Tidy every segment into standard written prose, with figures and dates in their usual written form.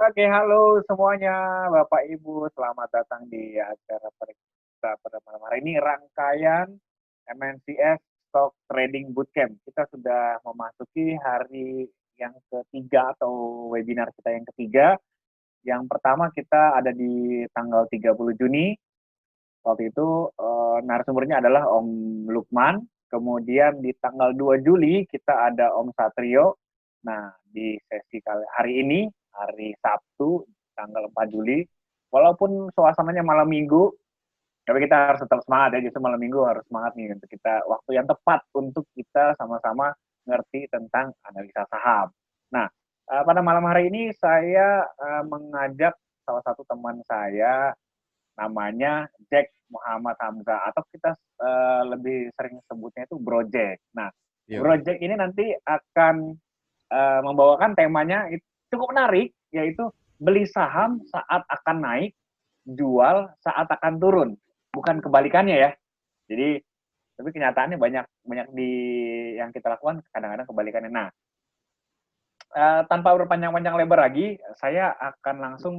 Oke, halo semuanya, Bapak Ibu, selamat datang di acara kita pada malam hari ini rangkaian MNCS Stock Trading Bootcamp. Kita sudah memasuki hari yang ketiga atau webinar kita yang ketiga. Yang pertama kita ada di tanggal 30 Juni. Waktu itu narasumbernya adalah Om Lukman. Kemudian di tanggal 2 Juli kita ada Om Satrio. Nah, di sesi hari ini, hari Sabtu, tanggal 4 Juli, walaupun suasananya malam minggu, tapi kita harus tetap semangat ya. Justru malam minggu harus semangat nih untuk kita, waktu yang tepat untuk kita sama-sama ngerti tentang analisa saham. Nah, pada malam hari ini saya mengajak salah satu teman saya, namanya Jack Muhammad Hamzah, atau kita lebih sering sebutnya itu Bro Jack. Nah, Bro Yoi. Jack ini nanti akan membawakan temanya itu cukup menarik, yaitu beli saham saat akan naik, jual saat akan turun. Bukan kebalikannya ya. Jadi, tapi kenyataannya banyak banyak di yang kita lakukan kadang-kadang kebalikannya. Nah, tanpa berpanjang-panjang lebar lagi, saya akan langsung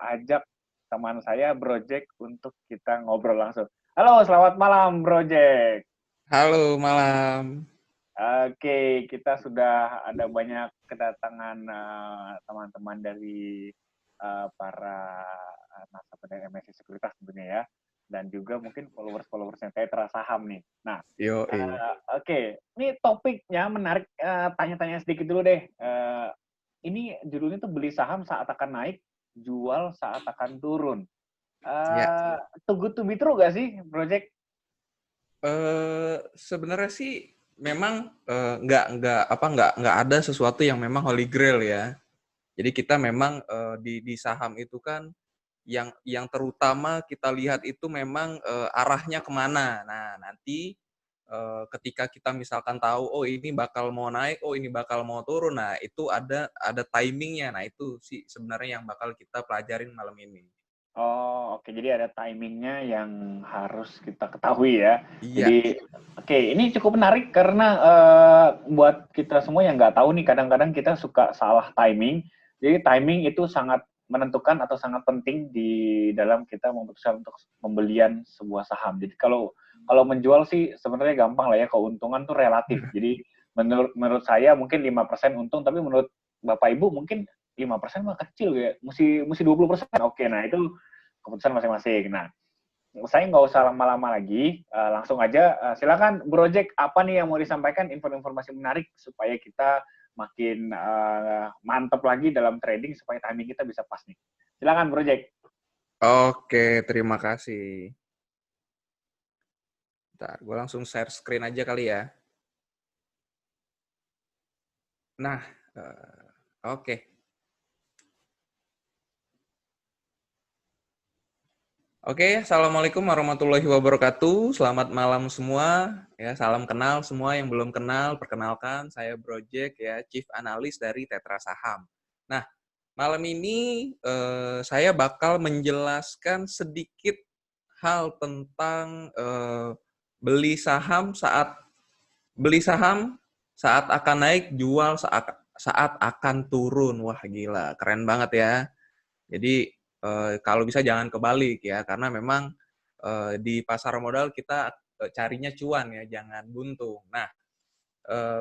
ajak teman saya, Bro Jack, untuk kita ngobrol langsung. Halo, selamat malam, Bro Jack. Halo malam. Oke, kita sudah ada banyak kedatangan teman-teman dari para nasabah MSI Sekuritas tentunya ya, dan juga mungkin followers-followersnya Tetra Saham nih. Nah, Yoi. oke, ini topiknya menarik. Tanya-tanya sedikit dulu deh. Ini judulnya tuh beli saham saat akan naik, jual saat akan turun. Ya. Too good to be true gak sih, Project? Sebenarnya sih memang nggak ada sesuatu yang memang holy grail ya. Jadi kita memang di saham itu kan yang terutama kita lihat itu memang arahnya kemana. Nah nanti ketika kita misalkan tahu oh ini bakal mau naik, oh ini bakal mau turun, nah itu ada timingnya. Nah itu sih sebenarnya yang bakal kita pelajarin malam ini. Oh, oke. Jadi ada timingnya yang harus kita ketahui ya. Iya. Jadi, oke, ini cukup menarik karena buat kita semua yang nggak tahu nih, kadang-kadang kita suka salah timing. Jadi timing itu sangat menentukan atau sangat penting di dalam kita memutuskan untuk pembelian sebuah saham. Jadi kalau kalau menjual sih sebenarnya gampang lah ya, keuntungan tuh relatif. Jadi menurut menurut saya mungkin 5% untung, tapi menurut Bapak Ibu mungkin 5% mah kecil ya, mesti 20%. Oke, nah itu keputusan masing-masing. Nah, saya nggak usah lama-lama lagi, langsung aja. Silakan, Bro Jack, apa nih yang mau disampaikan, informasi menarik supaya kita makin mantep lagi dalam trading supaya timing kita bisa pas nih. Silakan, Bro Jack. Oke, terima kasih. Bentar, gue langsung share screen aja kali ya. Nah, oke. Oke, Assalamualaikum warahmatullahi wabarakatuh. Selamat malam semua. Ya, salam kenal semua yang belum kenal. Perkenalkan, saya Project ya, Chief Analyst dari Tetra Saham. Nah, malam ini saya bakal menjelaskan sedikit hal tentang beli saham saat akan naik, jual saat akan turun. Wah, gila, keren banget ya. Jadi kalau bisa jangan kebalik ya, karena memang di pasar modal kita carinya cuan ya, jangan buntung. Nah,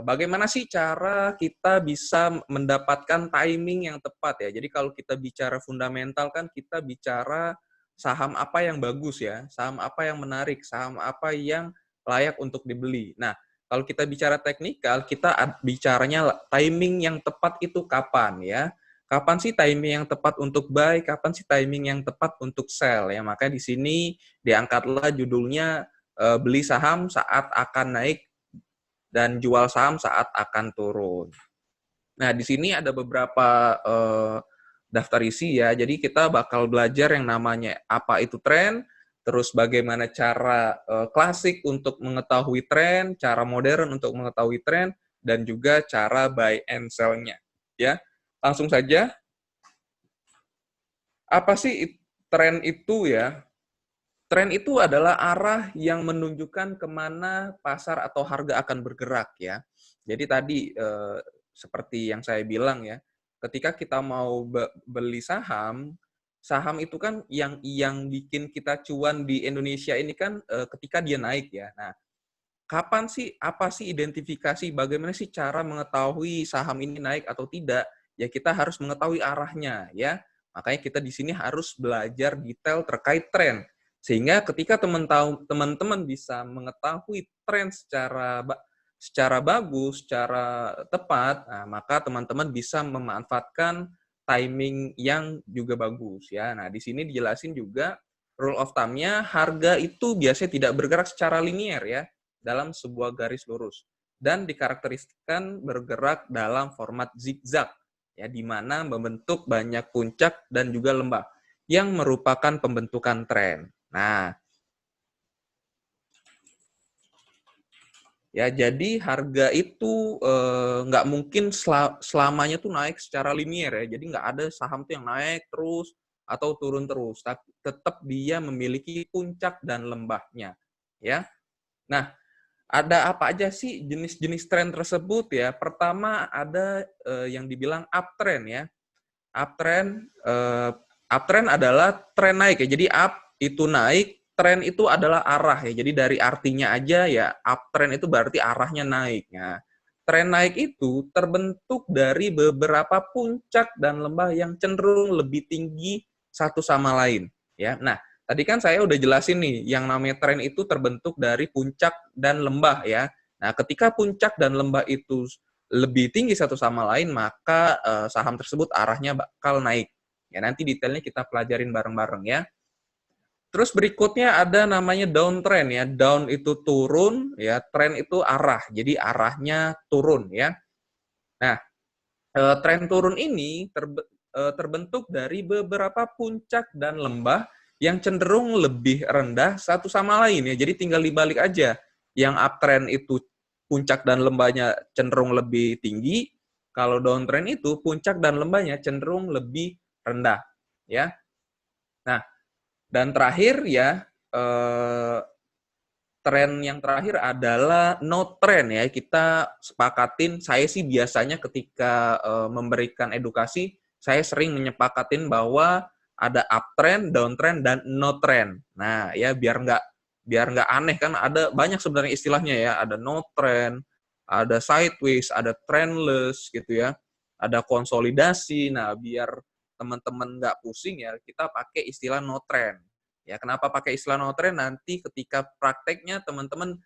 bagaimana sih cara kita bisa mendapatkan timing yang tepat ya? Jadi kalau kita bicara fundamental kan kita bicara saham apa yang bagus ya, saham apa yang menarik, saham apa yang layak untuk dibeli. Nah, kalau kita bicara teknikal, kita bicaranya timing yang tepat itu kapan ya? Kapan sih timing yang tepat untuk buy? Kapan sih timing yang tepat untuk sell ya? Makanya di sini diangkatlah judulnya beli saham saat akan naik dan jual saham saat akan turun. Nah, di sini ada beberapa daftar isi ya. Jadi kita bakal belajar yang namanya apa itu tren, terus bagaimana cara klasik untuk mengetahui tren, cara modern untuk mengetahui tren, dan juga cara buy and sell-nya. Ya, langsung saja. Apa sih tren itu ya? Tren itu adalah arah yang menunjukkan kemana pasar atau harga akan bergerak ya. Jadi tadi seperti yang saya bilang ya, ketika kita mau beli saham, saham itu kan yang bikin kita cuan di Indonesia ini kan ketika dia naik ya. Nah, kapan sih, apa sih identifikasi, bagaimana sih cara mengetahui saham ini naik atau tidak? Ya kita harus mengetahui arahnya ya. Makanya kita di sini harus belajar detail terkait tren. Sehingga ketika teman-teman bisa mengetahui tren secara bagus, secara tepat, nah, maka teman-teman bisa memanfaatkan timing yang juga bagus ya. Nah, di sini dijelasin juga rule of thumb-nya, harga itu biasanya tidak bergerak secara linier ya dalam sebuah garis lurus dan dikarakteristikkan bergerak dalam format zigzag ya, di mana membentuk banyak puncak dan juga lembah yang merupakan pembentukan tren. Nah, ya jadi harga itu nggak mungkin selamanya tuh naik secara linier ya. Jadi nggak ada saham tuh yang naik terus atau turun terus, tapi tetap dia memiliki puncak dan lembahnya ya. Nah, ada apa aja sih jenis-jenis tren tersebut ya? Pertama ada yang dibilang uptrend ya. Uptrend adalah tren naik ya. Jadi up itu naik, tren itu adalah arah ya. Jadi dari artinya aja ya, uptrend itu berarti arahnya naik. Nah, tren naik itu terbentuk dari beberapa puncak dan lembah yang cenderung lebih tinggi satu sama lain ya. Nah, tadi kan saya udah jelasin nih, yang namanya tren itu terbentuk dari puncak dan lembah ya. Nah, ketika puncak dan lembah itu lebih tinggi satu sama lain, maka saham tersebut arahnya bakal naik. Ya, nanti detailnya kita pelajarin bareng-bareng ya. Terus berikutnya ada namanya downtrend ya. Down itu turun, ya, trend itu arah. Jadi arahnya turun ya. Nah, tren turun ini terbentuk dari beberapa puncak dan lembah yang cenderung lebih rendah satu sama lain ya. Jadi tinggal dibalik aja. Yang uptrend itu puncak dan lembahnya cenderung lebih tinggi, kalau downtrend itu puncak dan lembahnya cenderung lebih rendah ya. Nah, dan terakhir ya, tren yang terakhir adalah no trend ya. Kita sepakatin, saya sih biasanya ketika memberikan edukasi, saya sering menyepakatin bahwa ada uptrend, downtrend, dan no trend. Nah, ya biar nggak aneh kan, ada banyak sebenarnya istilahnya ya. Ada no trend, ada sideways, ada trendless gitu ya. Ada konsolidasi. Nah, biar teman-teman nggak pusing ya, kita pakai istilah no trend. Ya, kenapa pakai istilah no trend? Nanti ketika prakteknya teman-teman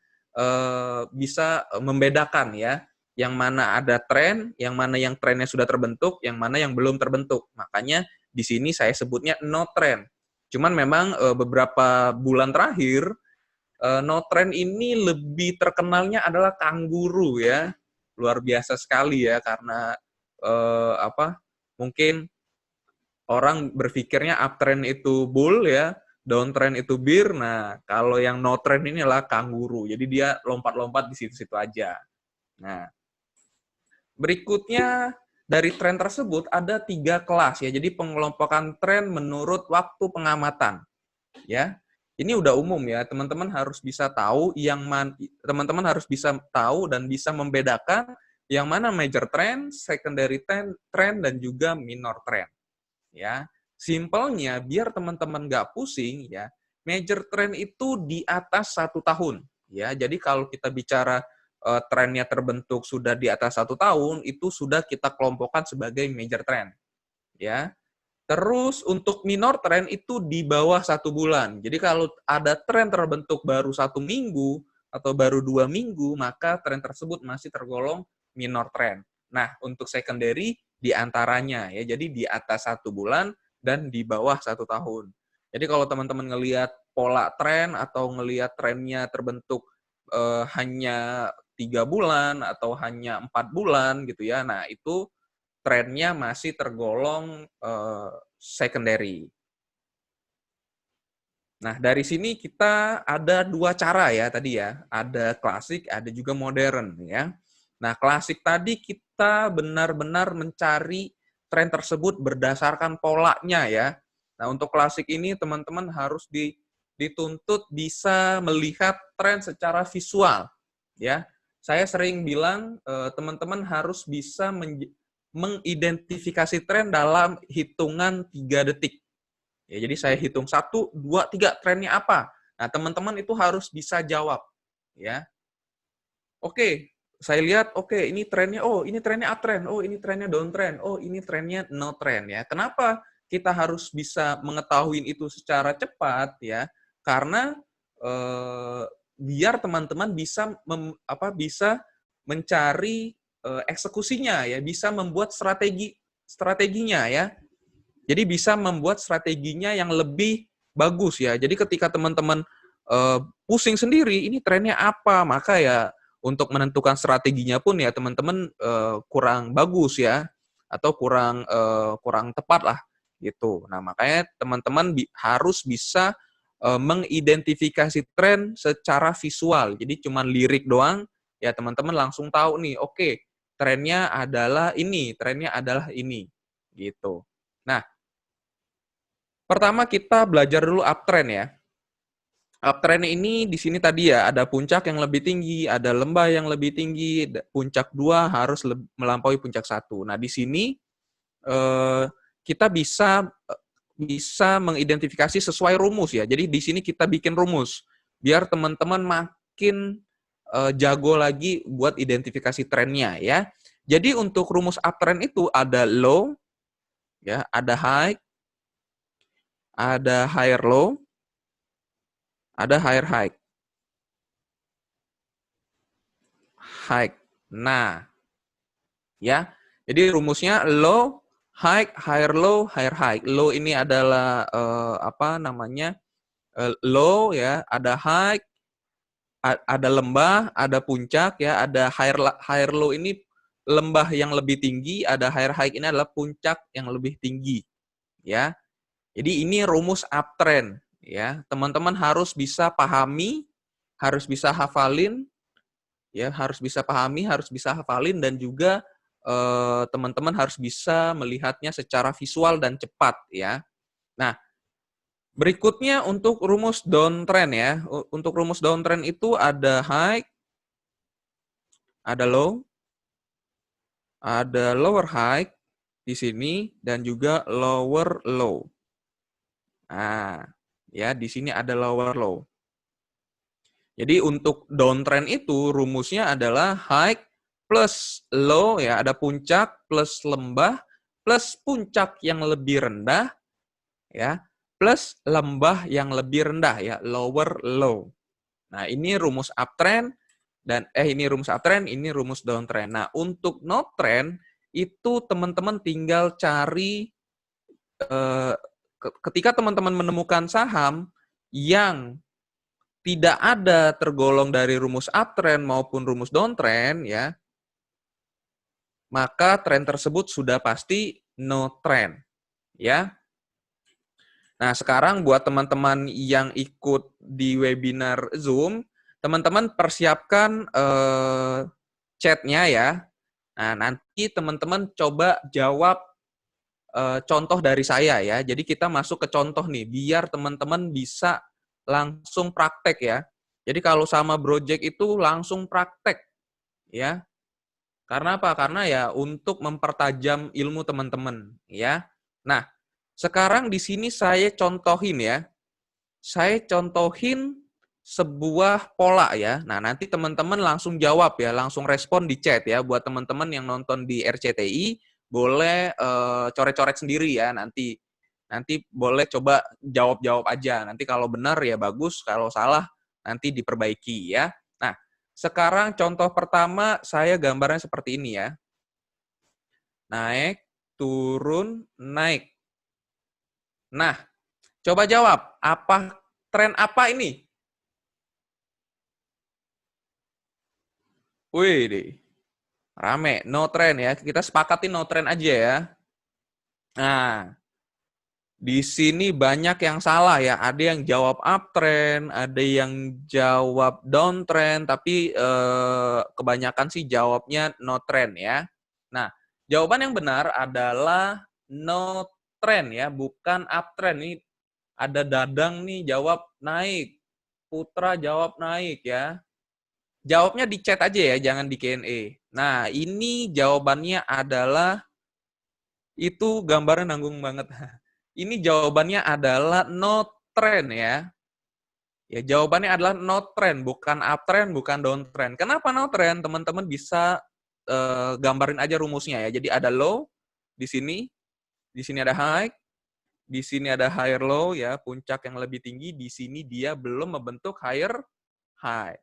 bisa membedakan ya, yang mana ada tren, yang mana yang trennya sudah terbentuk, yang mana yang belum terbentuk. Makanya di sini saya sebutnya no trend. Cuman memang beberapa bulan terakhir no trend ini lebih terkenalnya adalah kanguru ya. Luar biasa sekali ya, karena mungkin orang berpikirnya uptrend itu bull ya, downtrend itu bear. Nah, kalau yang no trend ini adalah kanguru. Jadi dia lompat-lompat di situ-situ aja. Nah, berikutnya dari tren tersebut ada 3 kelas ya. Jadi pengelompokan tren menurut waktu pengamatan. Ya. Ini udah umum ya. Teman-teman harus bisa tahu teman-teman harus bisa tahu dan bisa membedakan yang mana major trend, secondary trend, dan juga minor trend. Ya, simpelnya biar teman-teman nggak pusing ya, major trend itu di atas 1 tahun ya. Jadi kalau kita bicara trennya terbentuk sudah di atas 1 tahun, itu sudah kita kelompokkan sebagai major trend ya. Terus untuk minor trend itu di bawah 1 bulan. Jadi kalau ada tren terbentuk baru 1 minggu atau baru 2 minggu, maka tren tersebut masih tergolong minor trend. Nah, untuk secondary di antaranya ya, jadi di atas 1 bulan dan di bawah 1 tahun. Jadi kalau teman-teman ngelihat pola tren atau ngelihat trennya terbentuk hanya 3 bulan atau hanya 4 bulan gitu ya, nah itu trennya masih tergolong secondary. Nah, dari sini kita ada 2 cara ya tadi ya, ada klasik, ada juga modern ya. Nah, klasik tadi kita benar-benar mencari tren tersebut berdasarkan polanya ya. Nah, untuk klasik ini teman-teman harus dituntut bisa melihat tren secara visual ya. Saya sering bilang teman-teman harus bisa mengidentifikasi tren dalam hitungan 3 detik. Ya, jadi saya hitung 1, 2, 3, trennya apa? Nah, teman-teman itu harus bisa jawab. Ya, oke, saya lihat, oke, ini trennya, oh ini trennya uptrend, oh ini trennya downtrend, oh ini trennya no trend ya. Kenapa kita harus bisa mengetahui itu secara cepat ya? Karena biar teman-teman bisa bisa mencari eksekusinya ya, bisa membuat strateginya ya. Jadi bisa membuat strateginya yang lebih bagus ya. Jadi ketika teman-teman pusing sendiri, ini trennya apa, maka ya untuk menentukan strateginya pun ya teman-teman kurang bagus ya, atau kurang tepat lah gitu. Nah makanya teman-teman harus bisa mengidentifikasi tren secara visual. Jadi cuma lirik doang, ya teman-teman langsung tahu nih, oke, trennya adalah ini, gitu. Nah, pertama kita belajar dulu uptrend ya. Uptrend ini di sini tadi ya, ada puncak yang lebih tinggi, ada lembah yang lebih tinggi, puncak 2 harus melampaui puncak 1. Nah, di sini kita bisa mengidentifikasi sesuai rumus ya. Jadi di sini kita bikin rumus biar teman-teman makin jago lagi buat identifikasi trennya ya. Jadi untuk rumus uptrend itu ada low ya, ada high, ada higher low, ada higher high. High. Nah, ya. Jadi rumusnya low, high, higher low, higher high. Low ini adalah low ya, ada high, ada lembah, ada puncak ya, ada higher low ini lembah yang lebih tinggi, ada higher high ini adalah puncak yang lebih tinggi, ya. Jadi ini rumus uptrend ya. Teman-teman harus bisa pahami, harus bisa hafalin ya, harus bisa pahami, harus bisa hafalin, dan juga teman-teman harus bisa melihatnya secara visual dan cepat ya. Nah, berikutnya untuk rumus downtrend ya. Untuk rumus downtrend itu ada high, ada low, ada lower high di sini, dan juga lower low. Nah, ya di sini ada lower low. Jadi untuk downtrend itu rumusnya adalah high plus low ya, ada puncak plus lembah plus puncak yang lebih rendah ya, plus lembah yang lebih rendah ya, lower low. Nah, ini rumus uptrend ini rumus uptrend, ini rumus downtrend. Nah, untuk no trend itu teman-teman tinggal cari ketika teman-teman menemukan saham yang tidak ada tergolong dari rumus uptrend maupun rumus downtrend ya, maka tren tersebut sudah pasti no trend ya. Nah, sekarang buat teman-teman yang ikut di webinar Zoom, teman-teman persiapkan chatnya ya. Nah, nanti teman-teman coba jawab contoh dari saya ya. Jadi kita masuk ke contoh nih, biar teman-teman bisa langsung praktek ya. Jadi kalau sama project itu langsung praktek ya. Karena apa? Karena ya untuk mempertajam ilmu teman-teman ya. Nah, sekarang di sini saya contohin ya. Saya contohin sebuah pola ya. Nah, nanti teman-teman langsung jawab ya, langsung respon di chat ya. Buat teman-teman yang nonton di RCTI, boleh coret-coret sendiri ya. Nanti boleh coba jawab-jawab aja. Nanti kalau benar ya bagus, kalau salah nanti diperbaiki ya. Nah, sekarang contoh pertama saya gambarnya seperti ini ya. Naik, turun, naik. Nah, coba jawab, tren apa ini? Wih, rame, no trend ya. Kita sepakatin no trend aja ya. Nah, di sini banyak yang salah ya. Ada yang jawab uptrend, ada yang jawab downtrend, tapi kebanyakan sih jawabnya no trend ya. Nah, jawaban yang benar adalah no trend ya, bukan uptrend. Ini ada Dadang nih jawab naik, Putra jawab naik ya. Jawabnya di chat aja ya, jangan di Q&A. Nah, ini jawabannya adalah Itu gambarnya nanggung banget. Ini jawabannya adalah no trend ya. Ya, jawabannya adalah no trend, bukan uptrend, bukan downtrend. Kenapa no trend? Teman-teman bisa gambarin aja rumusnya ya. Jadi ada low di sini ada high, di sini ada higher low ya, puncak yang lebih tinggi, di sini dia belum membentuk higher high.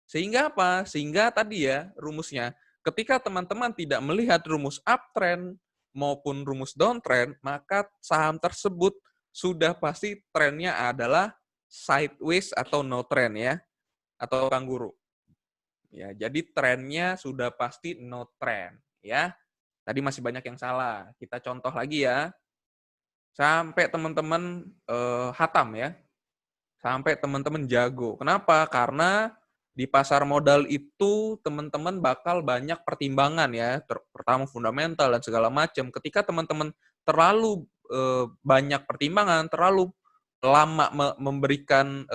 Sehingga apa? Sehingga tadi ya rumusnya, ketika teman-teman tidak melihat rumus uptrend maupun rumus downtrend, maka saham tersebut sudah pasti trennya adalah sideways atau no trend ya, atau kangguru. Ya, jadi trennya sudah pasti no trend ya. Tadi masih banyak yang salah. Kita contoh lagi ya. Sampai teman-teman hatam ya. Sampai teman-teman jago. Kenapa? Karena di pasar modal itu teman-teman bakal banyak pertimbangan ya. Pertama fundamental dan segala macam. Ketika teman-teman terlalu banyak pertimbangan, terlalu lama memberikan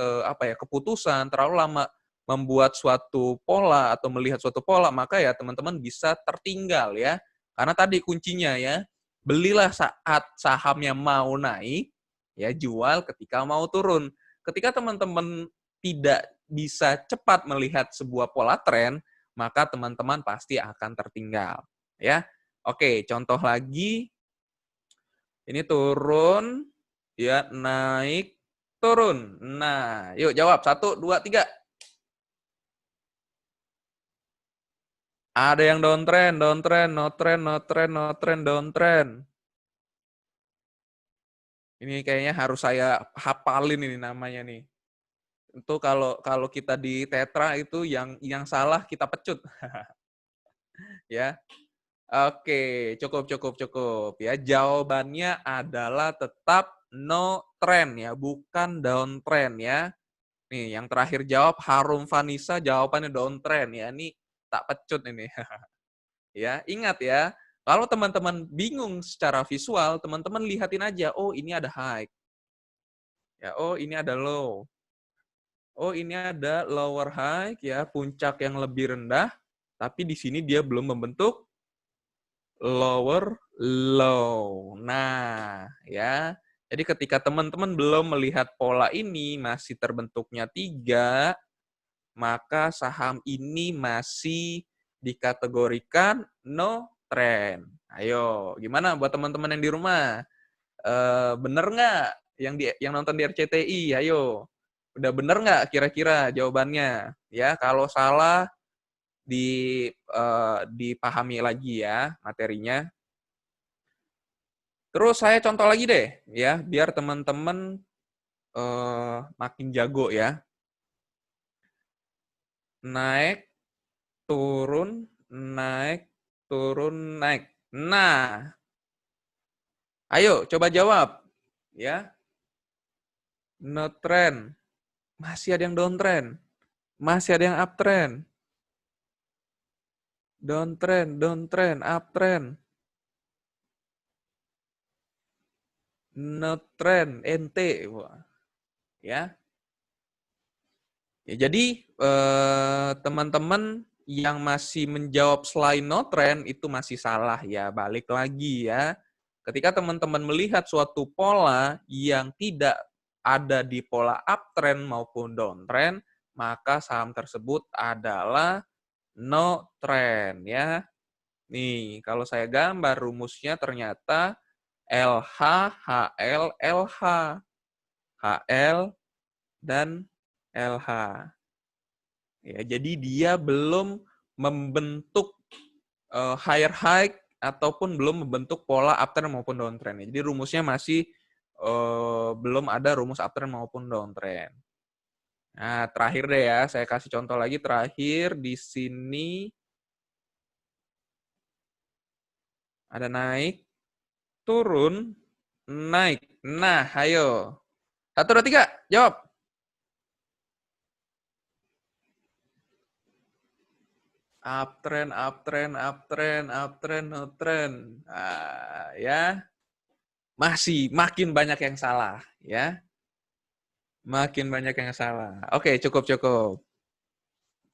keputusan, terlalu lama membuat suatu pola atau melihat suatu pola, maka ya teman-teman bisa tertinggal ya. Karena tadi kuncinya ya, belilah saat sahamnya mau naik, ya jual ketika mau turun. Ketika teman-teman tidak bisa cepat melihat sebuah pola tren, maka teman-teman pasti akan tertinggal. Ya, oke. Contoh lagi, ini turun, ya naik, turun. Nah, yuk jawab 1, 2, 3. Ada yang downtrend, downtrend, no trend, no trend, no trend, downtrend. Ini kayaknya harus saya hafalin ini namanya nih. Itu kalau kita di tetra itu yang salah kita pecut. Ya. Oke, cukup ya. Jawabannya adalah tetap no trend ya, bukan downtrend ya. Nih, yang terakhir jawab Harum Vanessa jawabannya downtrend ya. Ini tak pecut ini. Ya, ingat ya. Kalau teman-teman bingung secara visual, teman-teman lihatin aja, oh ini ada high. Ya, oh ini ada low. Oh, ini ada lower high ya, puncak yang lebih rendah, tapi di sini dia belum membentuk lower low. Nah, ya. Jadi ketika teman-teman belum melihat pola ini masih terbentuknya 3, maka saham ini masih dikategorikan no trend. Ayo, gimana buat teman-teman yang di rumah? Bener nggak yang nonton di RCTI? Ayo, udah bener nggak kira-kira jawabannya? Ya, kalau salah dipahami lagi ya materinya. Terus saya contoh lagi deh, ya, biar teman-teman makin jago ya. Naik, turun, naik, turun, naik. Nah, ayo coba jawab, ya. No trend, masih ada yang downtrend, masih ada yang uptrend. Downtrend, uptrend. No trend, ente, ya. Ya, jadi teman-teman yang masih menjawab selain no trend itu masih salah ya. Balik lagi ya. Ketika teman-teman melihat suatu pola yang tidak ada di pola uptrend maupun downtrend, maka saham tersebut adalah no trend ya. Nih, kalau saya gambar rumusnya ternyata LH, HL, LH. HL dan LH. Ya, jadi dia belum membentuk higher high ataupun belum membentuk pola uptrend maupun downtrend. Jadi rumusnya masih belum ada rumus uptrend maupun downtrend. Nah, terakhir deh ya, saya kasih contoh lagi terakhir di sini ada naik, turun, naik. Nah, ayo. 1, 2, 3, jawab. Uptrend, uptrend, uptrend, uptrend, no trend. Nah, ya. Masih makin banyak yang salah, ya. Makin banyak yang salah. Oke, cukup.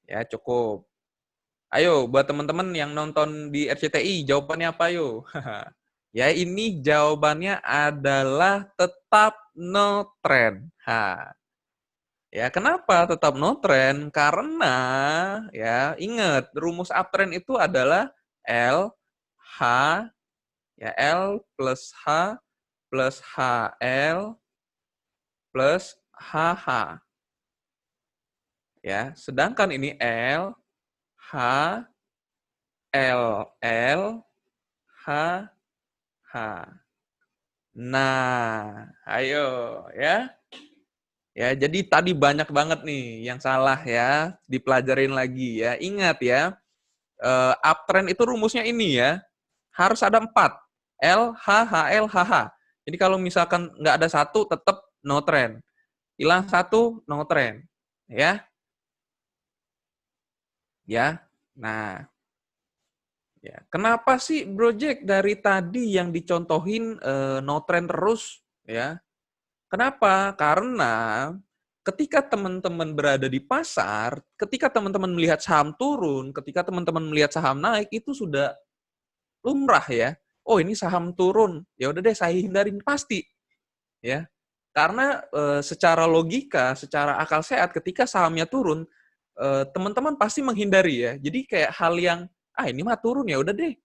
Ya, cukup. Ayo, buat teman-teman yang nonton di RCTI, jawabannya apa, yuk? Ya, ini jawabannya adalah tetap no trend. Ya, kenapa tetap no trend? Karena ya ingat rumus uptrend itu adalah L H ya L plus H plus HL plus HH. Ya, sedangkan ini L H L L H H. Nah, ayo ya. Ya, jadi tadi banyak banget nih yang salah ya, dipelajarin lagi ya. Ingat ya, uptrend itu rumusnya ini ya, harus ada 4. L, H, HL, HH. Jadi kalau misalkan nggak ada satu, tetap no trend. Hilang satu, no trend. Ya, ya. Nah, ya. Kenapa sih Project dari tadi yang dicontohin no trend terus? Ya, kenapa? Karena ketika teman-teman berada di pasar, ketika teman-teman melihat saham turun, ketika teman-teman melihat saham naik, itu sudah lumrah ya. Oh, ini saham turun, ya udah deh saya hindarin pasti, ya. Karena secara logika, secara akal sehat, ketika sahamnya turun, teman-teman pasti menghindari ya. Jadi kayak hal yang ini mah turun ya udah deh,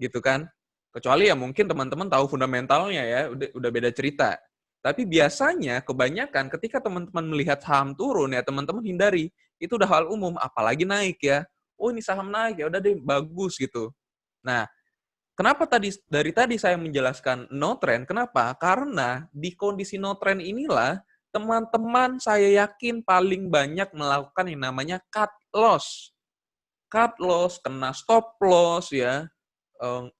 gitu kan. Kecuali ya mungkin teman-teman tahu fundamentalnya ya, udah beda cerita. Tapi biasanya kebanyakan ketika teman-teman melihat saham turun ya teman-teman hindari. Itu udah hal umum, apalagi naik ya. Oh ini saham naik ya udah deh bagus gitu. Nah, kenapa dari tadi saya menjelaskan no trend? Kenapa? Karena di kondisi no trend inilah teman-teman saya yakin paling banyak melakukan yang namanya cut loss. Cut loss, kena stop loss ya,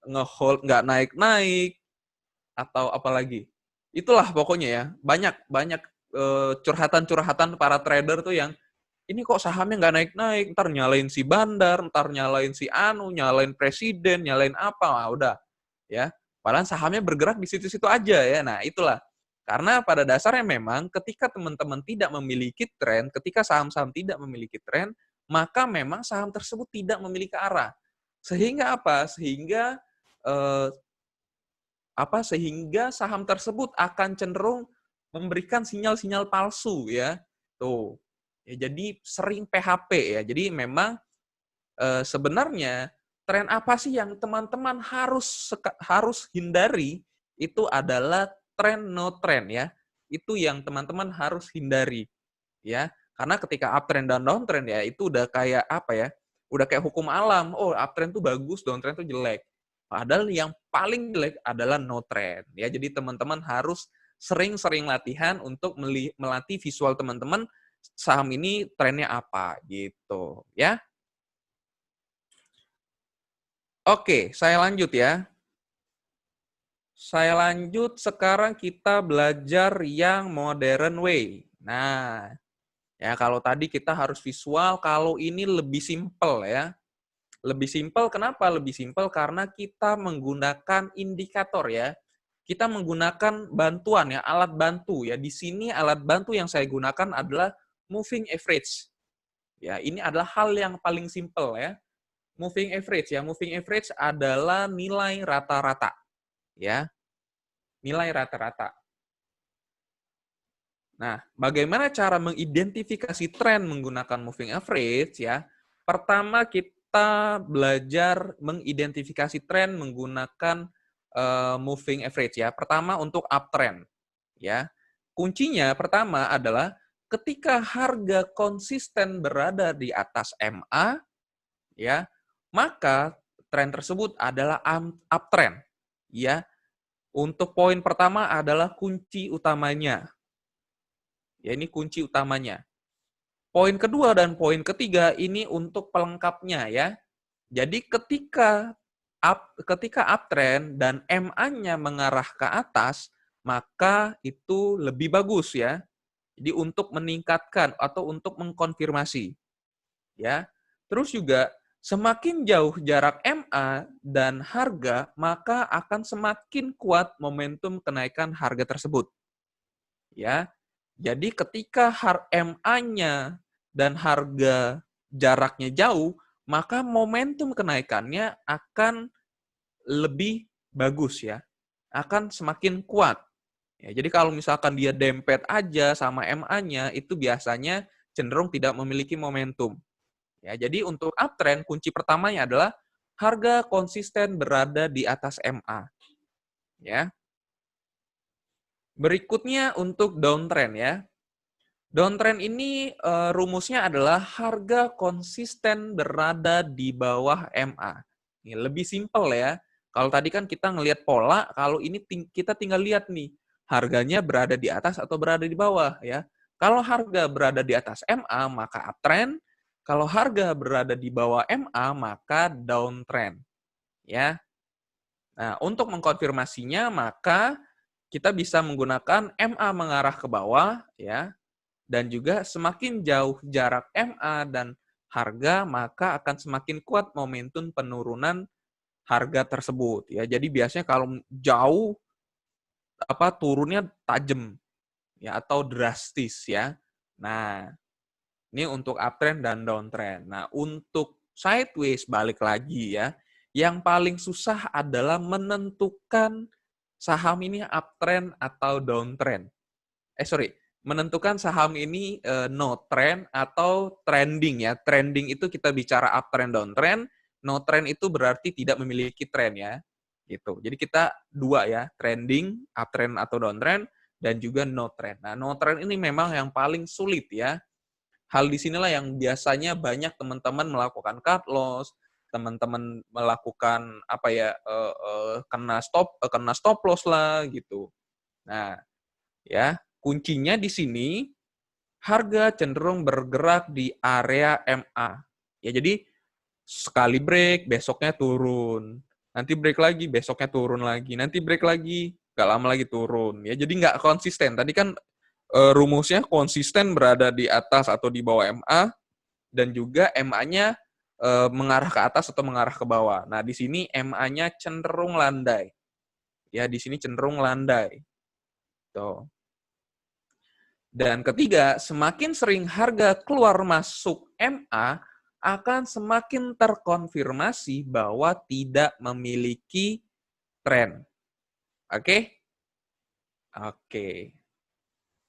nge-hold nggak naik-naik, atau apalagi. Itulah pokoknya ya, banyak banyak curhatan-curhatan para trader tuh yang ini kok sahamnya nggak naik-naik, ntar nyalain si bandar, ntar nyalain si anu, nyalain presiden, nyalain apa, udah ya. Padahal sahamnya bergerak di situ-situ aja ya. Nah, itulah. Karena pada dasarnya memang ketika teman-teman tidak memiliki tren, ketika saham-saham tidak memiliki tren, maka memang saham tersebut tidak memiliki arah. Sehingga apa? Eh, sehingga saham tersebut akan cenderung memberikan sinyal-sinyal palsu ya. Tuh. Ya, jadi sering PHP ya. Jadi memang sebenarnya tren apa sih yang teman-teman harus hindari itu adalah tren no trend ya. Itu yang teman-teman harus hindari ya. Karena ketika uptrend dan downtrend ya itu udah kayak apa ya? Udah kayak hukum alam. Oh, uptrend tuh bagus, downtrend tuh jelek. Padahal yang paling jelek adalah no trend ya. Jadi teman-teman harus sering-sering latihan untuk melatih visual teman-teman saham ini trennya apa gitu ya. Oke, saya lanjut ya. Saya lanjut, sekarang kita belajar yang modern way. Nah, ya kalau tadi kita harus visual, kalau ini lebih simpel ya. Lebih simpel, kenapa lebih simpel? Karena kita menggunakan indikator ya. Kita menggunakan bantuan ya, alat bantu ya. Di sini alat bantu yang saya gunakan adalah moving average. Ya, ini adalah hal yang paling simpel ya. Moving average ya. Moving average adalah nilai rata-rata ya. Nilai rata-rata. Nah, bagaimana cara mengidentifikasi tren menggunakan moving average ya? Pertama kita belajar mengidentifikasi tren menggunakan moving average ya. Pertama untuk uptrend ya. Kuncinya pertama adalah ketika harga konsisten berada di atas MA ya, maka tren tersebut adalah uptrend ya. Untuk poin pertama adalah kunci utamanya. Ya, ini kunci utamanya. Poin kedua dan poin ketiga ini untuk pelengkapnya ya. Jadi ketika uptrend dan MA-nya mengarah ke atas, maka itu lebih bagus ya. Jadi untuk meningkatkan atau untuk mengkonfirmasi ya. Terus juga semakin jauh jarak MA dan harga, maka akan semakin kuat momentum kenaikan harga tersebut. Ya. Jadi ketika MA-nya dan harga jaraknya jauh, maka momentum kenaikannya akan lebih bagus ya, akan semakin kuat. Ya, jadi kalau misalkan dia dempet aja sama MA-nya, itu biasanya cenderung tidak memiliki momentum. Ya, jadi untuk uptrend, kunci pertamanya adalah harga konsisten berada di atas MA. Ya. Berikutnya untuk downtrend ya. Downtrend ini rumusnya adalah harga konsisten berada di bawah MA. Ini lebih simpel ya. Kalau tadi kan kita ngelihat pola, kalau ini kita tinggal lihat nih, harganya berada di atas atau berada di bawah ya. Kalau harga berada di atas MA maka uptrend, kalau harga berada di bawah MA maka downtrend ya. Nah, untuk mengkonfirmasinya maka kita bisa menggunakan MA mengarah ke bawah ya, dan juga semakin jauh jarak MA dan harga, maka akan semakin kuat momentum penurunan harga tersebut ya. Jadi biasanya kalau jauh turunnya tajam ya atau drastis ya. Nah, ini untuk uptrend dan downtrend. Nah, untuk sideways balik lagi ya. Yang paling susah adalah menentukan saham ini uptrend atau downtrend. Menentukan saham ini no trend atau trending ya. Trending itu kita bicara uptrend, downtrend. No trend itu berarti tidak memiliki trend ya. Gitu. Jadi kita dua ya, trending, uptrend atau downtrend, dan juga no trend. Nah, no trend ini memang yang paling sulit ya. Hal di sinilah yang biasanya banyak teman-teman melakukan cut loss, teman-teman melakukan kena stop loss lah gitu. Nah, ya, kuncinya di sini harga cenderung bergerak di area MA. Ya, jadi sekali break, besoknya turun. Nanti break lagi, besoknya turun lagi. Nanti break lagi, gak lama lagi turun. Ya, jadi nggak konsisten. Tadi kan rumusnya konsisten berada di atas atau di bawah MA, dan juga MA-nya mengarah ke atas atau mengarah ke bawah. Nah, di sini MA-nya cenderung landai. Ya, di sini cenderung landai. Tuh. Dan ketiga, semakin sering harga keluar masuk MA, akan semakin terkonfirmasi bahwa tidak memiliki tren. Oke? Oke.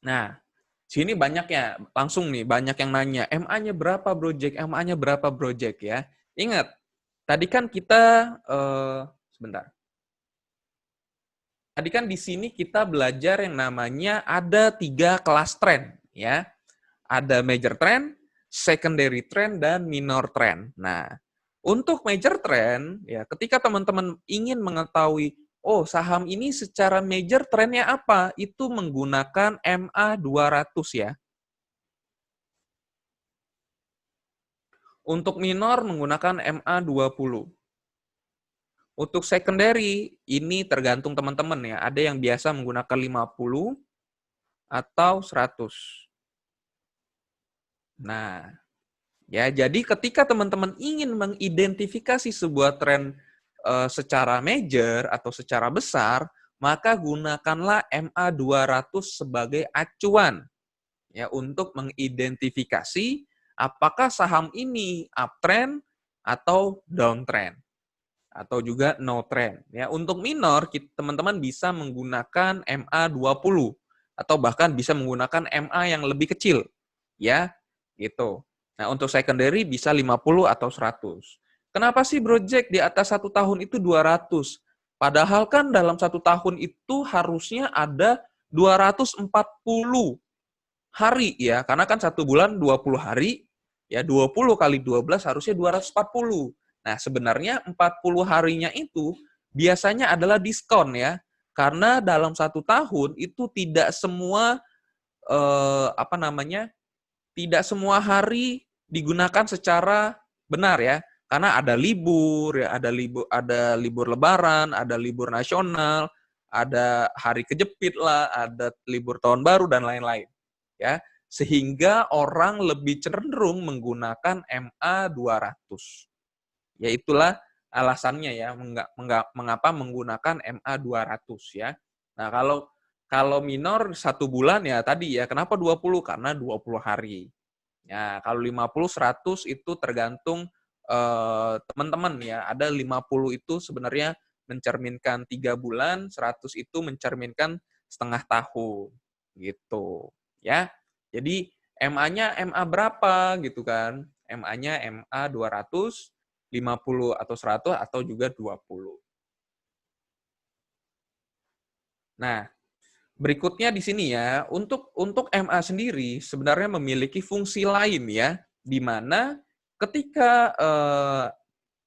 Nah, sini banyaknya, langsung nih, banyak yang nanya, MA-nya berapa bro Jack? MA-nya berapa bro Jack ya? Ingat, tadi kan kita, sebentar. Tadi kan di sini kita belajar yang namanya ada 3 kelas tren, ya. Ada major trend, secondary trend, dan minor trend. Nah, untuk major trend, ya, ketika teman-teman ingin mengetahui, oh, saham ini secara major trendnya apa? Itu menggunakan MA 200 ya. Untuk minor menggunakan MA 20. Untuk secondary, ini tergantung teman-teman ya. Ada yang biasa menggunakan 50 atau 100. Nah, ya, jadi ketika teman-teman ingin mengidentifikasi sebuah tren secara major atau secara besar, maka gunakanlah MA 200 sebagai acuan ya untuk mengidentifikasi apakah saham ini uptrend atau downtrend atau juga no trend. Ya, untuk minor teman-teman bisa menggunakan MA 20 atau bahkan bisa menggunakan MA yang lebih kecil. Ya, gitu. Nah, untuk secondary bisa 50 atau 100. Kenapa sih Bro Jack di atas 1 tahun itu 200? Padahal kan dalam 1 tahun itu harusnya ada 240 hari ya, karena kan 1 bulan 20 hari, ya 20 kali 12 harusnya 240. Nah, sebenarnya 40 harinya itu biasanya adalah diskon ya, karena dalam 1 tahun itu tidak semua tidak semua hari digunakan secara benar ya, karena ada libur ya, ada libur lebaran, ada libur nasional, ada hari kejepit lah, ada libur tahun baru dan lain-lain. Ya, sehingga orang lebih cenderung menggunakan MA 200. Ya itulah alasannya ya mengapa menggunakan MA 200 ya. Nah, kalau minor 1 bulan ya tadi ya, kenapa 20? Karena 20 hari. Ya, kalau 50 100 itu tergantung teman-teman ya. Ada 50 itu sebenarnya mencerminkan 3 bulan, 100 itu mencerminkan setengah tahun. Gitu. Ya. Jadi MA-nya MA berapa gitu kan? MA-nya MA 200, 50 atau 100 atau juga 20. Nah, berikutnya di sini ya, untuk MA sendiri sebenarnya memiliki fungsi lain ya, di mana ketika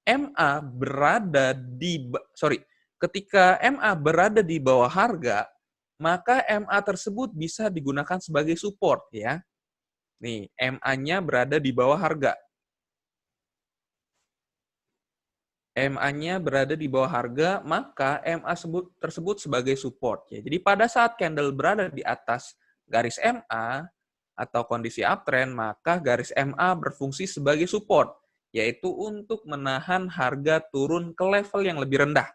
MA berada di ketika MA berada di bawah harga, maka MA tersebut bisa digunakan sebagai support ya. Nih, MA-nya berada di bawah harga. MA-nya berada di bawah harga, maka MA tersebut sebagai support. Ya. Jadi pada saat candle berada di atas garis MA atau kondisi uptrend, maka garis MA berfungsi sebagai support, yaitu untuk menahan harga turun ke level yang lebih rendah.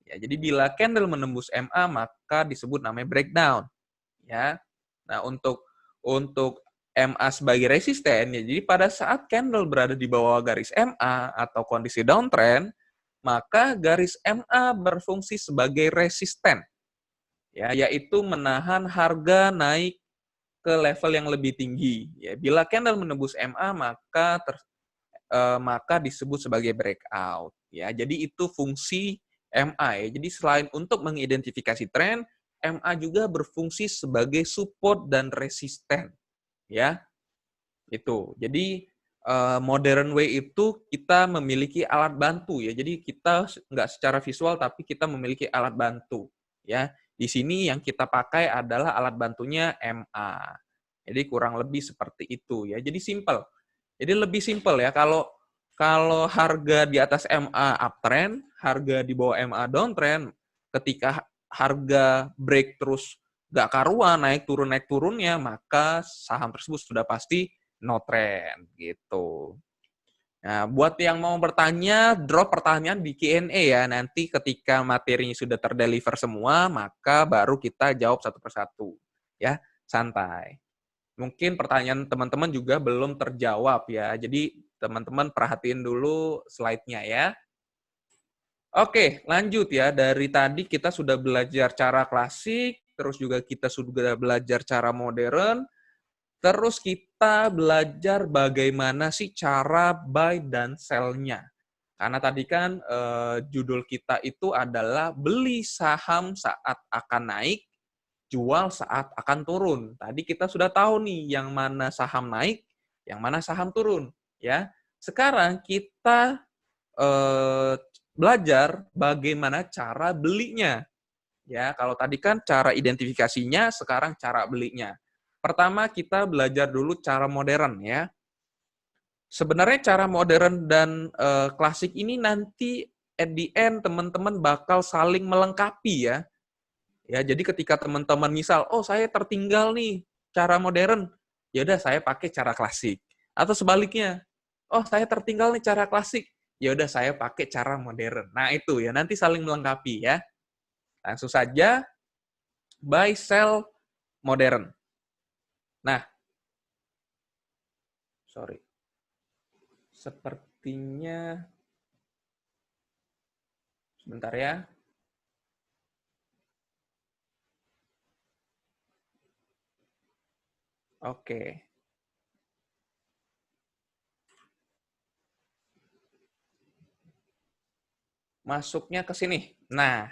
Ya, jadi bila candle menembus MA, maka disebut namanya breakdown. Ya. Nah, untuk MA sebagai resisten, ya, jadi pada saat candle berada di bawah garis MA atau kondisi downtrend, maka garis MA berfungsi sebagai resisten, ya, yaitu menahan harga naik ke level yang lebih tinggi. Ya, bila candle menembus MA, maka disebut sebagai breakout. Ya, jadi itu fungsi MA. Ya. Jadi selain untuk mengidentifikasi tren, MA juga berfungsi sebagai support dan resisten. Ya, itu. Jadi modern way itu kita memiliki alat bantu ya. Jadi kita nggak secara visual tapi kita memiliki alat bantu ya. Di sini yang kita pakai adalah alat bantunya MA. Jadi kurang lebih seperti itu ya. Jadi simple. Jadi lebih simple ya kalau kalau harga di atas MA uptrend, harga di bawah MA downtrend, ketika harga break terus nggak karuan naik turunnya, maka saham tersebut sudah pasti no trend gitu. Nah, buat yang mau bertanya, drop pertanyaan di Q&A ya. Nanti ketika materinya sudah terdeliver semua, maka baru kita jawab satu persatu. Ya, santai. Mungkin pertanyaan teman-teman juga belum terjawab ya. Jadi teman-teman perhatiin dulu slide-nya ya. Oke, lanjut ya. Dari tadi kita sudah belajar cara klasik, terus juga kita sudah belajar cara modern, terus kita belajar bagaimana sih cara buy dan sell-nya. Karena tadi kan judul kita itu adalah beli saham saat akan naik, jual saat akan turun. Tadi kita sudah tahu nih yang mana saham naik, yang mana saham turun, ya. Sekarang kita belajar bagaimana cara belinya. Ya, kalau tadi kan cara identifikasinya, sekarang cara belinya. Pertama kita belajar dulu cara modern ya. Sebenarnya cara modern dan klasik ini nanti at the end teman-teman bakal saling melengkapi ya. Ya, jadi ketika teman-teman misal, oh saya tertinggal nih cara modern, ya udah saya pakai cara klasik. Atau sebaliknya, oh saya tertinggal nih cara klasik, ya udah saya pakai cara modern. Nah itu ya nanti saling melengkapi ya. Langsung saja buy sell modern. Nah, sorry, sepertinya sebentar ya. Oke. Masuknya ke sini. Nah,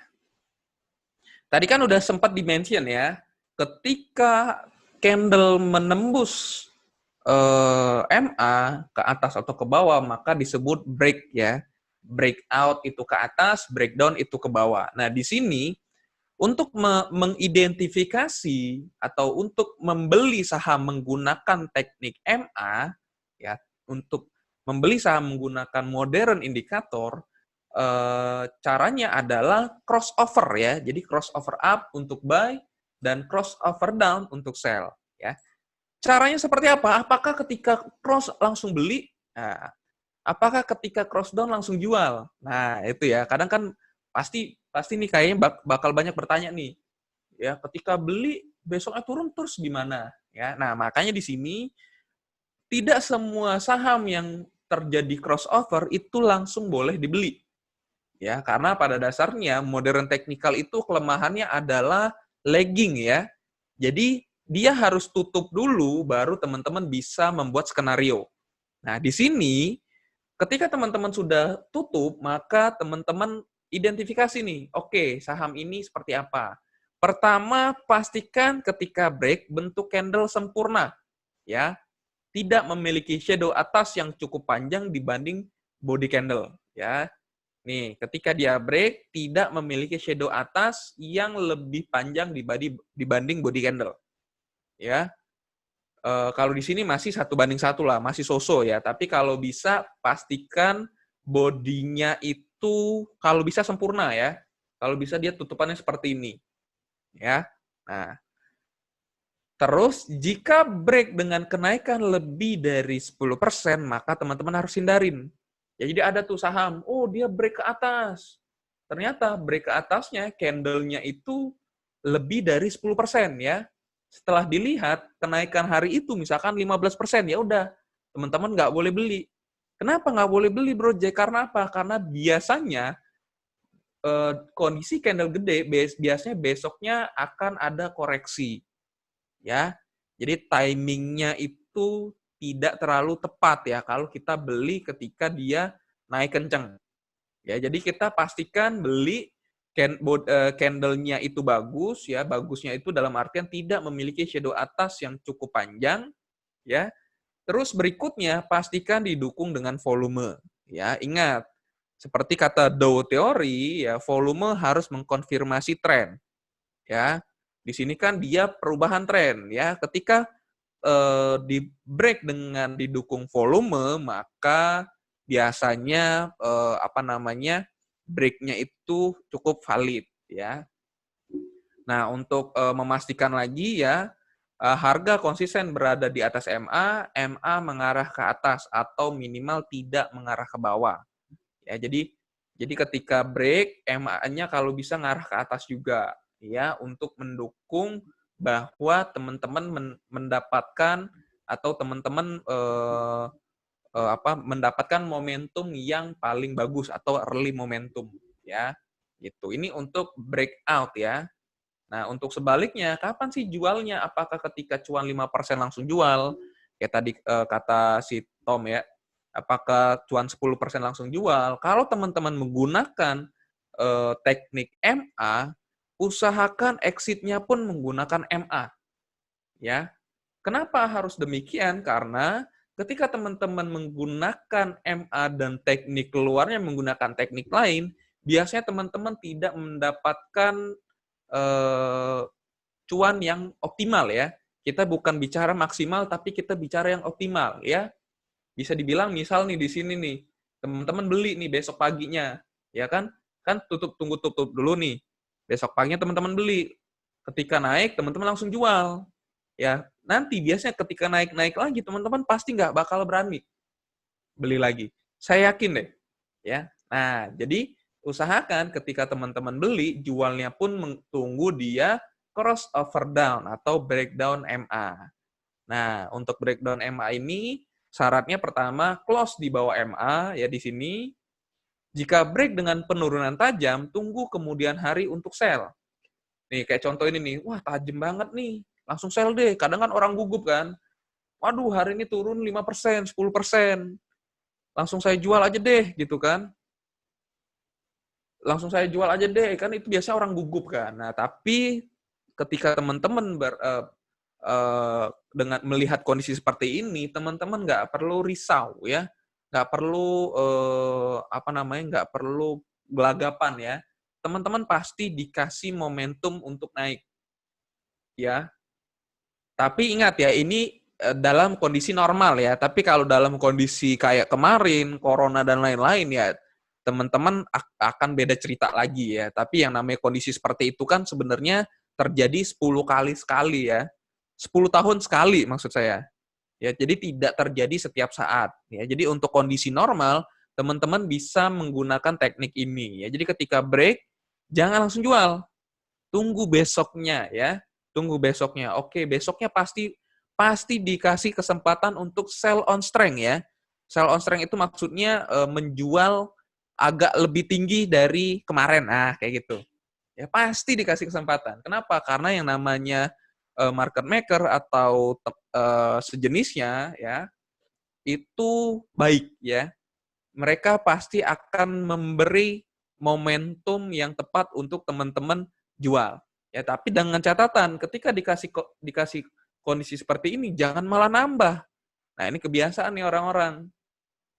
tadi kan udah sempat di-mention ya, ketika candle menembus MA ke atas atau ke bawah, maka disebut break ya. Breakout itu ke atas, breakdown itu ke bawah. Nah, di sini untuk mengidentifikasi atau untuk membeli saham menggunakan teknik MA, ya, untuk membeli saham menggunakan modern indikator, caranya adalah crossover ya. Jadi crossover up untuk buy dan crossover down untuk sell ya. Caranya seperti apa? Apakah ketika cross langsung beli? Nah, apakah ketika cross down langsung jual? Nah, itu ya. Kadang kan pasti nih kayaknya bakal banyak bertanya nih. Ya, ketika beli besoknya turun terus gimana? Ya. Nah, makanya di sini tidak semua saham yang terjadi crossover itu langsung boleh dibeli. Ya, karena pada dasarnya modern technical itu kelemahannya adalah lagging ya. Jadi dia harus tutup dulu baru teman-teman bisa membuat skenario. Nah, di sini ketika teman-teman sudah tutup, maka teman-teman identifikasi nih, oke, saham ini seperti apa. Pertama, pastikan ketika break bentuk candle sempurna, ya, tidak memiliki shadow atas yang cukup panjang dibanding body candle, ya. Nih, ketika dia break tidak memiliki shadow atas yang lebih panjang dibanding body candle, ya. Kalau di sini masih 1:1 lah, masih so-so ya. Tapi kalau bisa pastikan bodinya itu kalau bisa sempurna ya. Kalau bisa dia tutupannya seperti ini, ya. Nah, terus jika break dengan kenaikan lebih dari 10%, maka teman-teman harus hindarin. Ya, jadi ada tuh saham, oh dia break ke atas. Ternyata break ke atasnya candle-nya itu lebih dari 10% ya. Setelah dilihat kenaikan hari itu misalkan 15%, ya udah teman-teman nggak boleh beli. Kenapa nggak boleh beli, Bro J? Karena apa? Karena biasanya kondisi candle gede biasanya besoknya akan ada koreksi ya. Jadi timingnya itu tidak terlalu tepat ya kalau kita beli ketika dia naik kenceng. Ya, jadi kita pastikan beli candle-nya itu bagus ya. Bagusnya itu dalam artian tidak memiliki shadow atas yang cukup panjang ya. Terus berikutnya pastikan didukung dengan volume ya. Ingat, seperti kata Dow teori ya, volume harus mengkonfirmasi tren ya. Di sini kan dia perubahan tren ya. Ketika di break dengan didukung volume, maka biasanya apa namanya breaknya itu cukup valid ya. Nah, untuk memastikan lagi ya, harga konsisten berada di atas MA, MA mengarah ke atas atau minimal tidak mengarah ke bawah. Ya, jadi ketika break, MA-nya kalau bisa ngarah ke atas juga ya untuk mendukung bahwa teman-teman mendapatkan atau teman-teman mendapatkan momentum yang paling bagus atau early momentum ya. Gitu. Ini untuk breakout ya. Nah, untuk sebaliknya, kapan sih jualnya? Apakah ketika cuan 5% langsung jual? Kayak tadi kata si Tom ya. Apakah cuan 10% langsung jual? Kalau teman-teman menggunakan teknik MA, usahakan exit-nya pun menggunakan MA. Ya. Kenapa harus demikian? Karena ketika teman-teman menggunakan MA dan teknik keluarnya menggunakan teknik lain, biasanya teman-teman tidak mendapatkan eh, cuan yang optimal ya. Kita bukan bicara maksimal, tapi kita bicara yang optimal ya. Bisa dibilang misal nih di sini nih, teman-teman beli nih besok paginya, ya kan? Kan tunggu tutup dulu nih. Besok paginya teman-teman beli. Ketika naik, teman-teman langsung jual. Ya, nanti biasanya ketika naik-naik lagi, teman-teman pasti nggak bakal berani beli lagi. Saya yakin deh. Ya. Nah, jadi usahakan ketika teman-teman beli, jualnya pun tunggu dia crossover down atau breakdown MA. Nah, untuk breakdown MA ini syaratnya pertama close di bawah MA ya di sini. Jika break dengan penurunan tajam, tunggu kemudian hari untuk sell. Nih kayak contoh ini nih, wah tajam banget nih, langsung sell deh. Kadang kan orang gugup kan, waduh hari ini turun 5%, 10%, langsung saya jual aja deh gitu kan. Langsung saya jual aja deh, kan itu biasa orang gugup kan. Nah, tapi ketika teman-teman dengan melihat kondisi seperti ini, teman-teman nggak perlu risau ya, nggak perlu nggak perlu gelagapan ya. Teman-teman pasti dikasih momentum untuk naik ya. Tapi ingat ya, ini dalam kondisi normal ya. Tapi kalau dalam kondisi kayak kemarin, corona dan lain-lain ya, teman-teman akan beda cerita lagi ya. Tapi yang namanya kondisi seperti itu kan sebenarnya terjadi 10 kali sekali ya. 10 tahun sekali maksud saya. Ya, jadi tidak terjadi setiap saat ya. Jadi untuk kondisi normal, teman-teman bisa menggunakan teknik ini ya. Jadi ketika break jangan langsung jual. Tunggu besoknya ya. Tunggu besoknya. Oke, besoknya pasti pasti dikasih kesempatan untuk sell on strength ya. Sell on strength itu maksudnya menjual agak lebih tinggi dari kemarin. Nah, kayak gitu. Ya pasti dikasih kesempatan. Kenapa? Karena yang namanya market maker atau sejenisnya ya itu baik ya. Mereka pasti akan memberi momentum yang tepat untuk teman-teman jual. Ya, tapi dengan catatan ketika dikasih kondisi seperti ini jangan malah nambah. Nah, ini kebiasaan nih orang-orang.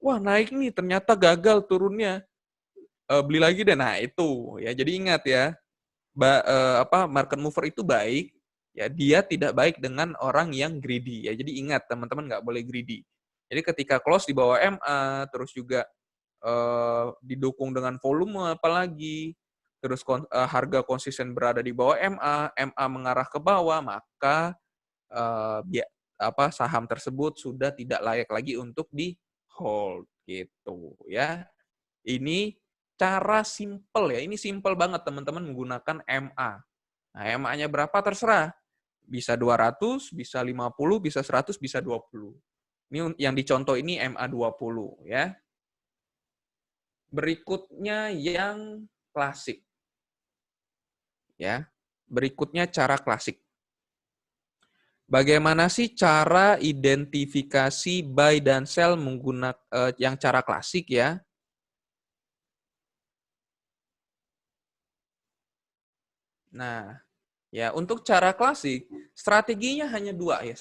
Wah, naik nih ternyata gagal turunnya. Beli lagi deh. Nah, itu ya. Jadi ingat ya, market mover itu baik, ya dia tidak baik dengan orang yang greedy ya. Jadi ingat teman-teman nggak boleh greedy. Jadi ketika close di bawah MA, terus juga didukung dengan volume apalagi, terus harga konsisten berada di bawah MA mengarah ke bawah, maka saham tersebut sudah tidak layak lagi untuk di hold gitu ya. Ini cara simple ya. Ini simple banget teman-teman menggunakan MA. Nah, MA-nya berapa terserah. Bisa 200, bisa 50, bisa 100, bisa 20. Ini yang dicontoh ini MA 20 ya. Berikutnya yang klasik. Ya. Berikutnya cara klasik. Bagaimana sih cara identifikasi buy dan sell menggunakan yang cara klasik ya? Nah, ya untuk cara klasik strateginya hanya dua ya.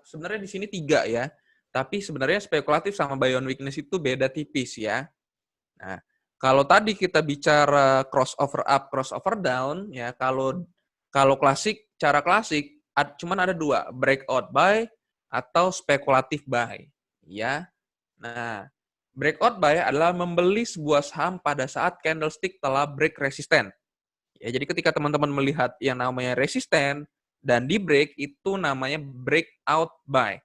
Sebenarnya di sini tiga ya. Tapi sebenarnya spekulatif sama buy on weakness itu beda tipis ya. Nah, kalau tadi kita bicara crossover up, crossover down, ya kalau klasik, cara klasik, cuman ada dua, breakout buy atau spekulatif buy, ya. Nah, breakout buy adalah membeli sebuah saham pada saat candlestick telah break resisten. Ya, jadi ketika teman-teman melihat yang namanya resisten dan di break itu namanya breakout buy,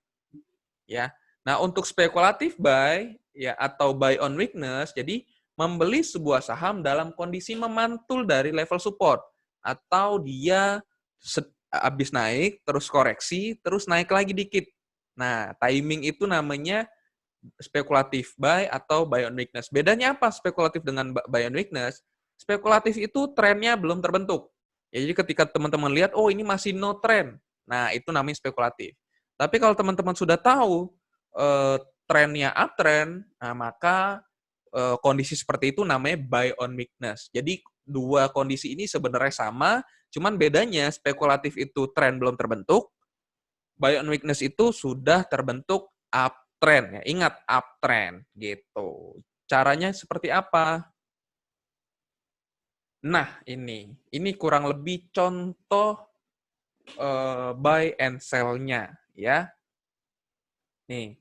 ya. Nah, untuk spekulatif buy ya atau buy on weakness, jadi membeli sebuah saham dalam kondisi memantul dari level support atau dia habis naik terus koreksi terus naik lagi dikit. Nah, timing itu namanya spekulatif buy atau buy on weakness. Bedanya apa spekulatif dengan buy on weakness? Spekulatif itu trennya belum terbentuk. Ya, jadi ketika teman-teman lihat, oh ini masih no trend. Nah, itu namanya spekulatif. Tapi kalau teman-teman sudah tahu trennya uptrend, nah maka kondisi seperti itu namanya buy on weakness. Jadi dua kondisi ini sebenarnya sama, cuman bedanya spekulatif itu tren belum terbentuk, buy on weakness itu sudah terbentuk uptrend ya. Ingat uptrend gitu. Caranya seperti apa? Nah, ini kurang lebih contoh buy and sell-nya ya. Nih.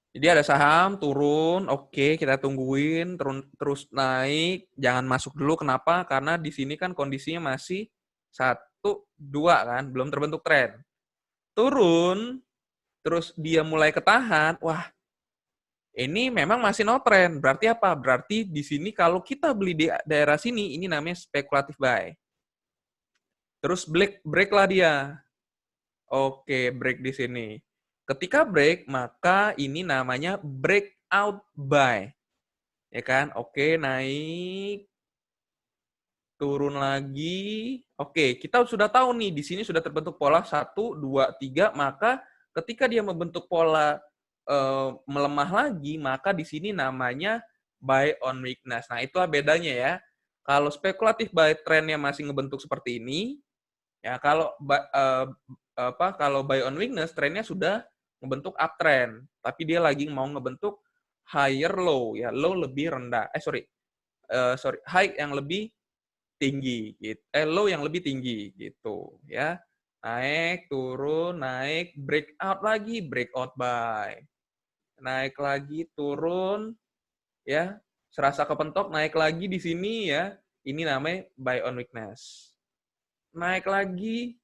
Jadi ada saham turun, oke kita tungguin terus naik, jangan masuk dulu. Kenapa? Karena di sini kan kondisinya masih 1, 2 kan, belum terbentuk tren. Turun, terus dia mulai ketahan, wah ini memang masih no trend. Berarti apa? Berarti di sini kalau kita beli di daerah sini, ini namanya spekulatif buy. Terus break lah dia. Oke, break di sini. Ketika break, maka ini namanya breakout buy. Ya kan? Oke, naik, turun lagi. Oke, kita sudah tahu nih, di sini sudah terbentuk pola 1, 2, 3, maka ketika dia membentuk pola melemah lagi, maka di sini namanya buy on weakness. Nah, itulah bedanya ya. Kalau spekulatif buy trendnya masih ngebentuk seperti ini, ya kalau buy on weakness trennya sudah ngebentuk uptrend, tapi dia lagi mau ngebentuk higher low ya, low lebih rendah. High yang lebih tinggi gitu. Low yang lebih tinggi gitu ya. Naik, turun, naik, breakout lagi, breakout buy. Naik lagi, turun ya. Serasa kepentok naik lagi di sini ya. Ini namanya buy on weakness. Naik lagi,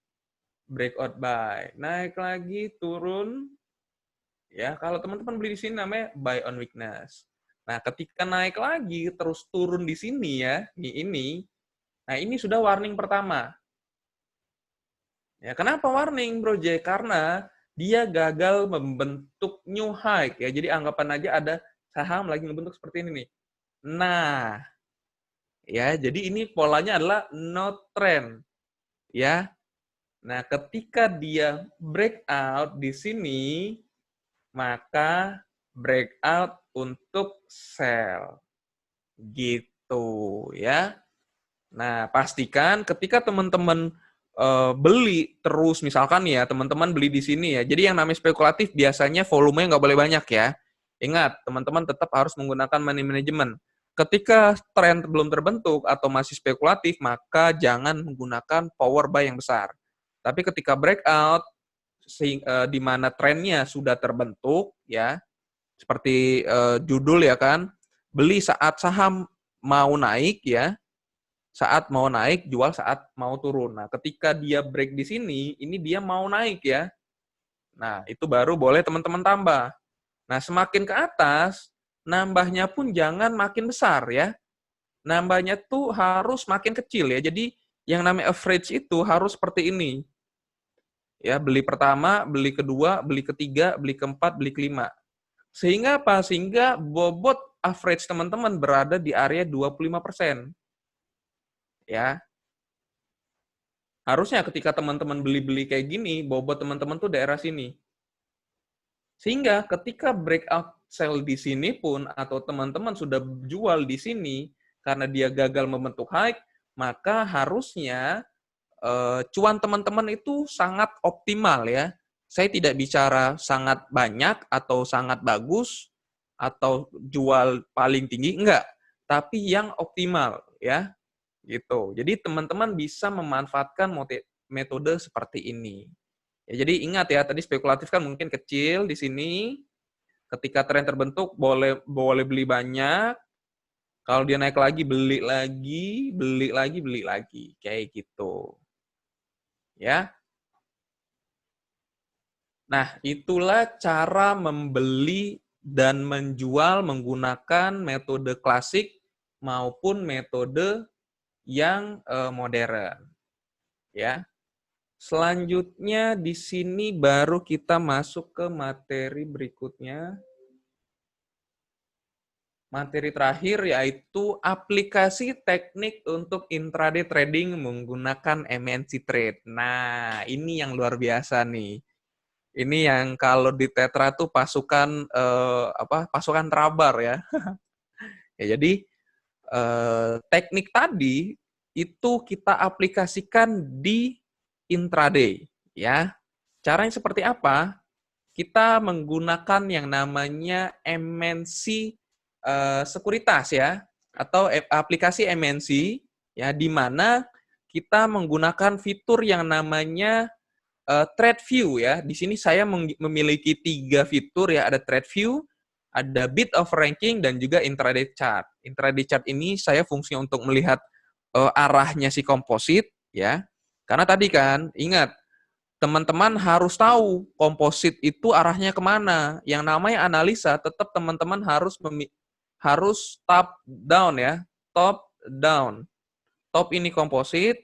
breakout buy. Naik lagi, turun. Ya, kalau teman-teman beli di sini namanya buy on weakness. Nah, ketika naik lagi terus turun di sini ya, ini. Nah, ini sudah warning pertama. Ya, kenapa warning, Bro J? Karena dia gagal membentuk new high ya. Jadi anggapan aja ada saham lagi membentuk seperti ini nih. Nah, ya, jadi ini polanya adalah no trend, ya. Nah, ketika dia breakout di sini, maka breakout untuk sell. Gitu, ya. Nah, pastikan ketika teman-teman beli terus, misalkan ya, teman-teman beli di sini ya. Jadi yang namanya spekulatif biasanya volumenya nggak boleh banyak ya. Ingat, teman-teman tetap harus menggunakan money management. Ketika tren belum terbentuk atau masih spekulatif, maka jangan menggunakan power buy yang besar. Tapi ketika breakout, di mana trennya sudah terbentuk, ya, seperti judul ya kan, beli saat saham mau naik ya, saat mau naik, jual saat mau turun. Nah, ketika dia break di sini, ini dia mau naik ya. Nah, itu baru boleh teman-teman tambah. Nah, semakin ke atas, nambahnya pun jangan makin besar ya. Nambahnya tuh harus makin kecil ya. Jadi, yang namanya average itu harus seperti ini. Ya, beli pertama, beli kedua, beli ketiga, beli keempat, beli kelima. Sehingga apa? Sehingga bobot average teman-teman berada di area 25%. Ya, harusnya ketika teman-teman beli-beli kayak gini, bobot teman-teman tuh daerah sini. Sehingga ketika breakout sell di sini pun, atau teman-teman sudah jual di sini, karena dia gagal membentuk high, maka harusnya cuan teman-teman itu sangat optimal ya. Saya tidak bicara sangat banyak atau sangat bagus, atau jual paling tinggi, enggak. Tapi yang optimal ya. Gitu. Jadi teman-teman bisa memanfaatkan metode seperti ini. Ya, jadi ingat ya, tadi spekulatif kan mungkin kecil di sini. Ketika tren terbentuk boleh boleh beli banyak. Kalau dia naik lagi beli lagi, beli lagi, beli lagi. Kayak gitu. Ya. Nah, itulah cara membeli dan menjual menggunakan metode klasik maupun metode yang modern. Ya. Selanjutnya di sini baru kita masuk ke materi berikutnya. Materi terakhir yaitu aplikasi teknik untuk intraday trading menggunakan MNC Trade. Nah, ini yang luar biasa nih. Ini yang kalau di Tetra tuh pasukan pasukan terabar ya. Ya, jadi teknik tadi itu kita aplikasikan di intraday ya. Caranya seperti apa? Kita menggunakan yang namanya MNC sekuritas ya, atau aplikasi MNC ya, di mana kita menggunakan fitur yang namanya Trade View ya. Di sini saya memiliki 3 fitur ya, ada Trade View, ada Bit of Ranking, dan juga Intraday Chart. Intraday Chart ini saya fungsinya untuk melihat arahnya si komposit ya. Karena tadi kan, ingat, teman-teman harus tahu komposit itu arahnya kemana. Yang namanya analisa tetap teman-teman harus top down ya, top down. Top ini komposit,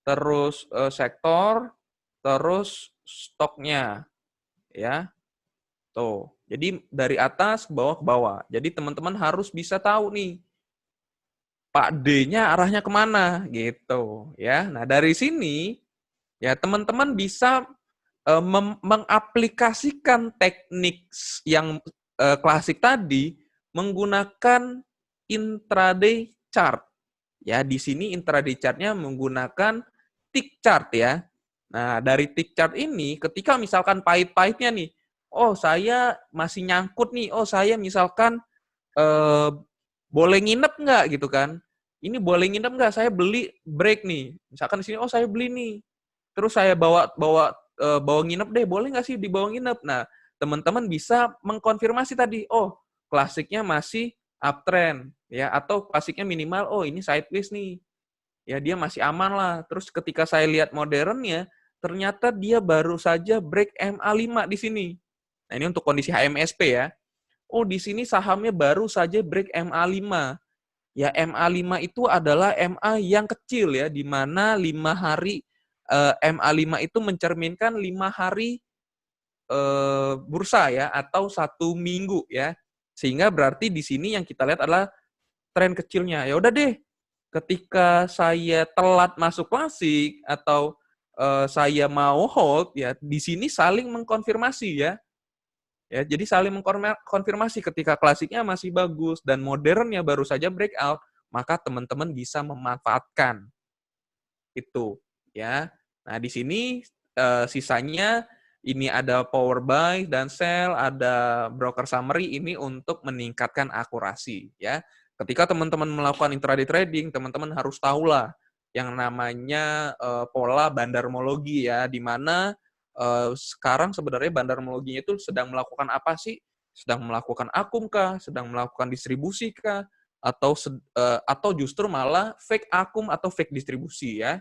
terus sektor, terus stoknya ya. Tuh. Jadi dari atas ke bawah ke bawah. Jadi teman-teman harus bisa tahu nih Pak D-nya arahnya kemana gitu ya. Nah, dari sini ya teman-teman bisa mengaplikasikan teknik yang klasik tadi menggunakan intraday chart. Ya, di sini intraday chart-nya menggunakan tick chart ya. Nah, dari tick chart ini ketika misalkan pahit-pahitnya nih, oh saya masih nyangkut nih, oh saya misalkan eh, boleh nginep nggak gitu kan? Ini boleh nginep nggak? Saya beli break nih. Misalkan di sini, oh saya beli nih. Terus saya bawa bawa bawa nginep deh, boleh nggak sih dibawa nginep? Nah, teman-teman bisa mengkonfirmasi tadi, oh klasiknya masih uptrend ya, atau klasiknya minimal, oh ini sideways nih, ya dia masih aman lah. Terus ketika saya lihat modernnya, ternyata dia baru saja break MA5 di sini. Nah, ini untuk kondisi HMSP ya. Oh, di sini sahamnya baru saja break MA5. Ya, MA5 itu adalah MA yang kecil ya, di mana 5 hari MA5 itu mencerminkan 5 hari bursa ya, atau 1 minggu ya. Sehingga berarti di sini yang kita lihat adalah tren kecilnya. Ya udah deh, ketika saya telat masuk klasik atau saya mau hold ya, di sini saling mengkonfirmasi ya. Ya, jadi saling mengkonfirmasi ketika klasiknya masih bagus dan modernnya baru saja breakout, maka teman-teman bisa memanfaatkan itu ya. Nah, di sini sisanya ini ada power buy dan sell, ada broker summary ini untuk meningkatkan akurasi ya. Ketika teman-teman melakukan intraday trading, teman-teman harus tahulah yang namanya pola bandarmologi ya, di mana sekarang sebenarnya bandarmologinya itu sedang melakukan apa sih? Sedang melakukan akum kah? Sedang melakukan distribusi kah? Atau justru malah fake akum atau fake distribusi ya.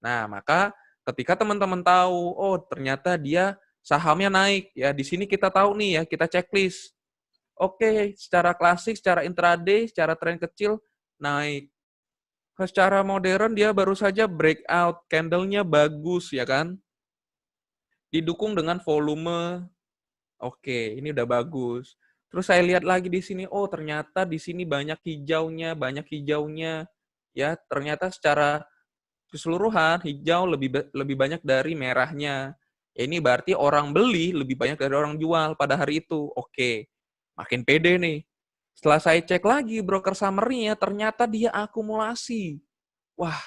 Nah, maka ketika teman-teman tahu, oh ternyata dia sahamnya naik ya, di sini kita tahu nih ya, kita checklist. Oke, secara klasik, secara intraday, secara tren kecil naik. Secara modern dia baru saja breakout, candle-nya bagus ya kan? Didukung dengan volume. Oke, ini udah bagus. Terus saya lihat lagi di sini, oh ternyata di sini banyak hijaunya, banyak hijaunya. Ya, ternyata secara keseluruhan hijau lebih banyak dari merahnya. Ya, ini berarti orang beli lebih banyak dari orang jual pada hari itu. Oke, makin pede nih. Setelah saya cek lagi broker summary-nya, ternyata dia akumulasi. Wah,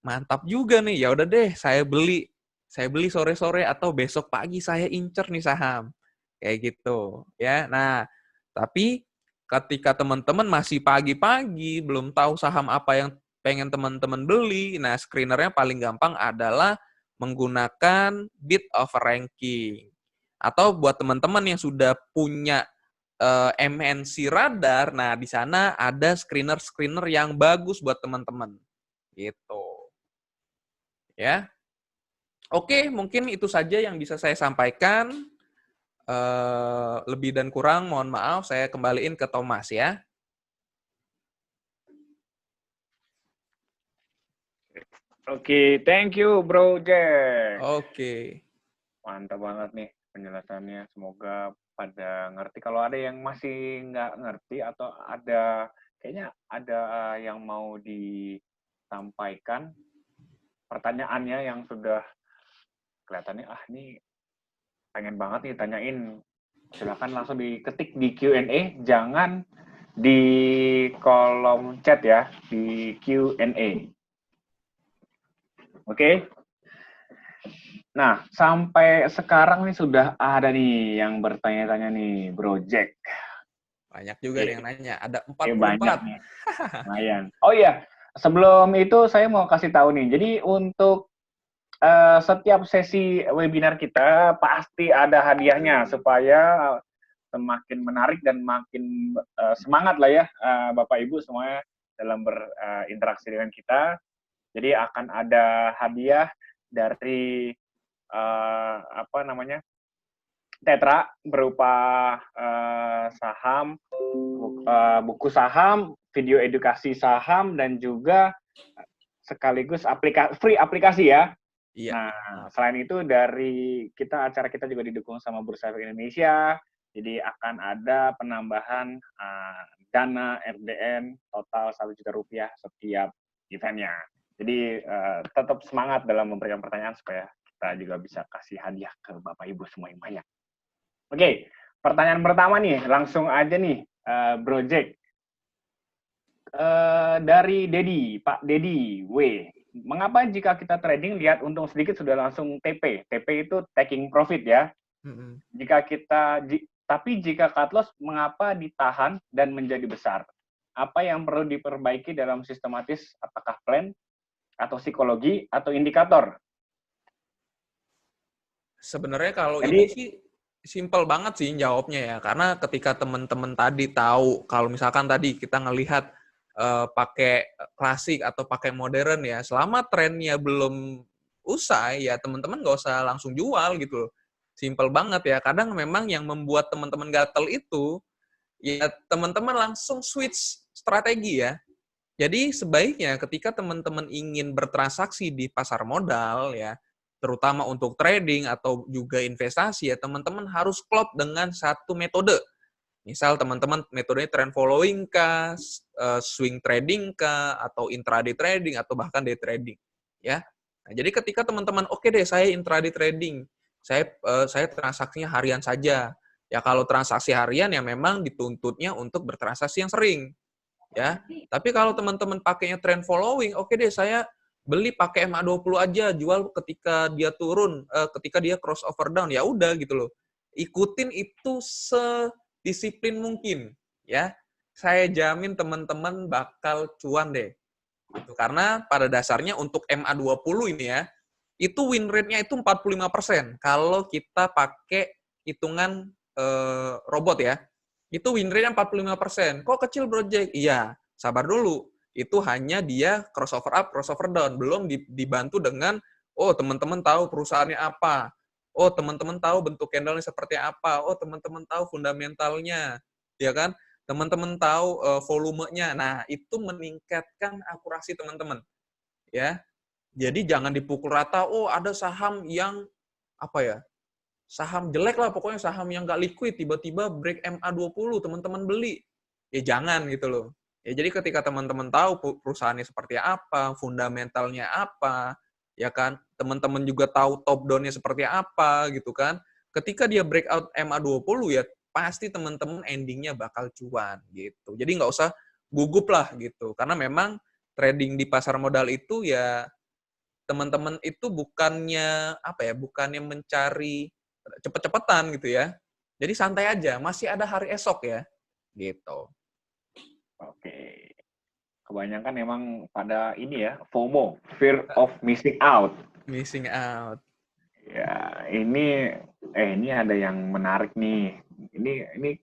mantap juga nih. Ya udah deh, saya beli. Saya beli sore-sore atau besok pagi saya incer nih saham. Kayak gitu, ya. Nah, tapi ketika teman-teman masih pagi-pagi, belum tahu saham apa yang pengen teman-teman beli, nah screenernya paling gampang adalah menggunakan bid over ranking. Atau buat teman-teman yang sudah punya MNC radar, nah di sana ada screener-screener yang bagus buat teman-teman. Gitu. Ya. Oke, mungkin itu saja yang bisa saya sampaikan. Lebih dan kurang, mohon maaf, saya kembaliin ke Thomas ya. Oke, thank you Bro Jack. Oke. Mantap banget nih penjelasannya. Semoga pada ngerti. Kalau ada yang masih nggak ngerti atau kayaknya ada yang mau disampaikan pertanyaannya yang sudah kelihatannya, ini pengen banget nih tanyain. Silakan langsung diketik di Q&A, jangan di kolom chat ya, di Q&A. Oke? Nah, sampai sekarang nih sudah ada nih yang bertanya-tanya nih, Bro Jack. Banyak juga yang nanya. Ada 44. Banyak nih. Lumayan. Oh iya, sebelum itu saya mau kasih tahu nih. Jadi untuk setiap sesi webinar kita pasti ada hadiahnya supaya semakin menarik dan makin semangat lah ya Bapak Ibu semuanya dalam berinteraksi dengan kita. Jadi akan ada hadiah dari Tetra berupa saham, buku saham, video edukasi saham, dan juga sekaligus free aplikasi ya. Iya. Nah, selain itu dari acara kita juga didukung sama Bursa Efek Indonesia, jadi akan ada penambahan dana RDN total Rp1 juta setiap eventnya. Jadi tetap semangat dalam memberikan pertanyaan supaya kita juga bisa kasih hadiah ke Bapak Ibu semua yang banyak. Oke, pertanyaan pertama nih, langsung aja nih, Bro Jack. Dari Dedi, Pak Dedi W. Mengapa jika kita trading lihat untung sedikit sudah langsung TP? TP itu taking profit ya. Tapi jika cut loss mengapa ditahan dan menjadi besar? Apa yang perlu diperbaiki dalam sistematis? Apakah plan atau psikologi atau indikator? Sebenarnya kalau ini sih simple banget sih jawabnya ya. Karena ketika teman-teman tadi tahu, kalau misalkan tadi kita ngelihat pakai klasik atau pakai modern ya, selama trennya belum usai ya teman-teman nggak usah langsung jual gitu loh. Simple banget ya. Kadang memang yang membuat teman-teman gatel itu ya teman-teman langsung switch strategi ya. Jadi sebaiknya ketika teman-teman ingin bertransaksi di pasar modal ya, terutama untuk trading atau juga investasi ya, teman-teman harus klop dengan satu metode. Misal teman-teman metodenya trend following kah, swing trading kah, atau intraday trading, atau bahkan day trading, ya. Nah, jadi ketika teman-teman, oke deh, saya intraday trading, saya transaksinya harian saja. Ya kalau transaksi harian ya memang dituntutnya untuk bertransaksi yang sering, ya. Tapi kalau teman-teman pakainya trend following, oke deh, saya beli pakai MA20 aja, jual ketika dia turun, ketika dia crossover down, ya udah gitu loh. Ikutin itu sedisiplin mungkin, ya. Saya jamin teman-teman bakal cuan deh. Gitu. Karena pada dasarnya untuk MA20 ini ya, itu win rate-nya itu 45%. Kalau kita pakai hitungan robot ya, itu win rate-nya 45%. Kok kecil, Bro Jack? Iya, sabar dulu. Itu hanya dia crossover up, crossover down. Belum dibantu dengan, oh teman-teman tahu perusahaannya apa. Oh teman-teman tahu bentuk candle-nya seperti apa. Oh teman-teman tahu fundamentalnya. Ya kan? Teman-teman tahu volumenya. Nah, itu meningkatkan akurasi teman-teman. Ya. Jadi jangan dipukul rata, oh ada saham yang apa ya? Saham jelek lah, pokoknya saham yang nggak liquid, tiba-tiba break MA20, teman-teman beli. Ya jangan gitu loh. Ya jadi ketika teman-teman tahu perusahaannya seperti apa, fundamentalnya apa, ya kan, teman-teman juga tahu top down-nya seperti apa gitu kan. Ketika dia breakout MA20 ya pasti teman-teman endingnya bakal cuan gitu. Jadi nggak usah gugup lah gitu. Karena memang trading di pasar modal itu ya teman-teman itu bukannya apa ya, bukannya mencari cepet-cepetan gitu ya. Jadi santai aja, masih ada hari esok ya. Gitu. Oke. Kebanyakan emang pada ini ya, FOMO, fear of missing out. Missing out. Ya, ini ada yang menarik nih. Ini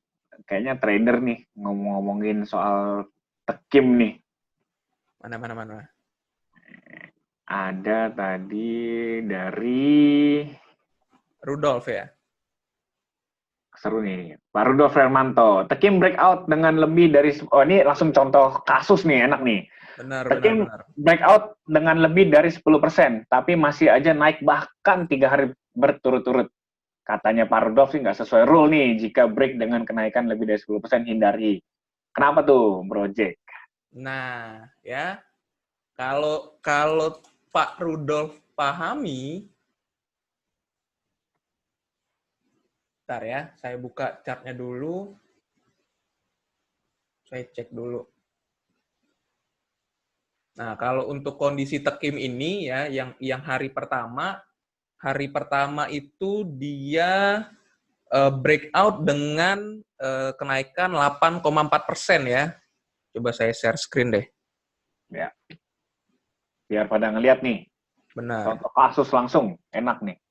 kayaknya trader nih ngomongin soal tekim nih. Mana. Ada tadi dari Rudolf ya. seru nih, Pak Rudolf Hermanto. Tekim breakout dengan lebih dari, oh ini langsung contoh kasus nih, enak nih. Benar. Breakout dengan lebih dari 10%, tapi masih aja naik bahkan 3 hari berturut-turut. Katanya Pak Rudolf sih nggak sesuai rule nih, jika break dengan kenaikan lebih dari 10% hindari. Kenapa tuh, Bro Jack? Nah, ya. Kalau Pak Rudolf pahami, bentar ya, saya buka chartnya dulu. Saya cek dulu. Nah, kalau untuk kondisi tekim ini ya, yang hari pertama itu dia breakout dengan kenaikan 8,4% ya. Coba saya share screen deh. Ya, biar pada ngeliat nih. Benar. Contoh kasus langsung, enak nih.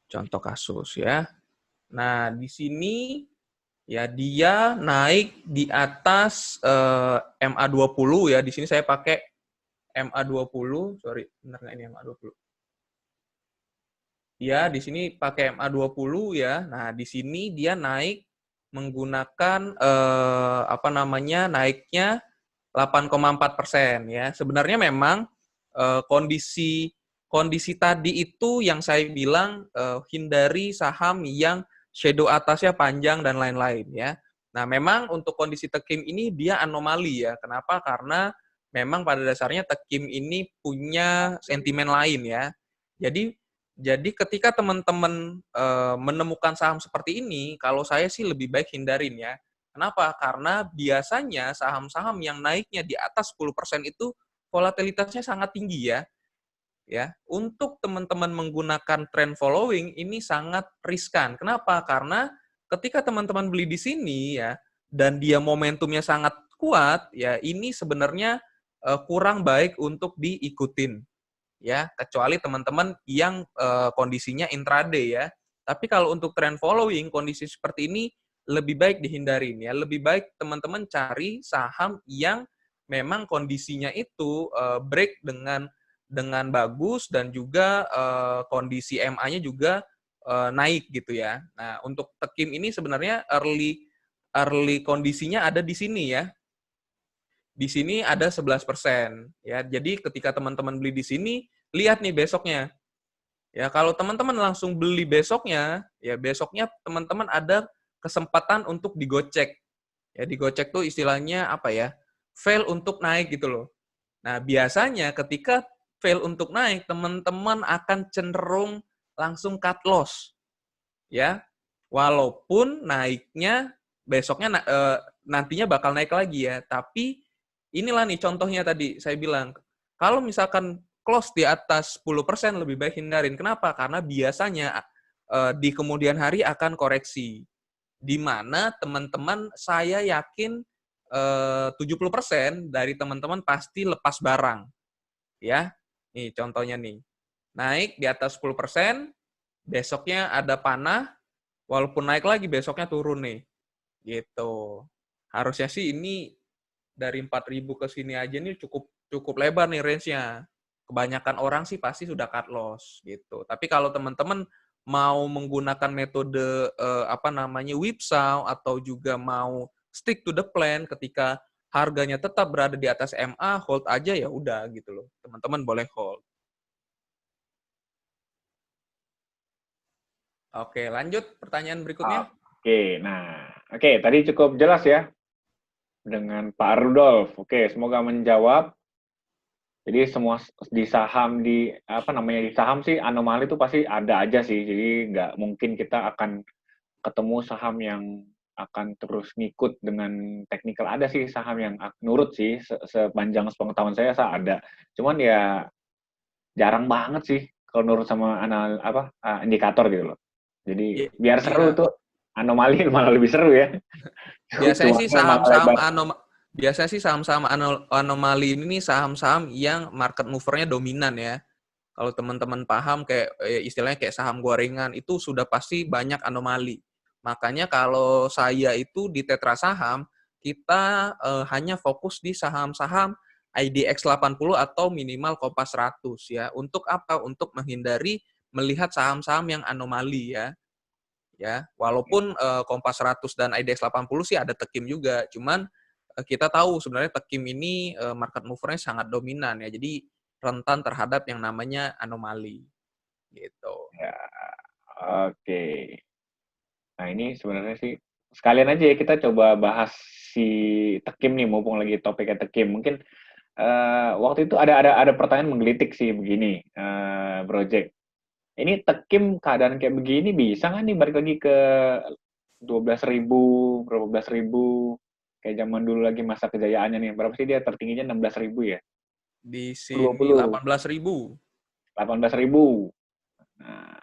Contoh kasus ya. Nah, di sini ya dia naik di atas MA20 ya. Di sini saya pakai MA20, sorry, benar nggak ini MA20? Ya, di sini pakai MA20 ya. Nah, di sini dia naik menggunakan naiknya 8,4% ya. Sebenarnya memang kondisi tadi itu yang saya bilang hindari saham yang shadow atasnya panjang dan lain-lain ya. Nah, memang untuk kondisi tekim ini dia anomali ya. Kenapa? Karena memang pada dasarnya tekim ini punya sentimen lain ya. Jadi ketika teman-teman menemukan saham seperti ini, kalau saya sih lebih baik hindarin ya. Kenapa? Karena biasanya saham-saham yang naiknya di atas 10% itu volatilitasnya sangat tinggi ya. Ya, untuk teman-teman menggunakan trend following ini sangat riskan. Kenapa? Karena ketika teman-teman beli di sini ya dan dia momentumnya sangat kuat, ya ini sebenarnya kurang baik untuk diikutin. Ya, kecuali teman-teman yang kondisinya intraday ya. Tapi kalau untuk trend following kondisi seperti ini lebih baik dihindarin ya. Lebih baik teman-teman cari saham yang memang kondisinya itu break dengan bagus dan juga kondisi MA-nya juga naik gitu ya. Nah, untuk tekim ini sebenarnya early kondisinya ada di sini ya. Di sini ada 11% ya. Jadi ketika teman-teman beli di sini, lihat nih besoknya. Ya, kalau teman-teman langsung beli besoknya, ya besoknya teman-teman ada kesempatan untuk digocek. Ya, digocek tuh istilahnya apa ya? fail untuk naik gitu loh. Nah, biasanya ketika fail untuk naik, teman-teman akan cenderung langsung cut loss, ya. Walaupun naiknya besoknya nantinya bakal naik lagi ya, tapi inilah nih contohnya tadi saya bilang, kalau misalkan close di atas 10% lebih baik hindarin. Kenapa? Karena biasanya di kemudian hari akan koreksi. Di mana teman-teman saya yakin 70% dari teman-teman pasti lepas barang. Ya, nih contohnya nih. Naik di atas 10%, besoknya ada panah, walaupun naik lagi besoknya turun nih. Gitu. Harusnya sih ini dari 4.000 ke sini aja nih cukup cukup lebar nih range-nya. Kebanyakan orang sih pasti sudah cut loss gitu. Tapi kalau teman-teman mau menggunakan metode whipsaw atau juga mau stick to the plan ketika harganya tetap berada di atas MA, hold aja ya udah gitu loh. Teman-teman boleh hold. Oke, lanjut pertanyaan berikutnya. Oke, tadi cukup jelas ya dengan Pak Rudolf. Oke, semoga menjawab. Jadi semua di saham di saham sih anomali itu pasti ada aja sih. Jadi nggak mungkin kita akan ketemu saham yang akan terus ngikut dengan teknikal. Ada sih saham yang nurut sih sepanjang sepengetahuan saya ada. Cuman ya jarang banget sih kalau nurut sama indikator gitu loh. Jadi biar seru tuh anomali malah lebih seru ya. Biasanya sih saham-saham anomali ini saham-saham yang market movernya dominan ya. Kalau teman-teman paham kayak istilahnya kayak saham gorengan itu sudah pasti banyak anomali. Makanya kalau saya itu di Tetra Saham kita hanya fokus di saham-saham IDX 80 atau minimal Kompas 100 ya. Untuk apa? Untuk menghindari melihat saham-saham yang anomali ya. Ya, walaupun Kompas 100 dan IDX 80 sih ada Tekim juga, cuman kita tahu sebenarnya Tekim ini market mover-nya sangat dominan ya. Jadi rentan terhadap yang namanya anomali. Gitu. Ya, oke. Nah, ini sebenarnya sih sekalian aja ya kita coba bahas si Tekim nih, mumpung lagi topiknya Tekim. Mungkin waktu itu ada pertanyaan menggelitik sih begini, Project. Ini Tekim keadaan kayak begini bisa nggak nih balik lagi ke 12.000, berapa belas ribu, kayak zaman dulu lagi masa kejayaannya nih. Berapa sih dia tertingginya 16.000 ya? Di sini 20. 18.000. 18.000. Nah,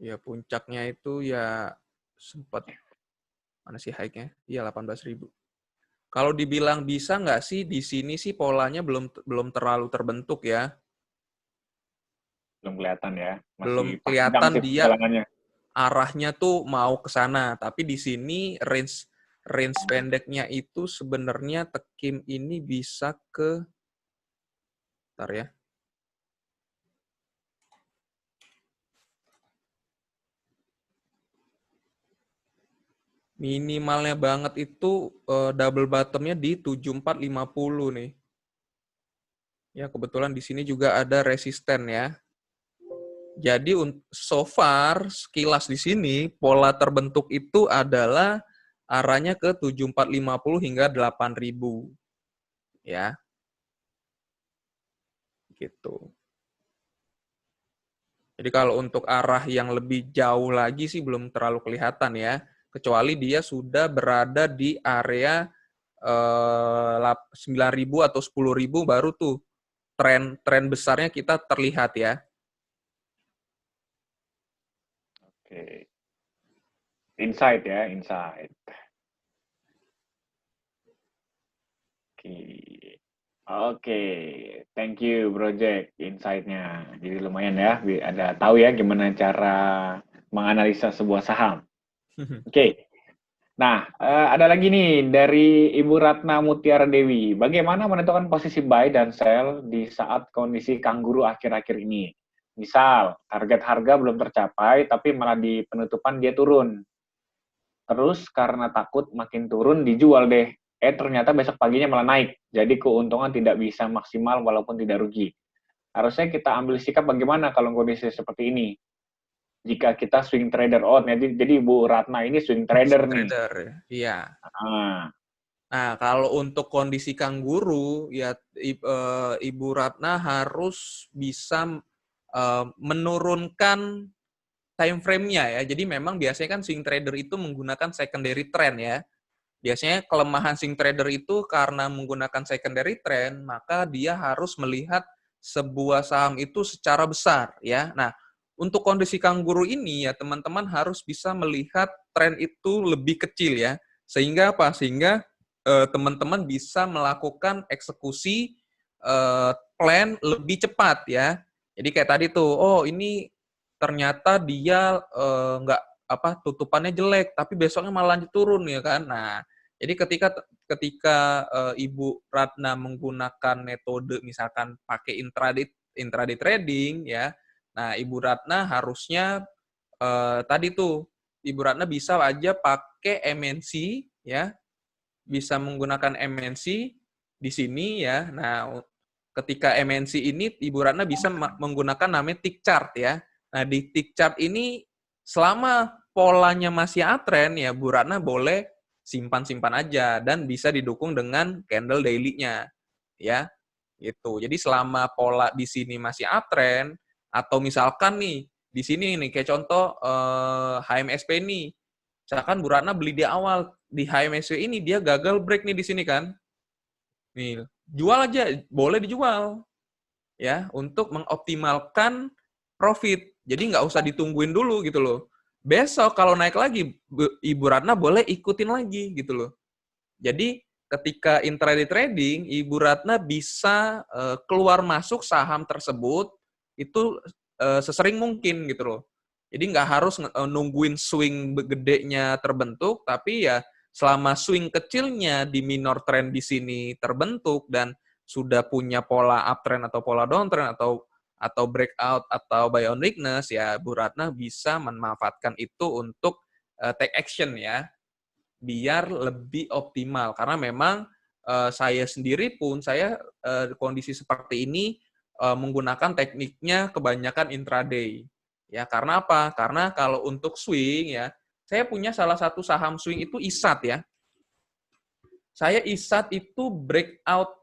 Ya puncaknya itu ya sempat mana sih high-nya? Iya 18.000. Kalau dibilang bisa nggak sih di sini sih polanya belum terlalu terbentuk ya. belum kelihatan ya. Belum Masih panjang kelihatan sih dia perjalanannya. arahnya tuh mau ke sana. Tapi di sini range pendeknya itu sebenarnya Tekim ini bisa ke bentar ya. Minimalnya banget itu double bottom-nya di 7450 nih. Ya, kebetulan di sini juga ada resisten ya. Jadi so far sekilas di sini pola terbentuk itu adalah arahnya ke 7450 hingga 8000. Ya. Gitu. Jadi kalau untuk arah yang lebih jauh lagi sih belum terlalu kelihatan ya. Kecuali dia sudah berada di area 9.000 atau 10.000 baru tuh tren besarnya kita terlihat ya. Oke. Insight ya, insight. Oke, thank you Project insight-nya. Jadi lumayan ya, ada tahu ya gimana cara menganalisa sebuah saham. Oke. Nah, ada lagi nih dari Ibu Ratna Mutiara Dewi. Bagaimana menentukan posisi buy dan sell di saat kondisi kangguru akhir-akhir ini? Misal, target harga belum tercapai, tapi malah di penutupan dia turun. Terus karena takut makin turun, dijual deh. Ternyata besok paginya malah naik. Jadi keuntungan tidak bisa maksimal walaupun tidak rugi. Harusnya kita ambil sikap bagaimana kalau kondisi seperti ini? Jika kita swing trader out, jadi Bu Ratna ini swing trader nih. Trader, iya. Nah, kalau untuk kondisi kangguru, ya Ibu Ratna harus bisa menurunkan time frame-nya ya. Jadi memang biasanya kan swing trader itu menggunakan secondary trend ya. Biasanya kelemahan swing trader itu karena menggunakan secondary trend, maka dia harus melihat sebuah saham itu secara besar ya. Nah, untuk kondisi kangguru ini ya teman-teman harus bisa melihat tren itu lebih kecil ya. Sehingga apa? Sehingga teman-teman bisa melakukan eksekusi plan lebih cepat ya. Jadi kayak tadi tuh, oh ini ternyata dia nggak apa tutupannya jelek, tapi besoknya malah lanjut turun ya kan. Nah, jadi ketika ketika Ibu Ratna menggunakan metode misalkan pakai intraday intraday trading ya, nah Ibu Ratna harusnya tadi tuh Ibu Ratna bisa aja pakai MNC ya, bisa menggunakan MNC di sini ya. Nah, ketika MNC ini Ibu Ratna bisa menggunakan namanya tick chart ya. Nah, di tick chart ini selama polanya masih uptrend ya Bu Ratna boleh simpan-simpan aja dan bisa didukung dengan candle daily-nya ya. Gitu. Jadi selama pola di sini masih uptrend atau misalkan nih di sini nih kayak contoh HMSP nih. Misalkan Bu Ratna beli di awal di HMSP ini dia gagal break nih di sini kan. Nih, jual aja, boleh dijual ya untuk mengoptimalkan profit. Jadi nggak usah ditungguin dulu gitu loh. Besok kalau naik lagi Ibu Ratna boleh ikutin lagi gitu loh. Jadi ketika intraday trading Ibu Ratna bisa keluar masuk saham tersebut itu sesering mungkin gitu loh. Jadi nggak harus nungguin swing gedenya terbentuk, tapi ya selama swing kecilnya di minor trend di sini terbentuk dan sudah punya pola uptrend atau pola downtrend atau breakout atau buy on weakness ya Bu Ratna bisa memanfaatkan itu untuk take action ya biar lebih optimal karena memang saya sendiri pun saya kondisi seperti ini menggunakan tekniknya kebanyakan intraday ya karena apa karena kalau untuk swing ya saya punya salah satu saham swing itu ISAT ya saya ISAT itu breakout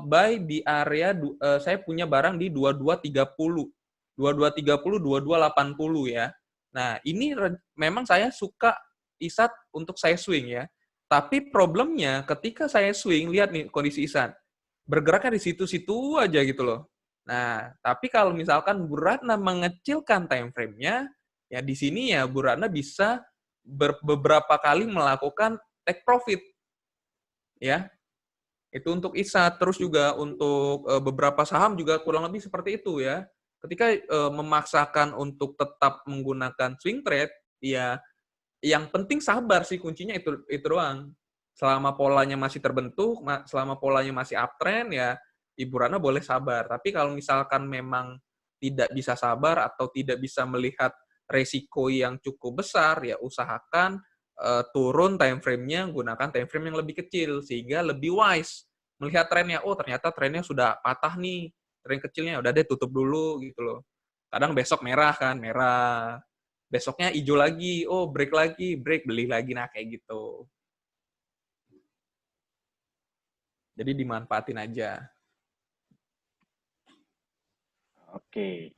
buy di area saya punya barang di 2230 2230 2280 ya nah ini memang saya suka ISAT untuk saya swing ya tapi problemnya ketika saya swing lihat nih kondisi ISAT bergeraknya di situ-situ aja gitu loh nah tapi kalau misalkan Bu Ratna mengecilkan time frame-nya ya di sini ya Bu Ratna bisa beberapa kali melakukan take profit ya itu untuk ISAT terus juga untuk beberapa saham juga kurang lebih seperti itu ya ketika memaksakan untuk tetap menggunakan swing trade ya yang penting sabar sih kuncinya itu doang selama polanya masih terbentuk selama polanya masih uptrend ya Ibu Rana boleh sabar tapi kalau misalkan memang tidak bisa sabar atau tidak bisa melihat resiko yang cukup besar ya usahakan turun time frame-nya gunakan time frame yang lebih kecil sehingga lebih wise melihat trennya oh ternyata trennya sudah patah nih tren kecilnya udah deh tutup dulu gitu loh kadang besok merah kan merah besoknya hijau lagi oh break lagi break beli lagi nah kayak gitu jadi dimanfaatin aja. Oke,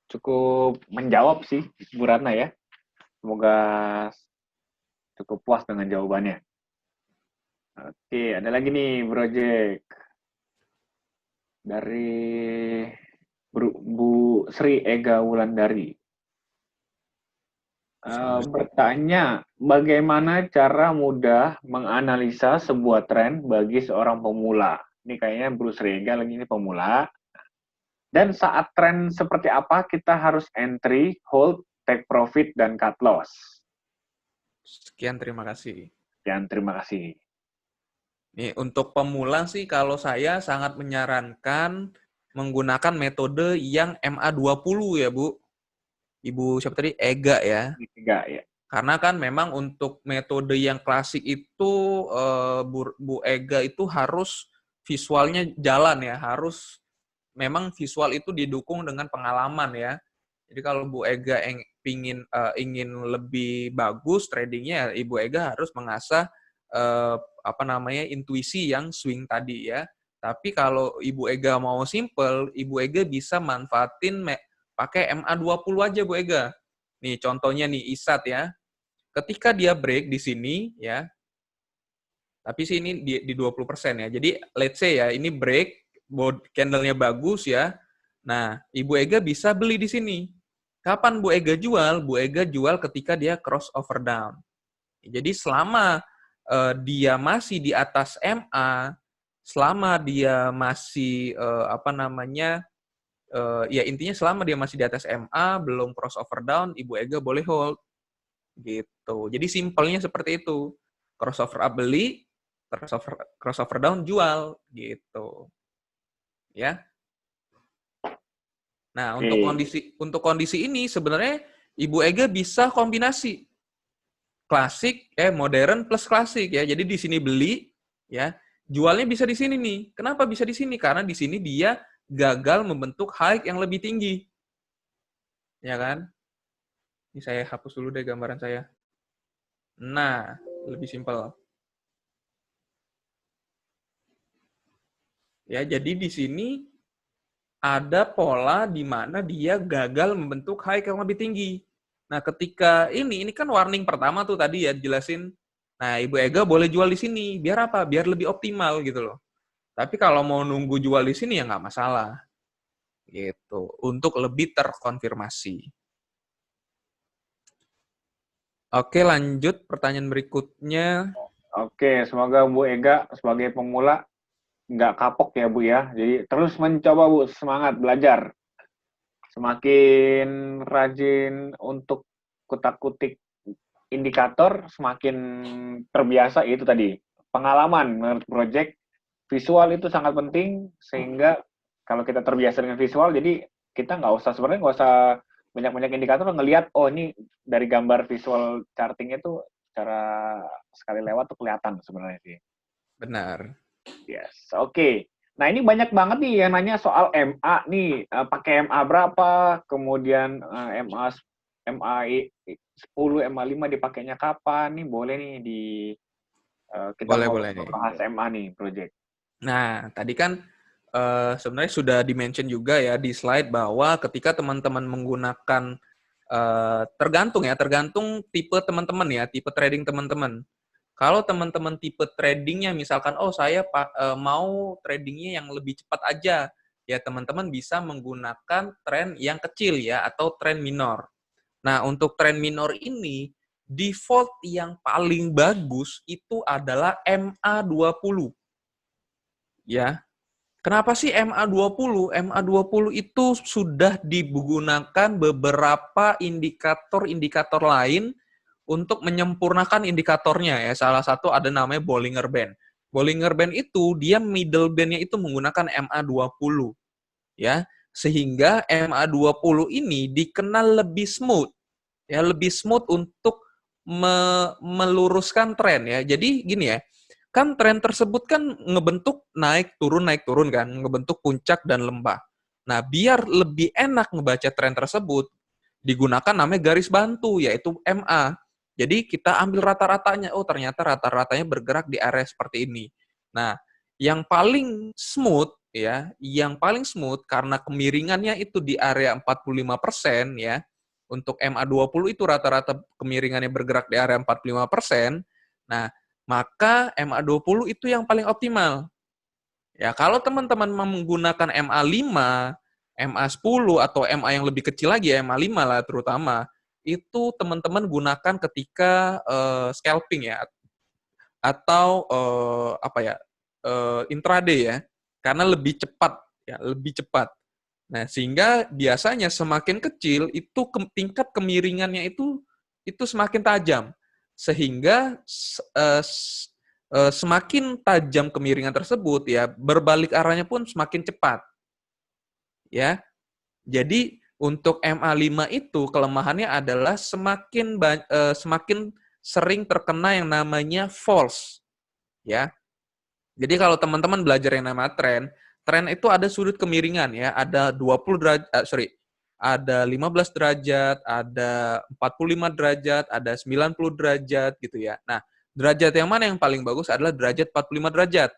cukup menjawab sih Bu Ratna ya. Semoga cukup puas dengan jawabannya. Oke, ada lagi nih Project dari Bu Sri Ega Wulandari. Bertanya, bagaimana cara mudah menganalisa sebuah tren bagi seorang pemula? Ini kayaknya Bruce Rega lagi ini pemula. Dan saat tren seperti apa kita harus entry, hold, take profit, dan cut loss? Sekian terima kasih. Sekian terima kasih. Nih, untuk pemula sih kalau saya sangat menyarankan menggunakan metode yang MA20 ya, Bu. Ibu siapa tadi? Ega ya. Tiga ya. Karena kan memang untuk metode yang klasik itu Bu Ega itu harus visualnya jalan ya, harus memang visual itu didukung dengan pengalaman ya. Jadi kalau Bu Ega ingin lebih bagus tradingnya, Ibu Ega harus mengasah intuisi yang swing tadi ya. Tapi kalau Ibu Ega mau simple, Ibu Ega bisa manfaatin pakai MA20 aja Bu Ega. Nih contohnya nih ISAT ya. Ketika dia break di sini ya, tapi sih ini di 20% ya. Jadi let's say ya, ini break, candle-nya bagus ya. Nah, Ibu Ega bisa beli di sini. Kapan Bu Ega jual? Bu Ega jual ketika dia crossover down. Jadi selama dia masih di atas MA, selama dia masih ya intinya selama dia masih di atas MA, belum crossover down, Ibu Ega boleh hold. Gitu. Jadi simpelnya seperti itu. Crossover up beli, crossover down jual gitu. Ya. Nah, untuk kondisi ini sebenarnya Ibu Ega bisa kombinasi klasik modern plus klasik ya. Jadi di sini beli ya, jualnya bisa di sini nih. Kenapa bisa di sini? Karena di sini dia gagal membentuk high yang lebih tinggi. Ya kan? Ini saya hapus dulu deh gambaran saya. Nah, lebih simpel. Ya, jadi di sini ada pola di mana dia gagal membentuk high yang lebih tinggi. Nah, ketika ini kan warning pertama tuh tadi ya jelasin. Nah, Ibu Ega boleh jual di sini. Biar apa? Biar lebih optimal gitu loh. Tapi kalau mau nunggu jual di sini ya nggak masalah. Gitu. Untuk lebih terkonfirmasi. Oke, lanjut pertanyaan berikutnya. Oke, semoga Bu Ega sebagai pemula nggak kapok ya Bu ya. Jadi terus mencoba Bu, semangat belajar. Semakin rajin untuk kutak-kutik indikator, semakin terbiasa itu tadi. Pengalaman menurut project, visual itu sangat penting, sehingga kalau kita terbiasa dengan visual, jadi kita sebenarnya nggak usah banyak-banyak indikator, ngelihat, oh ini dari gambar visual chartingnya tuh cara sekali lewat tuh kelihatan sebenarnya sih. Benar. Yes, oke. Nah, ini banyak banget nih yang nanya soal MA nih. Pakai MA berapa? Kemudian MA 10, MA 5 dipakainya kapan? Nih boleh nih kita mau bahas MA nih, project. Nah, tadi kan sebenarnya sudah di-mention juga ya di slide bahwa ketika teman-teman menggunakan tergantung tipe teman-teman ya, tipe trading teman-teman. Kalau teman-teman tipe tradingnya misalkan, oh saya mau tradingnya yang lebih cepat aja, ya teman-teman bisa menggunakan tren yang kecil ya, atau tren minor. Nah, untuk tren minor ini, default yang paling bagus itu adalah MA20. Ya, kenapa sih MA20? MA20 itu sudah digunakan beberapa indikator-indikator lain untuk menyempurnakan indikatornya ya. Salah satu ada namanya Bollinger Band. Bollinger Band itu dia middle band-nya itu menggunakan MA20 ya. Sehingga MA20 ini dikenal lebih smooth. Ya, lebih smooth untuk meluruskan tren ya. Jadi gini ya, kan tren tersebut kan ngebentuk naik turun kan, ngebentuk puncak dan lembah. Nah, biar lebih enak ngebaca tren tersebut, digunakan namanya garis bantu, yaitu MA. Jadi kita ambil rata-ratanya, oh ternyata rata-ratanya bergerak di area seperti ini. Nah, yang paling smooth ya, yang paling smooth karena kemiringannya itu di area 45% ya. Untuk MA20 itu rata-rata kemiringannya bergerak di area 45%. Nah, maka MA20 itu yang paling optimal. Ya, kalau teman-teman menggunakan MA5, MA10 atau MA yang lebih kecil lagi, MA5 lah terutama, itu teman-teman gunakan ketika scalping ya, atau intraday ya, karena lebih cepat ya, lebih cepat. Nah, sehingga biasanya semakin kecil itu tingkat kemiringannya itu semakin tajam. Sehingga semakin tajam kemiringan tersebut ya, berbalik arahnya pun semakin cepat. Ya. Jadi untuk MA5 itu kelemahannya adalah semakin sering terkena yang namanya false. Ya. Jadi kalau teman-teman belajar yang namanya tren itu ada sudut kemiringan ya, ada ada 15 derajat, ada 45 derajat, ada 90 derajat gitu ya. Nah, derajat yang mana yang paling bagus adalah derajat 45 derajat,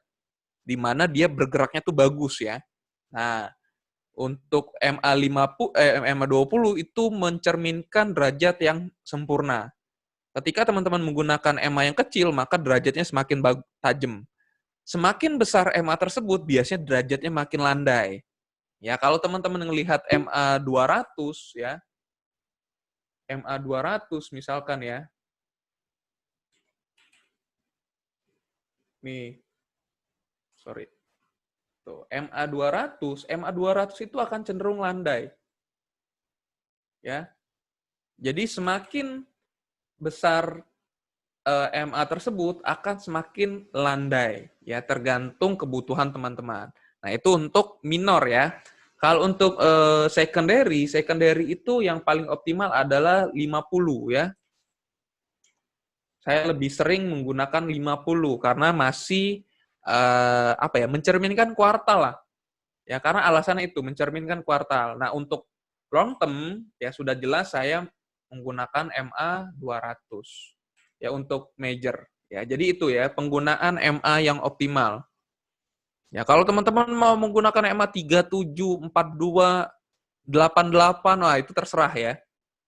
di mana dia bergeraknya tuh bagus ya. Nah, untuk MA20 itu mencerminkan derajat yang sempurna. Ketika teman-teman menggunakan MA yang kecil, maka derajatnya semakin tajam. Semakin besar MA tersebut, biasanya derajatnya makin landai. Ya, kalau teman-teman melihat MA 200 ya, MA 200 misalkan ya. Nih, sorry. Tuh, MA 200 itu akan cenderung landai. Ya. Jadi semakin besar MA tersebut akan semakin landai ya, tergantung kebutuhan teman-teman. Nah, itu untuk minor ya. Kalau untuk secondary itu yang paling optimal adalah 50 ya. Saya lebih sering menggunakan 50 karena masih mencerminkan kuartal lah. Ya, karena alasannya itu mencerminkan kuartal. Nah, untuk long term ya sudah jelas saya menggunakan MA 200. Ya, untuk major. Ya, jadi itu ya penggunaan MA yang optimal. Ya, kalau teman-teman mau menggunakan MA 37, 42, 88, wah itu terserah ya.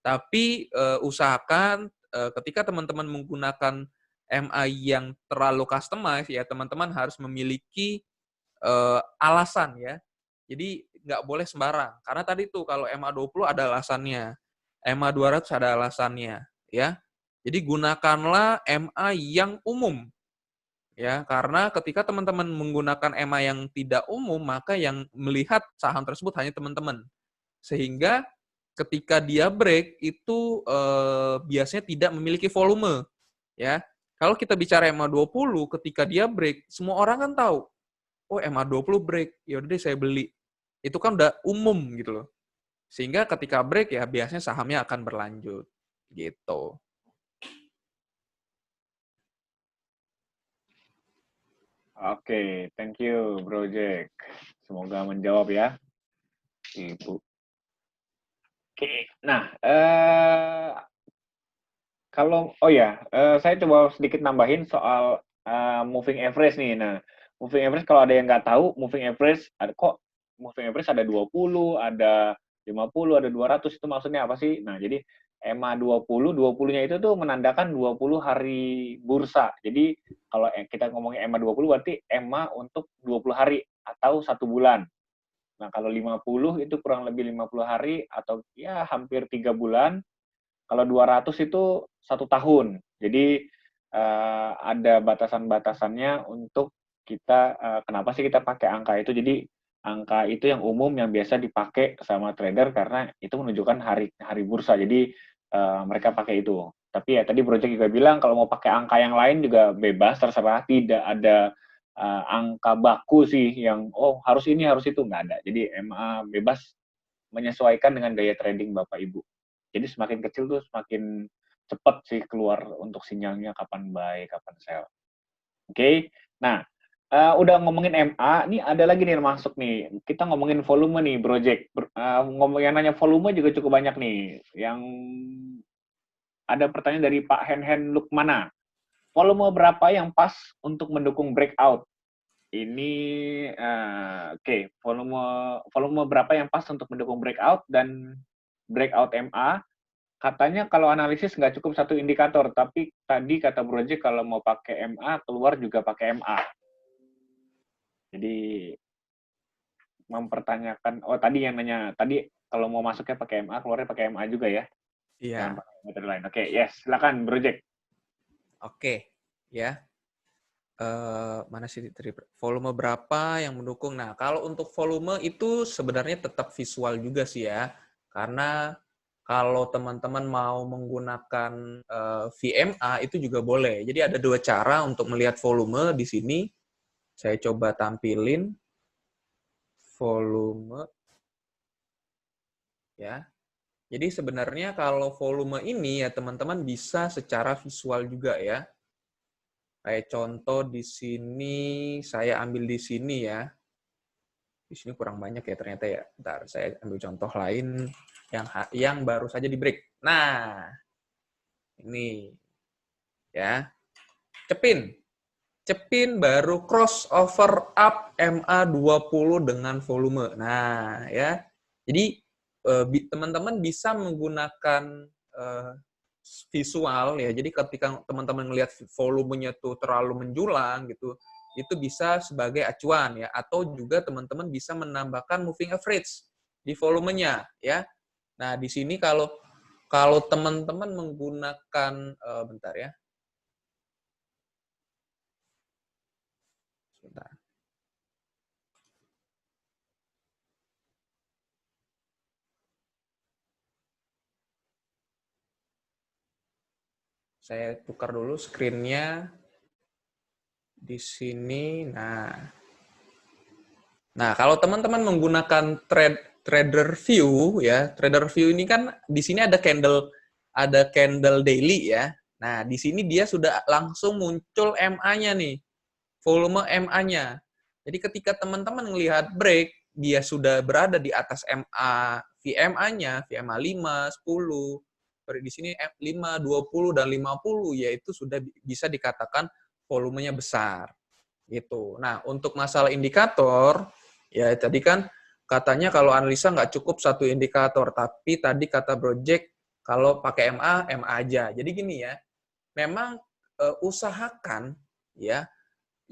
Tapi usahakan ketika teman-teman menggunakan MA yang terlalu customized ya teman-teman harus memiliki alasan ya. Jadi nggak boleh sembarang. Karena tadi tuh kalau MA20 ada alasannya, MA200 ada alasannya ya. Jadi gunakanlah MA yang umum ya, karena ketika teman-teman menggunakan MA yang tidak umum, maka yang melihat saham tersebut hanya teman-teman. Sehingga ketika dia break itu biasanya tidak memiliki volume ya. Kalau kita bicara MA20 ketika dia break, semua orang kan tahu, oh MA20 break, ya udah deh saya beli. Itu kan udah umum gitu loh. Sehingga ketika break ya biasanya sahamnya akan berlanjut gitu. Oke, thank you Bro Jack. Semoga menjawab ya, Ibu. Oke, nah kalau saya coba sedikit nambahin soal moving average nih. Nah, moving average kalau ada yang nggak tahu, moving average moving average ada 20, ada 50, ada 200 itu maksudnya apa sih? Nah, jadi EMA 20-nya itu tuh menandakan 20 hari bursa. Jadi kalau kita ngomongin EMA 20 berarti EMA untuk 20 hari atau 1 bulan. Nah, kalau 50 itu kurang lebih 50 hari atau ya hampir 3 bulan. Kalau 200 itu 1 tahun. Jadi ada batasan-batasannya untuk kita kenapa sih kita pakai angka itu. Jadi angka itu yang umum yang biasa dipakai sama trader karena itu menunjukkan hari bursa. Jadi mereka pakai itu. Tapi ya tadi Project juga bilang kalau mau pakai angka yang lain juga bebas, terserah. Tidak ada angka baku sih yang harus ini harus itu, nggak ada. Jadi emang bebas menyesuaikan dengan gaya trading Bapak Ibu. Jadi semakin kecil tuh semakin cepat sih keluar untuk sinyalnya kapan buy, kapan sell. Oke. Nah, udah ngomongin MA, nih ada lagi nih yang masuk nih. Kita ngomongin volume nih, Project. Ngomong yang nanya volume juga cukup banyak nih. Yang ada pertanyaan dari Pak Hen Lukmana. Volume berapa yang pas untuk mendukung breakout? Ini volume berapa yang pas untuk mendukung breakout dan breakout MA? Katanya kalau analisis nggak cukup satu indikator, tapi tadi kata Project kalau mau pakai MA, keluar juga pakai MA. Jadi mempertanyakan, tadi yang nanya, tadi kalau mau masuknya pakai MA, keluarnya pakai MA juga ya? Iya. Jangan pakai metode lain. Oke, yes, silakan Project. Oke, ya. Mana sih volume berapa yang mendukung? Nah, kalau untuk volume itu sebenarnya tetap visual juga sih ya. Karena kalau teman-teman mau menggunakan VMA itu juga boleh. Jadi ada dua cara untuk melihat volume di sini. Saya coba tampilin volume ya. Jadi sebenarnya kalau volume ini ya teman-teman bisa secara visual juga ya. Kayak contoh di sini, saya ambil di sini ya. Di sini kurang banyak ya ternyata ya. Bentar, saya ambil contoh lain. yang baru saja di break. Nah, ini ya. Cepin baru crossover up MA20 dengan volume. Nah, ya. Jadi teman-teman bisa menggunakan visual ya. Jadi ketika teman-teman melihat volumenya tuh terlalu menjulang gitu, itu bisa sebagai acuan ya. Atau juga teman-teman bisa menambahkan moving average di volumenya ya. Nah, di sini kalau teman-teman menggunakan bentar ya. Sebentar. Saya tukar dulu screen-nya di sini. Nah, kalau teman-teman menggunakan Trader View ya, Trader View ini kan di sini ada candle daily ya. Nah, di sini dia sudah langsung muncul MA-nya nih, volume MA-nya. Jadi ketika teman-teman melihat break, dia sudah berada di atas MA, VMA-nya, VMA 5, 10, di sini 5, 20, dan 50, yaitu sudah bisa dikatakan volumenya besar. Gitu. Nah, untuk masalah indikator, ya tadi kan katanya kalau analisa nggak cukup satu indikator, tapi tadi kata Project kalau pakai MA, MA aja. Jadi gini ya, memang usahakan ya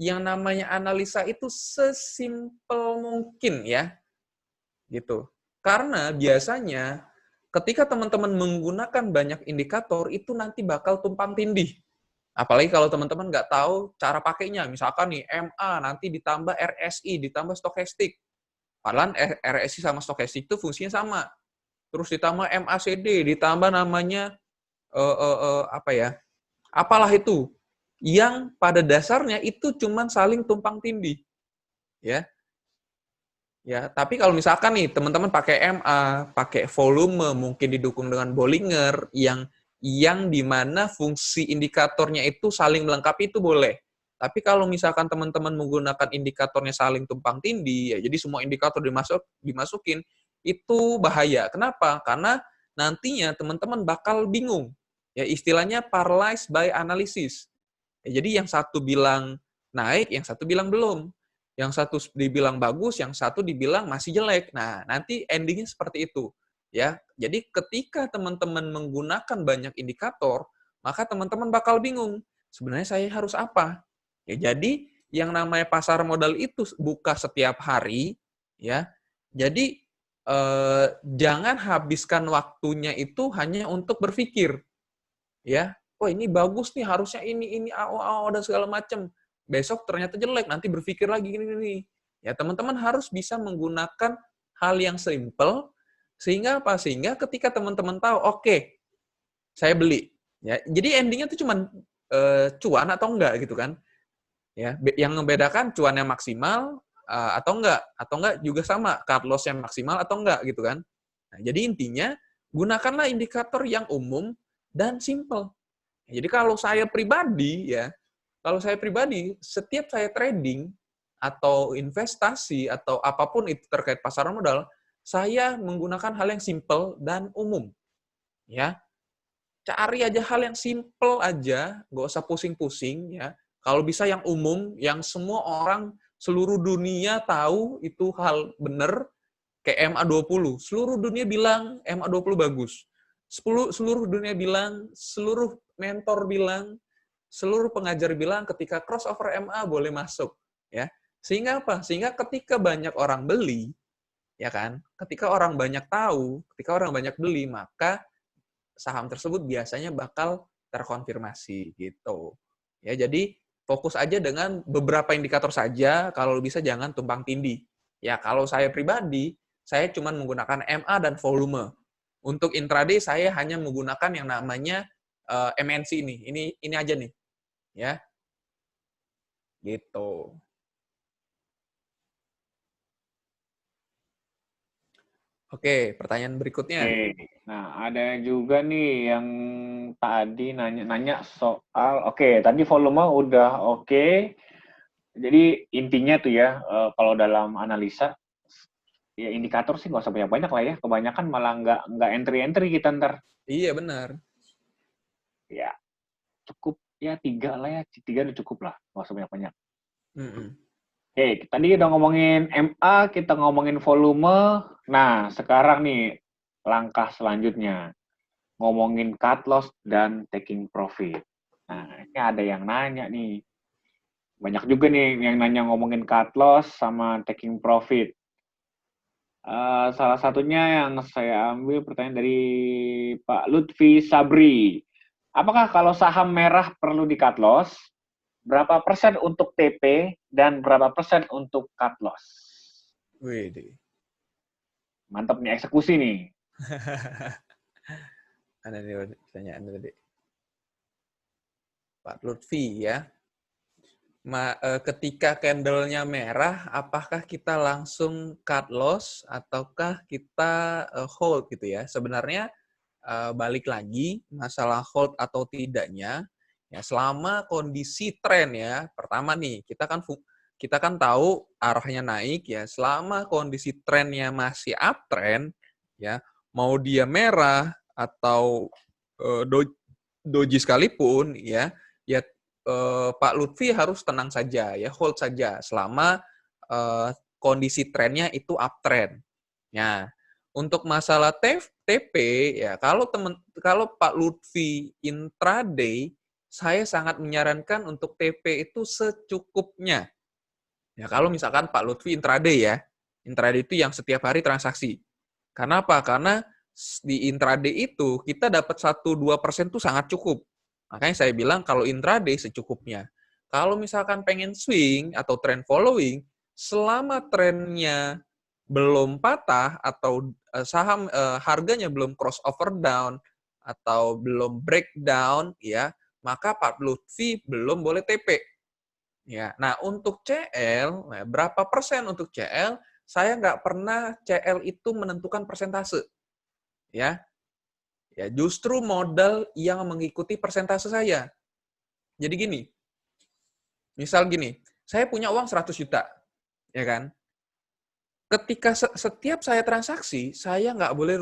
yang namanya analisa itu sesimpel mungkin ya, gitu. Karena biasanya ketika teman-teman menggunakan banyak indikator itu nanti bakal tumpang tindih. Apalagi kalau teman-teman nggak tahu cara pakainya. Misalkan nih MA nanti ditambah RSI ditambah stokastik. Padahal RSI sama stokastik itu fungsinya sama. Terus ditambah MACD ditambah namanya apa ya? Apalah itu yang pada dasarnya itu cuman saling tumpang tindih, ya. Ya, tapi kalau misalkan nih teman-teman pakai MA, pakai volume, mungkin didukung dengan Bollinger yang dimana fungsi indikatornya itu saling melengkapi itu boleh. Tapi kalau misalkan teman-teman menggunakan indikatornya saling tumpang tindih, ya jadi semua indikator dimasukin, itu bahaya. Kenapa? Karena nantinya teman-teman bakal bingung. Ya istilahnya paralyzed by analysis. Ya, jadi yang satu bilang naik, yang satu bilang belum. Yang satu dibilang bagus, yang satu dibilang masih jelek. Nah, nanti endingnya seperti itu. Ya, jadi ketika teman-teman menggunakan banyak indikator, maka teman-teman bakal bingung. Sebenarnya saya harus apa? Ya, jadi yang namanya pasar modal itu buka setiap hari, ya. Jadi jangan habiskan waktunya itu hanya untuk berpikir, ya. Oh ini bagus nih, harusnya ini AO dan segala macam. Besok ternyata jelek, nanti berpikir lagi gini. Ya teman-teman harus bisa menggunakan hal yang simple sehingga apa? Sehingga ketika teman-teman tahu, oke, saya beli. Ya, jadi endingnya itu cuma cuan atau enggak gitu kan? Ya, yang membedakan cuannya maksimal atau enggak juga sama cut loss yang maksimal atau enggak gitu kan? Nah, jadi intinya gunakanlah indikator yang umum dan simple. Jadi kalau saya pribadi, setiap saya trading atau investasi atau apapun itu terkait pasar modal, saya menggunakan hal yang simple dan umum. Ya, cari aja hal yang simple aja, nggak usah pusing-pusing ya. Kalau bisa yang umum, yang semua orang seluruh dunia tahu itu hal benar, kayak MA20. Seluruh dunia bilang MA20 bagus. Seluruh dunia bilang, seluruh mentor bilang, seluruh pengajar bilang ketika crossover MA boleh masuk, ya. Sehingga apa? Sehingga ketika banyak orang beli, ya kan? Ketika orang banyak tahu, ketika orang banyak beli, maka saham tersebut biasanya bakal terkonfirmasi gitu. Ya, jadi fokus aja dengan beberapa indikator saja, kalau bisa jangan tumpang tindih. Ya, kalau saya pribadi, saya cuma menggunakan MA dan volume. Untuk intraday saya hanya menggunakan yang namanya MNC ini. Ini aja nih. Ya. Gitu. Oke, pertanyaan berikutnya. Oke. Nah, ada juga nih yang tadi nanya soal, tadi volume udah oke. Jadi intinya tuh ya, kalau dalam analisa Ya indikator sih nggak usah banyak-banyak lah ya. Kebanyakan malah nggak entry-entry kita ntar. Iya benar. Ya cukup ya 3 lah ya. 3 udah cukup lah. Nggak usah banyak-banyak. Mm-mm. Oke, tadi udah ngomongin MA, kita ngomongin volume. Nah, sekarang nih langkah selanjutnya. Ngomongin cut loss dan taking profit. Nah, ini ada yang nanya nih. Banyak juga nih yang nanya ngomongin cut loss sama taking profit. Salah satunya yang saya ambil pertanyaan dari Pak Lutfi Sabri. Apakah kalau saham merah perlu di cut loss? Berapa persen untuk TP dan berapa persen untuk cut loss? Wih, Mantap nih eksekusi nih. ada nih pertanyaan tadi. Pak Lutfi ya. Ketika candle-nya merah, apakah kita langsung cut loss ataukah kita hold gitu ya? Sebenarnya balik lagi masalah hold atau tidaknya, ya selama kondisi tren ya. Pertama nih, kita kan tahu arahnya naik ya. Selama kondisi trennya masih uptrend ya, mau dia merah atau doji sekalipun ya, ya Pak Lutfi harus tenang saja ya, hold saja selama kondisi trennya itu uptrend. Ya, untuk masalah TP ya kalau Pak Lutfi intraday, saya sangat menyarankan untuk TP itu secukupnya. Ya, kalau misalkan Pak Lutfi intraday ya. Intraday itu yang setiap hari transaksi. Karena apa? Karena di intraday itu kita dapat 1-2% itu sangat cukup. Makanya saya bilang kalau intraday secukupnya. Kalau misalkan pengen swing atau trend following, selama trennya belum patah atau saham harganya belum crossover down atau belum breakdown ya, maka Pak Lutfi belum boleh TP. Ya, nah untuk CL, nah, berapa persen untuk CL? Saya nggak pernah CL itu menentukan persentase, ya. Ya, justru modal yang mengikuti persentase saya. Jadi gini, misal gini, saya punya uang 100 juta, ya kan? Ketika setiap saya transaksi, saya nggak boleh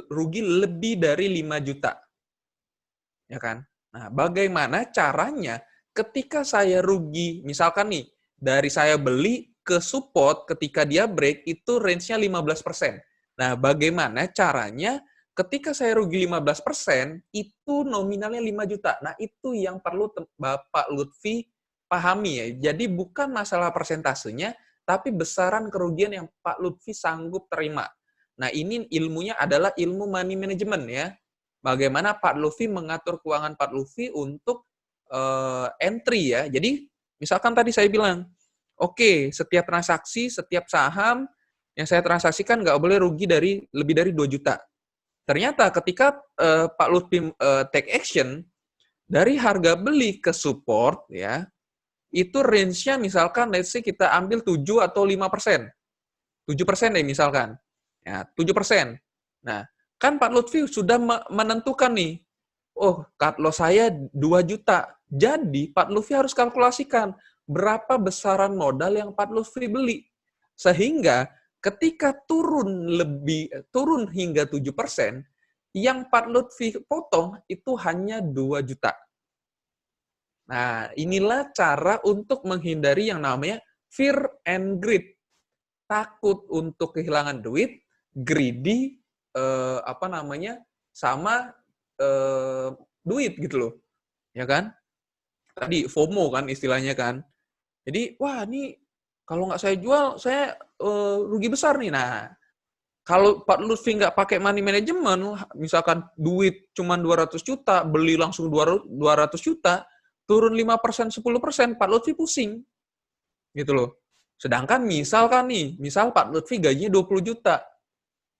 rugi lebih dari 5 juta, ya kan? Nah, bagaimana caranya ketika saya rugi, misalkan nih, dari saya beli ke support ketika dia break itu range-nya 15%. Nah, bagaimana caranya ketika saya rugi 15%, itu nominalnya 5 juta. Nah, itu yang perlu Bapak Lutfi pahami ya. Jadi bukan masalah persentasenya, tapi besaran kerugian yang Pak Lutfi sanggup terima. Nah, ini ilmunya adalah ilmu money management ya. Bagaimana Pak Lutfi mengatur keuangan Pak Lutfi untuk entry ya. Jadi misalkan tadi saya bilang, oke, setiap transaksi, setiap saham yang saya transaksikan nggak boleh rugi lebih dari 2 juta. Ternyata ketika Pak Lutfi take action, dari harga beli ke support ya, itu range-nya misalkan let's say kita ambil 7 atau 5%. 7% deh misalkan. Ya, 7%. Nah, kan Pak Lutfi sudah menentukan nih, oh, cut loss saya 2 juta. Jadi, Pak Lutfi harus kalkulasikan berapa besaran modal yang Pak Lutfi beli. Sehingga ketika turun hingga 7%, yang Pak Lutfi potong itu hanya 2 juta. Nah, inilah cara untuk menghindari yang namanya fear and greed. Takut untuk kehilangan duit, greedy, sama duit gitu loh, ya kan? Tadi FOMO kan istilahnya kan. Jadi, wah ini kalau nggak saya jual, saya rugi besar nih. Nah, kalau Pak Lutfi nggak pakai money management, misalkan duit cuma 200 juta, beli langsung 200 juta, turun 5%, 10%, Pak Lutfi pusing. Gitu loh. Sedangkan misal Pak Lutfi gajinya 20 juta,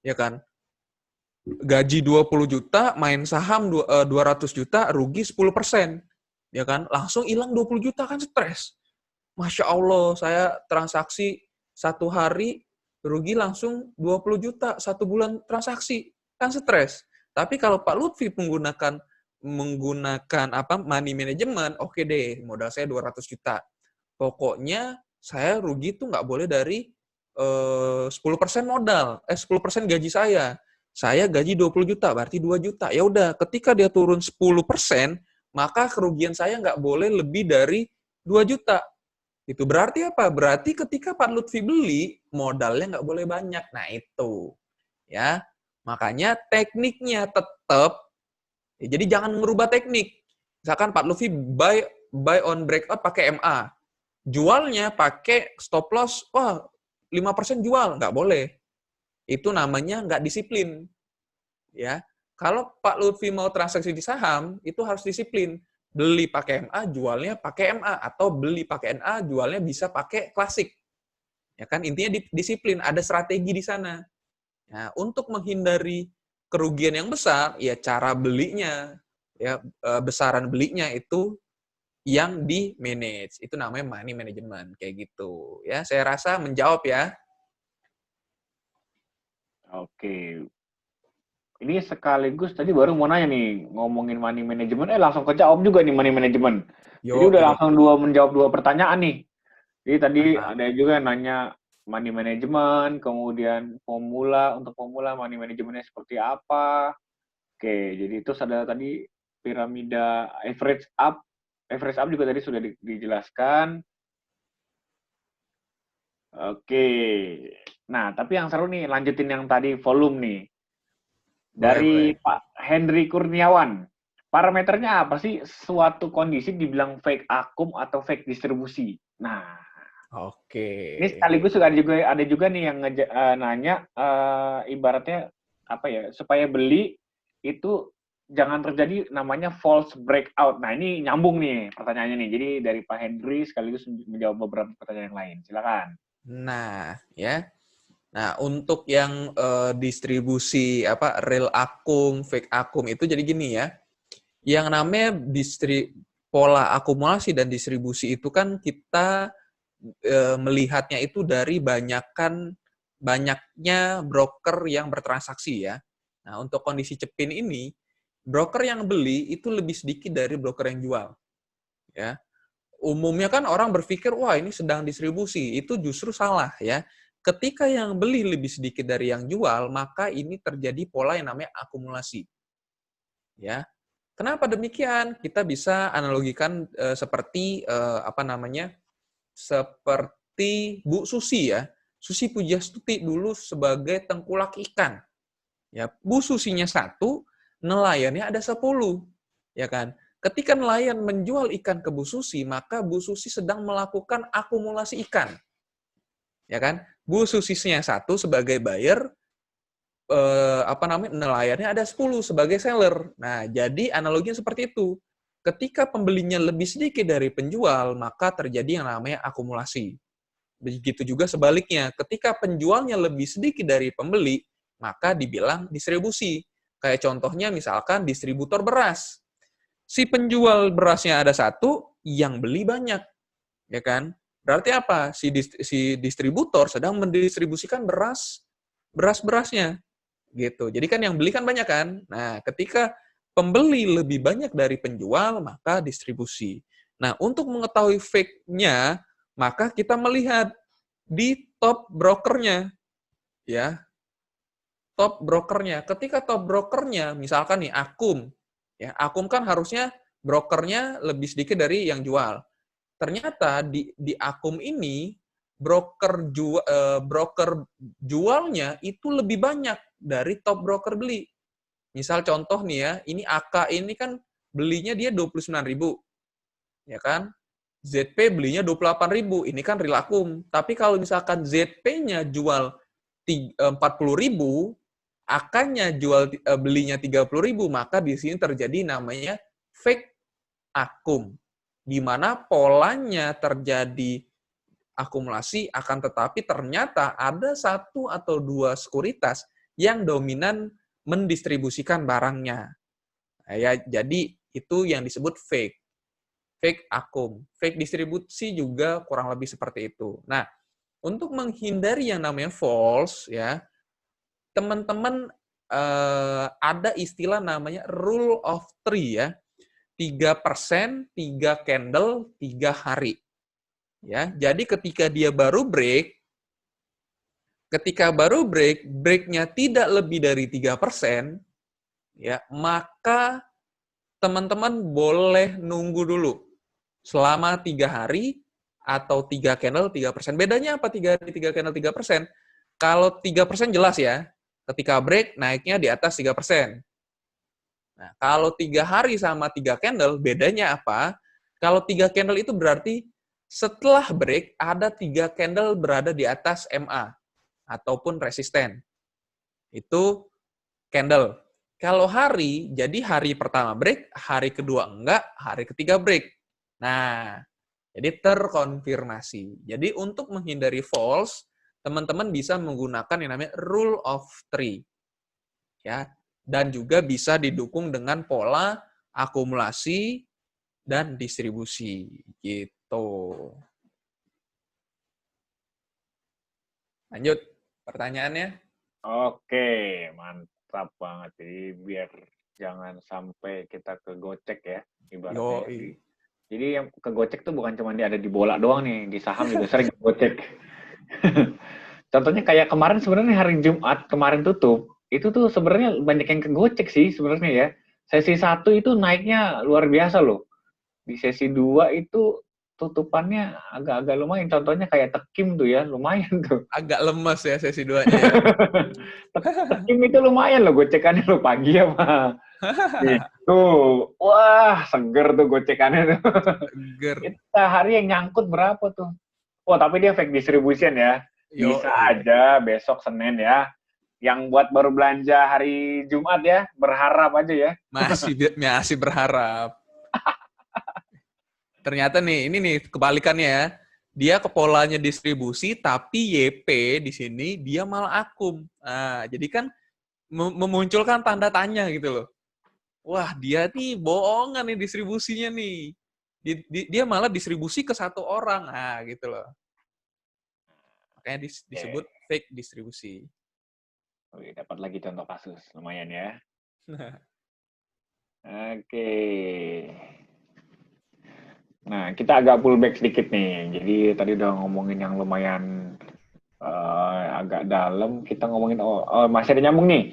ya kan? Gaji 20 juta, main saham 200 juta, rugi 10%, ya kan? Langsung hilang 20 juta kan stres. Masya Allah, saya transaksi satu hari, rugi langsung 20 juta, satu bulan transaksi, kan stres. Tapi kalau Pak Lutfi menggunakan money management, oke deh, modal saya 200 juta. Pokoknya saya rugi tuh nggak boleh dari 10% modal, 10% gaji saya gaji 20 juta, berarti 2 juta. Ya udah, ketika dia turun 10%, maka kerugian saya nggak boleh lebih dari 2 juta. Itu berarti apa? Berarti ketika Pak Lutfi beli, modalnya nggak boleh banyak. Nah, itu. Ya. Makanya tekniknya tetap, ya, jadi jangan merubah teknik. Misalkan Pak Lutfi buy on breakout pakai MA. Jualnya pakai stop loss, wah 5% jual, nggak boleh. Itu namanya nggak disiplin. Ya, kalau Pak Lutfi mau transaksi di saham, itu harus disiplin. Beli pakai MA, jualnya pakai MA. Atau beli pakai NA, jualnya bisa pakai klasik. Ya kan, intinya disiplin, ada strategi di sana. Nah, untuk menghindari kerugian yang besar, ya cara belinya, ya besaran belinya itu yang di manage. Itu namanya money management, kayak gitu. Ya, saya rasa menjawab ya. Oke. Ini sekaligus tadi baru mau nanya nih, ngomongin money management, langsung kejawab juga nih money management. Jadi Yo, udah langsung menjawab dua pertanyaan nih. Jadi tadi mantap. ada juga yang nanya money management, kemudian untuk pemula money managementnya seperti apa. Oke, jadi itu ada tadi piramida average up juga tadi sudah dijelaskan. Oke, nah tapi yang seru nih, lanjutin yang tadi volume nih. Boleh, boleh. Dari Pak Henry Kurniawan, parameternya apa sih suatu kondisi dibilang fake akum atau fake distribusi? Nah, Oke. ini sekaligus juga ada juga nih yang nanya ibaratnya apa ya, supaya beli itu jangan terjadi namanya false breakout. Nah, ini nyambung nih pertanyaannya nih. Jadi dari Pak Henry sekaligus menjawab beberapa pertanyaan yang lain. Silakan. Nah, ya. Nah, untuk yang distribusi real akum, fake akum itu jadi gini ya. Yang namanya pola akumulasi dan distribusi itu kan kita melihatnya itu dari banyaknya broker yang bertransaksi ya. Nah, untuk kondisi Cepin ini, broker yang beli itu lebih sedikit dari broker yang jual. Ya. Umumnya kan orang berpikir, wah ini sedang distribusi. Itu justru salah ya. Ketika yang beli lebih sedikit dari yang jual, maka ini terjadi pola yang namanya akumulasi. Ya. Kenapa demikian? Kita bisa analogikan seperti seperti Bu Susi ya. Susi Pujastuti dulu sebagai tengkulak ikan. Ya, Bu Susinya 1, nelayannya ada 10. Ya kan? Ketika nelayan menjual ikan ke Bu Susi, maka Bu Susi sedang melakukan akumulasi ikan. Ya kan? Bu Susinya 1 sebagai buyer, nelayannya ada 10 sebagai seller. Nah, jadi analoginya seperti itu. Ketika pembelinya lebih sedikit dari penjual, maka terjadi yang namanya akumulasi. Begitu juga sebaliknya, ketika penjualnya lebih sedikit dari pembeli, maka dibilang distribusi. Kayak contohnya misalkan distributor beras. Si penjual berasnya ada 1, yang beli banyak. Ya kan? Berarti apa? Si distributor sedang mendistribusikan beras-berasnya. Gitu. Jadi kan yang beli kan banyak kan? Nah, ketika pembeli lebih banyak dari penjual, maka distribusi. Nah, untuk mengetahui fake-nya, maka kita melihat di top brokernya, ya, top brokernya. Ketika top brokernya, misalkan nih Akum, ya, Akum kan harusnya brokernya lebih sedikit dari yang jual. Ternyata di Akum ini broker jualnya itu lebih banyak dari top broker beli. Misal contoh nih ya, ini AK ini kan belinya dia 29.000, ya kan? ZP belinya 28.000, ini kan real akum. Tapi kalau misalkan ZP-nya jual 40.000, AK-nya belinya 30.000, maka di sini terjadi namanya fake akum, di mana polanya terjadi akumulasi, akan tetapi ternyata ada 1 atau 2 sekuritas yang dominan mendistribusikan barangnya. Ya, jadi itu yang disebut fake akum. Fake distribusi juga kurang lebih seperti itu. Nah, untuk menghindari yang namanya false, ya, teman-teman ada istilah namanya rule of three ya. 3%, 3 candle, 3 hari. Ya, jadi ketika dia baru break, ketika baru break-nya tidak lebih dari 3%, ya, maka teman-teman boleh nunggu dulu selama 3 hari atau 3 candle 3%. Bedanya apa 3 hari 3 candle 3%? Kalau 3% jelas ya, ketika break naiknya di atas 3%. Nah, kalau 3 hari sama 3 candle, bedanya apa? Kalau 3 candle itu berarti setelah break ada 3 candle berada di atas MA ataupun resisten. Itu candle. Kalau hari, jadi hari pertama break, hari kedua enggak, hari ketiga break. Nah, jadi terkonfirmasi. Jadi untuk menghindari false, teman-teman bisa menggunakan yang namanya rule of three. Ya, dan juga bisa didukung dengan pola akumulasi dan distribusi gitu. Lanjut pertanyaannya. Oke, mantap banget. Jadi biar jangan sampai kita kegocek ya, ibaratnya. Yoi. Jadi yang kegocek tuh bukan cuma dia ada di bola doang nih, di saham juga sering kegocek. Contohnya kayak kemarin sebenarnya hari Jumat kemarin tutup, itu tuh sebenarnya banyak yang kegocek sih sebenarnya ya. Sesi 1 itu naiknya luar biasa loh. Di sesi 2 itu tutupannya agak-agak lumayan. Contohnya kayak Tekim tuh ya, lumayan tuh. Agak lemes ya sesi 2-nya ya. Tekim itu lumayan loh gocekannya loh pagi ya, Pak. Itu, wah seger tuh gocekannya tuh. Ger. Itu sehari yang nyangkut berapa tuh? Oh, tapi dia fake distribution ya. Bisa Yoi. aja besok Senin ya. Yang buat baru belanja hari Jumat ya, berharap aja ya. Masih berharap. Ternyata nih, ini nih kebalikannya ya. Dia ke polanya distribusi, tapi YP di sini dia malah akum. Nah, jadi kan memunculkan tanda tanya gitu loh. Wah, dia nih bohongan nih distribusinya nih. Dia malah distribusi ke satu orang. Nah, gitu loh. Makanya disebut fake distribusi. Oke, dapat lagi contoh kasus, lumayan ya. Oke. Nah, kita agak pullback sedikit nih. Jadi tadi udah ngomongin yang lumayan agak dalam. Kita ngomongin, masih ada nyambung nih.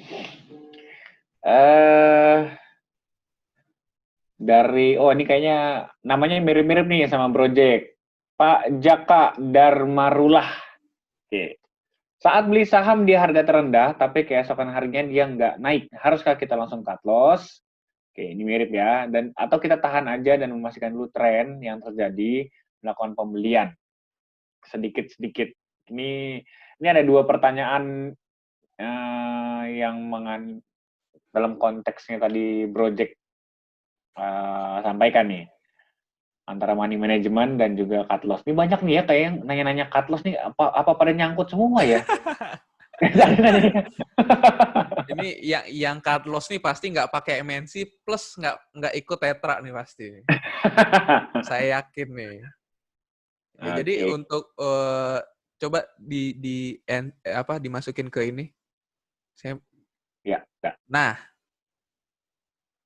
Ini kayaknya namanya mirip-mirip nih sama Project. Pak Jaka Darmarullah. Oke. Saat beli saham di harga terendah, tapi keesokan harinya dia nggak naik. Haruskah kita langsung cut loss? Oke, ini mirip ya. Atau kita tahan aja dan memastikan dulu tren yang terjadi, melakukan pembelian sedikit-sedikit. Ini ada dua pertanyaan yang dalam konteksnya tadi Project sampaikan nih. Antara money management dan juga cut loss. Ini banyak nih ya kayak yang nanya-nanya cut loss nih apa pada nyangkut semua ya? Ini yang cut loss nih pasti nggak pakai MNC plus nggak ikut tetra nih pasti. Saya yakin nih. Ya, Oke. jadi untuk coba dimasukin ke ini. Ya. Nah,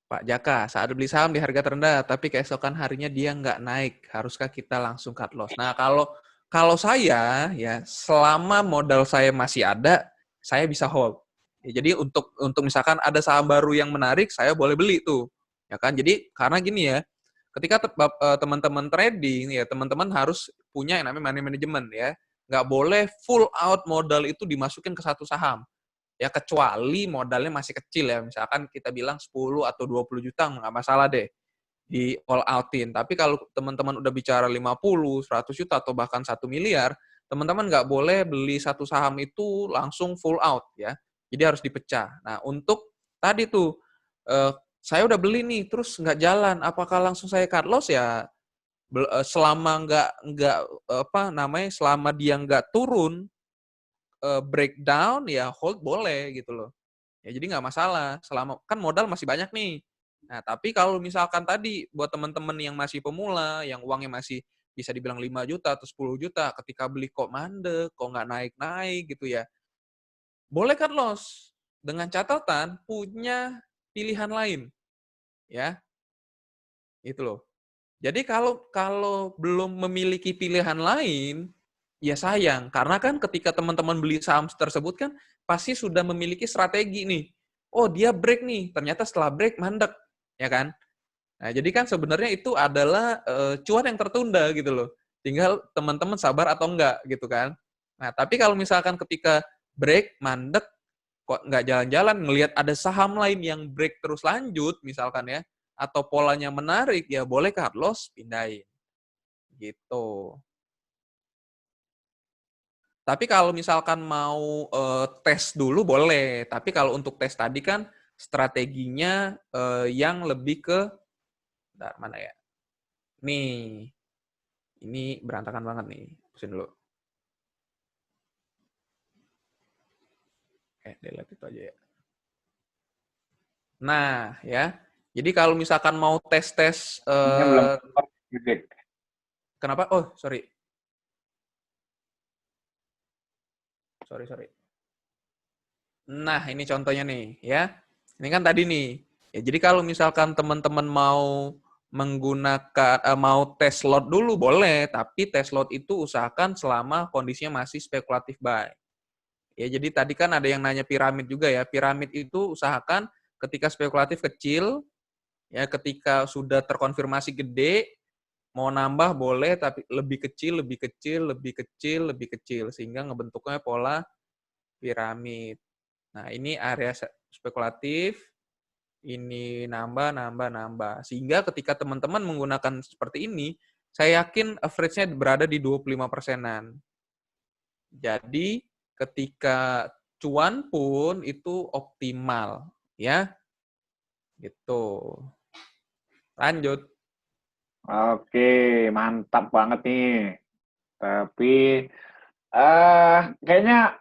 Pak Jaka, saat beli saham di harga terendah, tapi keesokan harinya dia nggak naik, haruskah kita langsung cut loss? Nah, kalau saya, ya selama modal saya masih ada, saya bisa hold. Ya, jadi untuk misalkan ada saham baru yang menarik, saya boleh beli tuh, ya kan? Jadi karena gini ya, ketika teman-teman trading, ya teman-teman harus punya yang namanya money management ya, nggak boleh full out modal itu dimasukin ke satu saham. Ya kecuali modalnya masih kecil ya, misalkan kita bilang 10 atau 20 juta nggak masalah deh di all outin. Tapi kalau teman-teman udah bicara 50, 100 juta atau bahkan 1 miliar, teman-teman nggak boleh beli satu saham itu langsung full out ya. Jadi harus dipecah. Nah untuk tadi tuh saya udah beli nih terus nggak jalan, apakah langsung saya cut loss ya? Selama selama dia nggak turun breakdown ya hold boleh gitu loh. Ya jadi nggak masalah, selama kan modal masih banyak nih. Nah, tapi kalau misalkan tadi buat teman-teman yang masih pemula, yang uangnya masih bisa dibilang 5 juta atau 10 juta, ketika beli kok mandek, kok nggak naik-naik gitu ya. Boleh kan loss dengan catatan punya pilihan lain. Ya, itu loh. Jadi kalau belum memiliki pilihan lain, ya sayang. Karena kan ketika teman-teman beli saham tersebut kan pasti sudah memiliki strategi nih. Oh, dia break nih. Ternyata setelah break mandek, ya kan? Nah, jadi kan sebenarnya itu adalah cuan yang tertunda gitu loh. Tinggal teman-teman sabar atau enggak gitu kan. Nah, tapi kalau misalkan ketika break, mandek, kok nggak jalan-jalan, ngelihat ada saham lain yang break terus lanjut misalkan ya, atau polanya menarik, ya boleh cut loss, pindahin. Gitu. Tapi kalau misalkan mau tes dulu boleh. Tapi kalau untuk tes tadi kan strateginya yang lebih ke, bentar, mana ya? Nih, ini berantakan banget nih. Hapusin dulu. Delete itu aja ya. Nah, ya. Jadi kalau misalkan mau tes-tes, Ini belum gede. kenapa? Oh, sorry. Sorry. Nah, ini contohnya nih, ya. Ini kan tadi nih. Ya, jadi kalau misalkan teman-teman mau menggunakan, mau tes lot dulu boleh, tapi tes lot itu usahakan selama kondisinya masih spekulatif buy. Ya, jadi tadi kan ada yang nanya piramid juga ya. Piramid itu usahakan ketika spekulatif kecil, ya ketika sudah terkonfirmasi gede, mau nambah boleh, tapi lebih kecil, lebih kecil, lebih kecil, lebih kecil, sehingga ngebentuknya pola piramid. Nah, ini area spekulatif, ini nambah, nambah, nambah. Sehingga ketika teman-teman menggunakan seperti ini, saya yakin average-nya berada di 25%-an. Jadi, ketika cuan pun itu optimal, ya. Gitu. Lanjut. Oke, mantap banget nih. Tapi kayaknya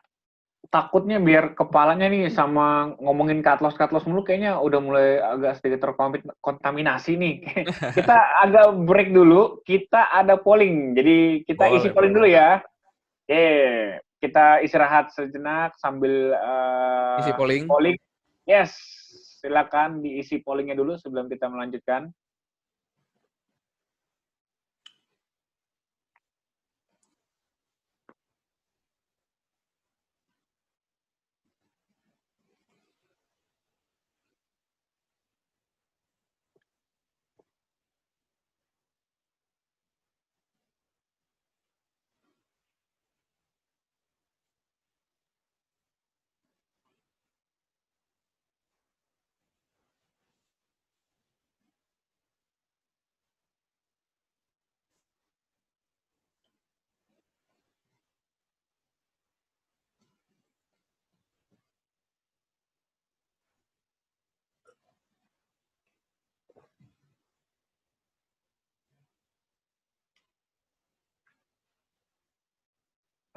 takutnya biar kepalanya nih sama ngomongin cut loss mulu kayaknya udah mulai agak sedikit terkontaminasi nih. Kita agak break dulu, kita ada polling. Jadi kita isi Boleh, polling dulu boleh. ya. Oke, kita istirahat sejenak sambil Isi polling. polling. Yes, silakan diisi pollingnya dulu sebelum kita melanjutkan.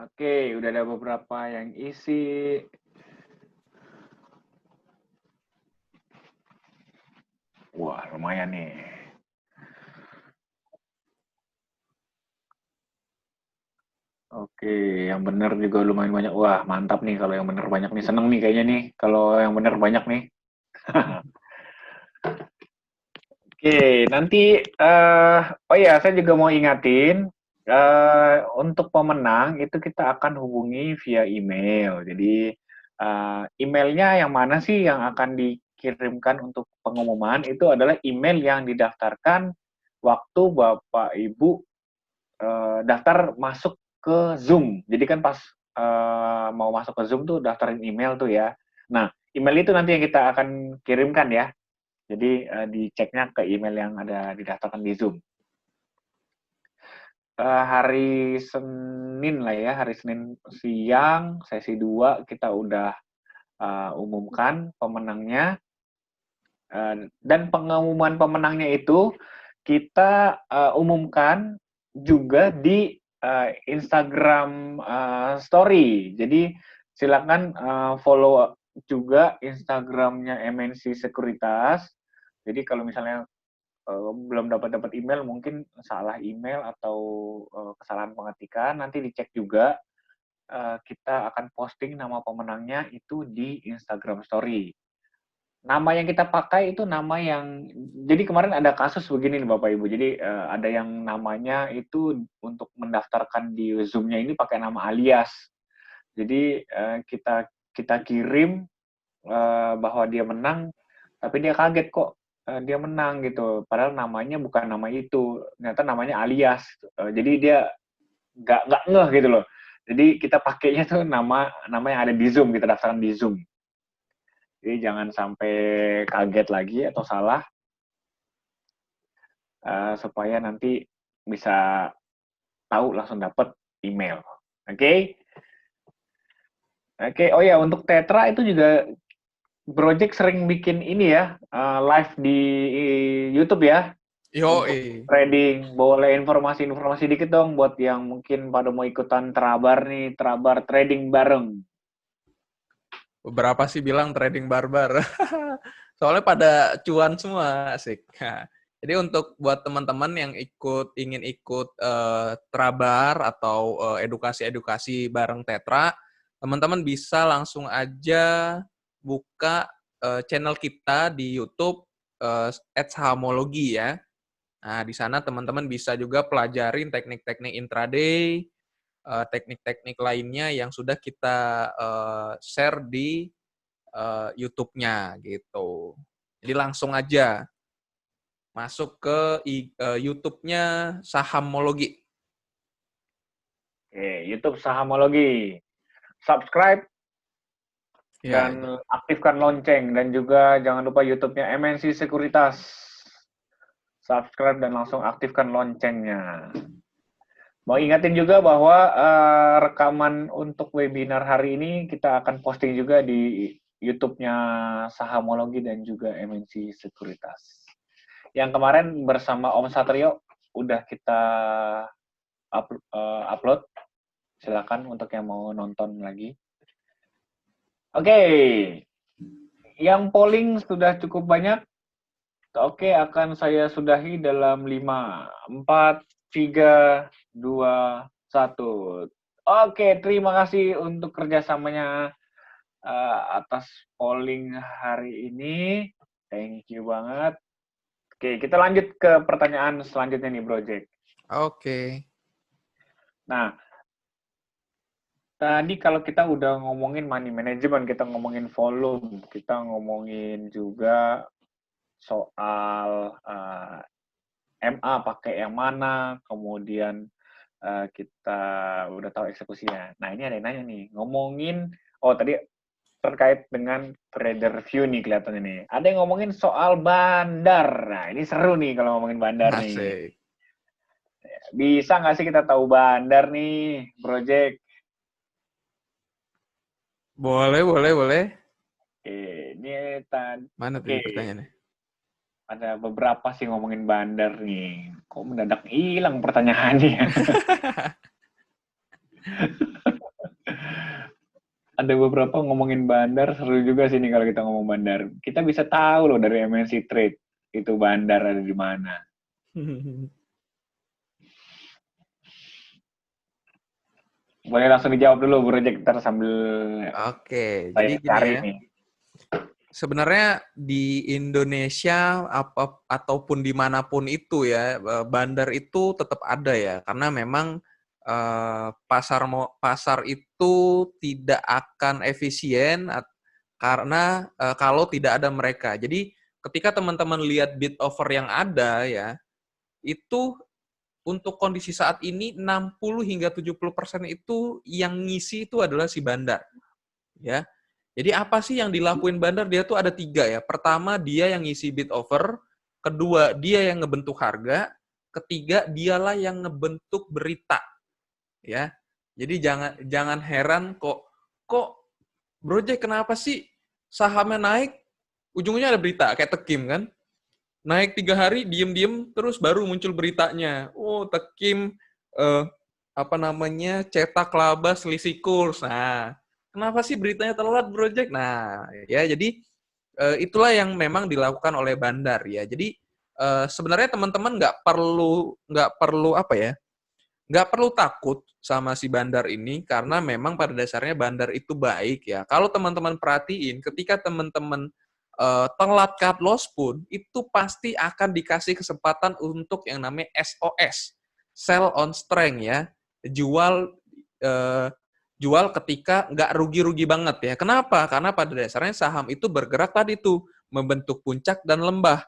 Oke, udah ada beberapa yang isi. Wah, lumayan nih. Oke, yang bener juga lumayan banyak. Wah, mantap nih kalau yang bener banyak nih. Seneng nih kayaknya nih kalau yang bener banyak nih. Oke, nanti oh ya, saya juga mau ingatin untuk pemenang itu kita akan hubungi via email. Jadi emailnya yang mana sih yang akan dikirimkan untuk pengumuman itu adalah email yang didaftarkan waktu Bapak Ibu daftar masuk ke Zoom. Jadi kan pas mau masuk ke Zoom tuh daftarin email tuh ya. Nah, email itu nanti yang kita akan kirimkan ya. Jadi diceknya ke email yang ada didaftarkan di Zoom. Hari Senin lah ya, hari Senin siang, sesi 2 kita udah umumkan pemenangnya. Dan pengumuman pemenangnya itu kita umumkan juga di Instagram Story. Jadi silakan follow juga Instagramnya MNC Sekuritas. Jadi kalau misalnya belum dapat email, mungkin salah email atau kesalahan pengetikan, nanti dicek juga. Kita akan posting nama pemenangnya itu di Instagram Story. nama yang kita pakai itu nama yang, jadi kemarin ada kasus begini nih Bapak Ibu. Jadi ada yang namanya itu untuk mendaftarkan di Zoom-nya ini pakai nama alias. Jadi kita kita kirim bahwa dia menang, tapi dia kaget kok dia menang gitu. Padahal namanya bukan nama itu, ternyata namanya alias. Jadi dia nggak ngeh gitu loh. Jadi kita pakainya tuh nama nama yang ada di Zoom, kita daftarkan di Zoom. Jadi jangan sampai kaget lagi atau salah, supaya nanti bisa tahu langsung dapat email. Oke? Okay? Oke, okay. Oh ya, untuk Tetra itu juga Project sering bikin ini ya, live di YouTube ya, Yo, untuk trading. Boleh informasi-informasi dikit dong buat yang mungkin pada mau ikutan Terabar nih, Terabar trading bareng. beberapa sih bilang trading barbar. Soalnya pada cuan semua, asik. Jadi untuk buat teman-teman yang ingin ikut Trabar atau edukasi-edukasi bareng Tetra, teman-teman bisa langsung aja buka channel kita di YouTube @sahamologi ya. Nah, di sana teman-teman bisa juga pelajarin teknik-teknik intraday, teknik-teknik lainnya yang sudah kita share di YouTube-nya gitu. Jadi langsung aja masuk ke YouTube-nya Sahamologi. Oke, YouTube Sahamologi. Subscribe Ya, dan aktifkan lonceng, dan juga jangan lupa YouTube-nya MNC Sekuritas. Subscribe dan langsung aktifkan loncengnya. Mau ingatin juga bahwa rekaman untuk webinar hari ini kita akan posting juga di YouTube-nya Sahamologi dan juga MNC Sekuritas. Yang kemarin bersama Om Satrio udah kita upload. Silakan untuk yang mau nonton lagi. Oke, yang polling sudah cukup banyak. Oke, akan saya sudahi dalam 5, 4, 3, 2, 1. Oke, terima kasih untuk kerjasamanya atas polling hari ini. Thank you banget. Oke, kita lanjut ke pertanyaan selanjutnya nih, Bro Jack. oke. Nah, tadi kalau kita udah ngomongin money management, kita ngomongin volume, kita ngomongin juga soal MA pakai yang mana, kemudian kita udah tahu eksekusinya. Nah, ini ada yang nanya nih, ngomongin, oh tadi terkait dengan trader view nih kelihatannya nih. Ada yang ngomongin soal bandar. Nah, ini seru nih kalau ngomongin bandar nih. Asik. Bisa nggak sih kita tahu bandar nih, Project? Boleh, boleh, boleh. Ini Mana oke. tadi pertanyaannya? Ada beberapa sih ngomongin bandar nih. Kok mendadak hilang pertanyaannya? Ada beberapa ngomongin bandar, seru juga sih nih kalau kita ngomong bandar. Kita bisa tahu loh dari MNC Trade itu bandar ada di mana. Boleh langsung dijawab dulu, Project, ntar sambil Oke, jadi saya gini cari ya. nih. Sebenarnya di Indonesia ataupun dimanapun itu ya, bandar itu tetap ada ya, karena memang pasar itu tidak akan efisien karena kalau tidak ada mereka. Jadi ketika teman-teman lihat bid offer yang ada ya, itu untuk kondisi saat ini 60 hingga 70% itu yang ngisi itu adalah si bandar. Ya. Jadi apa sih yang dilakuin bandar? Dia tuh ada 3 ya. Pertama, dia yang ngisi bid offer. Kedua, dia yang ngebentuk harga. Ketiga, dialah yang ngebentuk berita. Ya. Jadi jangan heran kok Project kenapa sih sahamnya naik, ujungnya ada berita kayak Tekim kan? Naik 3 hari, diem-diem, terus baru muncul beritanya. Oh, Tekim apa namanya cetak laba selisih kurs. Nah, kenapa sih beritanya telat, Project? Nah, ya jadi itulah yang memang dilakukan oleh bandar ya. Jadi sebenarnya teman-teman nggak perlu apa ya, nggak perlu takut sama si bandar ini karena memang pada dasarnya bandar itu baik ya. Kalau teman-teman perhatiin, ketika teman-teman telat cut loss pun itu pasti akan dikasih kesempatan untuk yang namanya SOS, sell on strength ya, jual jual ketika nggak rugi-rugi banget ya. Kenapa? Karena pada dasarnya saham itu bergerak tadi tuh membentuk puncak dan lembah.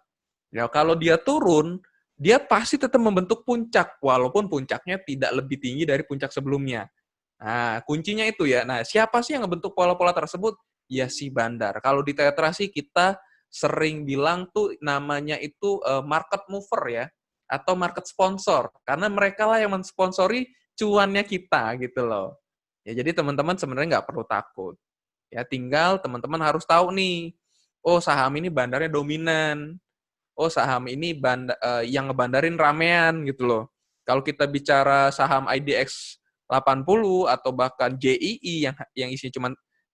Ya kalau dia turun, dia pasti tetap membentuk puncak walaupun puncaknya tidak lebih tinggi dari puncak sebelumnya. Nah, kuncinya itu ya. Nah, siapa sih yang ngebentuk pola-pola tersebut? Ya si bandar. Kalau di Tetra sih kita sering bilang tuh namanya itu market mover ya, atau market sponsor. Karena mereka lah yang mensponsori cuannya kita gitu loh. Ya jadi teman-teman sebenarnya nggak perlu takut. Ya tinggal teman-teman harus tahu nih, oh saham ini bandarnya dominan. Oh saham ini yang ngebandarin ramean gitu loh. Kalau kita bicara saham IDX 80 atau bahkan JII yang isinya cuma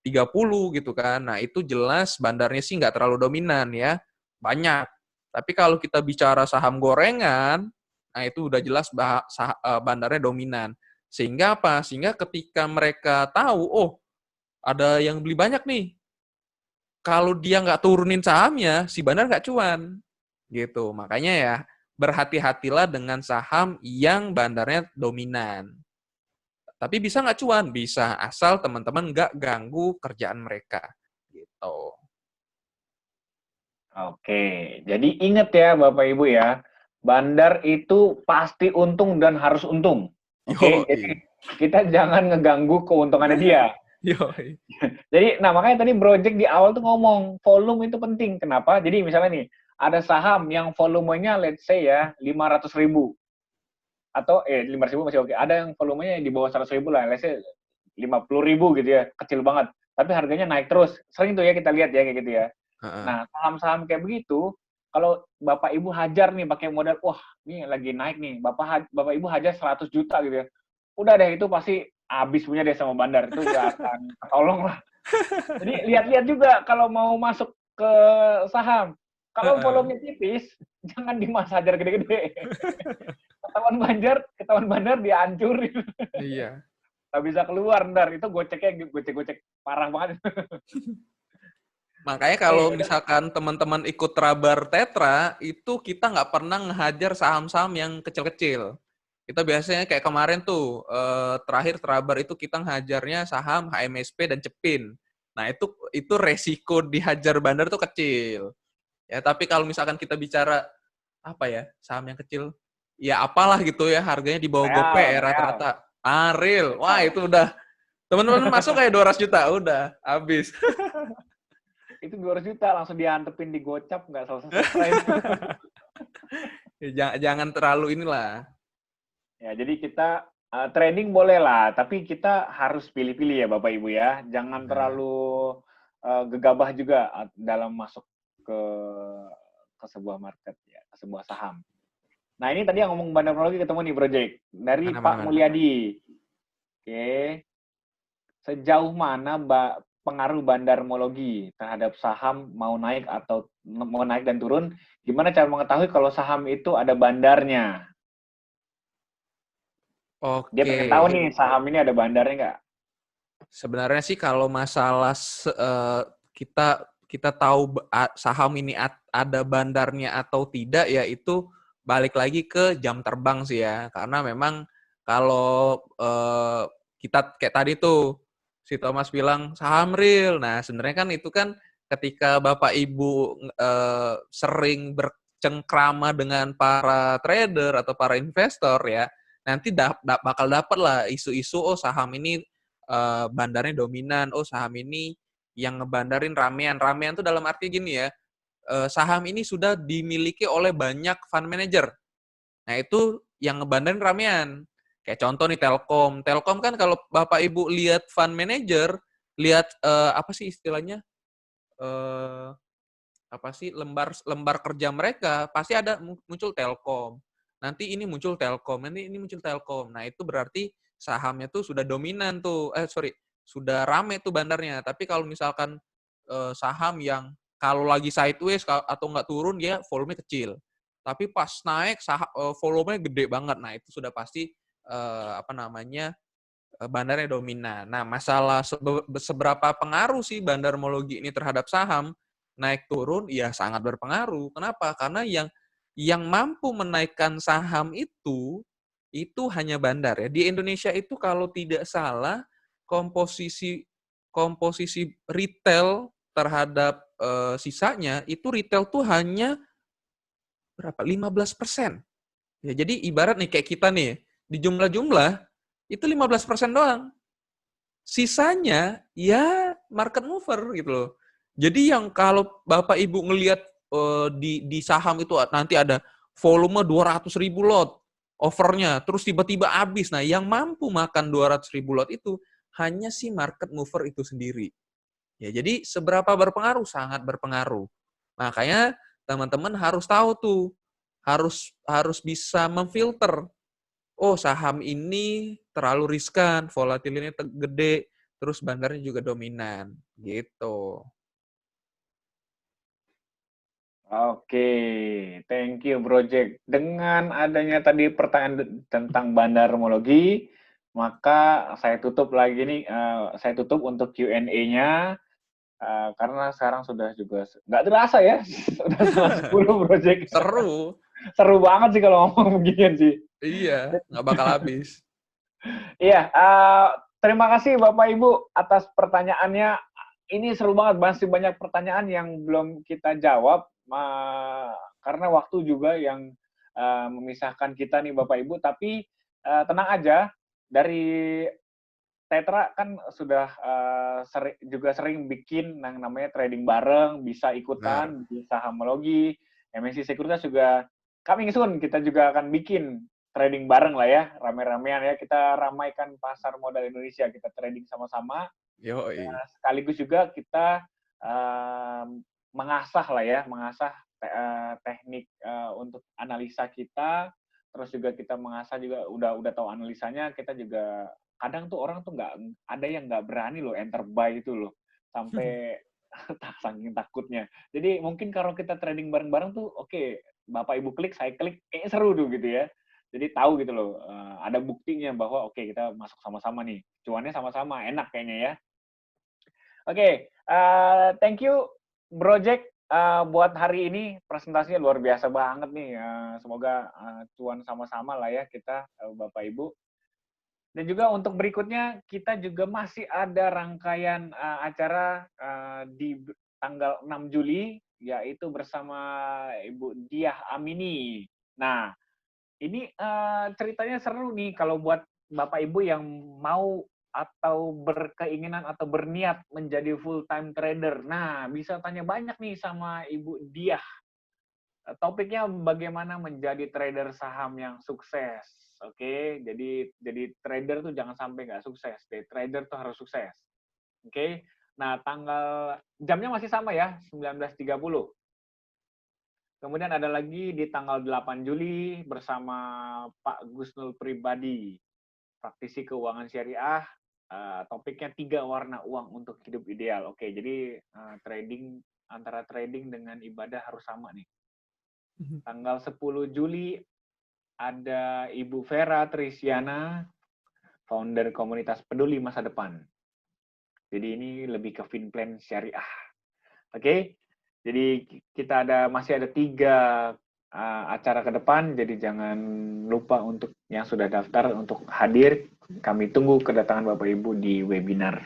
30 gitu kan. Nah, itu jelas bandarnya sih nggak terlalu dominan ya. Banyak. Tapi kalau kita bicara saham gorengan, nah itu udah jelas bandarnya dominan. Sehingga apa? Sehingga ketika mereka tahu, oh ada yang beli banyak nih. Kalau dia nggak turunin sahamnya, si bandar nggak cuan. Gitu. Makanya ya, berhati-hatilah dengan saham yang bandarnya dominan. Tapi bisa nggak cuan? Bisa, asal teman-teman nggak ganggu kerjaan mereka. Gitu. Oke, jadi ingat ya Bapak Ibu ya, bandar itu pasti untung dan harus untung. Oke, Yoi. jadi kita jangan ngeganggu keuntungannya dia. Yoi. Jadi, nah makanya tadi Project di awal tuh ngomong, volume itu penting. Kenapa? Jadi misalnya nih, ada saham yang volumenya let's say ya 500.000. Atau 500.000 masih oke. Ada yang volumenya di bawah 100.000 lah, let's say 50.000 gitu ya, kecil banget. Tapi harganya naik terus. Sering tuh ya kita lihat ya kayak gitu ya. Nah, saham-saham kayak begitu, kalau Bapak Ibu hajar nih pakai modal, wah ini lagi naik nih, Bapak Ibu hajar 100 juta gitu ya. Udah deh, itu pasti habis punya deh sama bandar. Itu nggak akan tolong lah. Jadi lihat-lihat juga kalau mau masuk ke saham. Kalau volumenya tipis, jangan dimas hajar gede-gede. Ketahuan bandar dihancurin. Iya. Nggak bisa keluar ntar. Itu goceknya gocek-gocek parah banget. Makanya kalau misalkan teman-teman ikut Trabar Tetra, itu kita nggak pernah ngehajar saham-saham yang kecil-kecil. Kita biasanya kayak kemarin tuh, terakhir Trabar itu kita ngehajarnya saham HMSP dan Cepin. Nah, itu resiko dihajar bandar tuh kecil. Ya, tapi kalau misalkan kita bicara apa ya, saham yang kecil, ya apalah gitu ya, harganya di bawah GoPay ya rata-rata. Real. Wah, itu udah teman-teman masuk kayak 200 juta, udah habis. Itu 200 juta langsung diantepin di gocap, nggak selesai-selesai. Jangan terlalu inilah. Ya, jadi kita trading boleh lah, tapi kita harus pilih-pilih ya Bapak Ibu ya. Jangan terlalu gegabah juga dalam masuk ke sebuah market ya, ke sebuah saham. Nah, ini tadi yang ngomong bandarmologi ketemu nih Project dari Pak Mulyadi. Oke. Sejauh mana pengaruh bandarmologi terhadap saham mau naik dan turun? Gimana cara mengetahui kalau saham itu ada bandarnya? Oke. Dia pengen tahu nih saham ini ada bandarnya nggak? Sebenarnya sih kalau masalah kita tahu saham ini ada bandarnya atau tidak ya itu balik lagi ke jam terbang sih ya. Karena memang kalau kita kayak tadi tuh si Thomas bilang saham real. Nah, sebenarnya kan itu kan ketika Bapak Ibu sering bercengkrama dengan para trader atau para investor ya, nanti bakal dapat lah isu-isu oh saham ini bandarnya dominan, oh saham ini yang ngebandarin ramean. Ramean tuh dalam arti gini ya, saham ini sudah dimiliki oleh banyak fund manager. Nah itu yang ngebandarin ramean. Kayak contoh nih Telkom. Telkom kan kalau Bapak Ibu lihat fund manager, lihat apa sih istilahnya, apa sih lembar kerja mereka, pasti ada muncul Telkom. Nanti ini muncul Telkom, nanti ini muncul Telkom. Nah itu berarti sahamnya tuh sudah dominan tuh, sudah rame tuh bandarnya. Tapi kalau misalkan saham yang kalau lagi sideways atau nggak turun dia volume kecil. Tapi pas naik volumenya gede banget. Nah itu sudah pasti bandarnya dominan. Nah masalah seberapa pengaruh sih bandarmologi ini terhadap saham? naik turun ya sangat berpengaruh. Kenapa? Karena yang mampu menaikkan saham itu hanya bandar ya. Di Indonesia itu kalau tidak salah komposisi komposisi retail terhadap sisanya itu retail tuh hanya berapa? 15%. Ya, jadi ibarat nih kayak kita nih, di jumlah-jumlah itu 15% doang. Sisanya ya market mover gitu loh. Jadi yang kalau Bapak Ibu ngelihat di saham itu nanti ada volume 200.000 lot overnya, terus tiba-tiba habis. Nah, yang mampu makan 200.000 lot itu hanya si market mover itu sendiri. Ya, jadi seberapa berpengaruh? Sangat berpengaruh. Makanya teman-teman harus tahu tuh, harus harus bisa memfilter. Oh, saham ini terlalu riskan, volatility gede, terus bandarnya juga dominan, gitu. Oke, thank you Bro Jack. Dengan adanya tadi pertanyaan tentang bandarmologi, maka saya tutup lagi nih, saya tutup untuk Q&A-nya, karena sekarang sudah juga nggak terasa ya, sudah setengah 10 Bro Jack. Seru. Seru banget sih kalau ngomong beginian sih. Iya, nggak bakal habis. Iya, terima kasih Bapak Ibu atas pertanyaannya. Ini seru banget, masih banyak pertanyaan yang belum kita jawab karena waktu juga yang memisahkan kita nih Bapak Ibu. Tapi tenang aja, dari Tetra kan sudah juga sering bikin yang namanya trading bareng, bisa Benar. ikutan di sahamologi, MNC Sekuritas juga coming soon, kita juga akan bikin trading bareng lah ya, rame-ramean ya, kita ramaikan pasar modal Indonesia, kita trading sama-sama, Yoi. sekaligus juga kita mengasah lah ya, mengasah teknik untuk analisa kita, terus juga kita mengasah juga udah tahu analisanya, kita juga kadang tuh orang tuh nggak ada yang nggak berani loh enter buy itu loh sampai saking takutnya. Jadi mungkin kalau kita trading bareng-bareng tuh oke, Bapak Ibu klik, saya klik, kayaknya seru tuh gitu ya. Jadi tahu gitu loh, ada buktinya bahwa oke kita masuk sama-sama nih, cuannya sama-sama, enak kayaknya ya. Oke, thank you Bro Jack buat hari ini presentasinya luar biasa banget nih. Semoga cuan sama-sama lah ya kita Bapak Ibu. Dan juga untuk berikutnya kita juga masih ada rangkaian acara di tanggal 6 Juli yaitu bersama Ibu Diah Amini. Nah, ini ceritanya seru nih kalau buat Bapak Ibu yang mau atau berkeinginan atau berniat menjadi full time trader. Nah, bisa tanya banyak nih sama Ibu Diah. Topiknya bagaimana menjadi trader saham yang sukses. Oke, jadi trader tuh jangan sampai nggak sukses. Deh. Trader tuh harus sukses. Oke. Nah, jamnya masih sama ya, 19.30. Kemudian ada lagi di tanggal 8 Juli bersama Pak Gusnul Pribadi, praktisi keuangan syariah. Topiknya 3 warna uang untuk hidup ideal. Oke, jadi antara trading dengan ibadah harus sama nih. Tanggal 10 Juli ada Ibu Vera Trisiana, founder komunitas Peduli Masa Depan. Jadi ini lebih ke finplan syariah. Oke, jadi kita masih ada 3 acara ke depan, jadi jangan lupa untuk yang sudah daftar untuk hadir. Kami tunggu kedatangan Bapak Ibu di webinar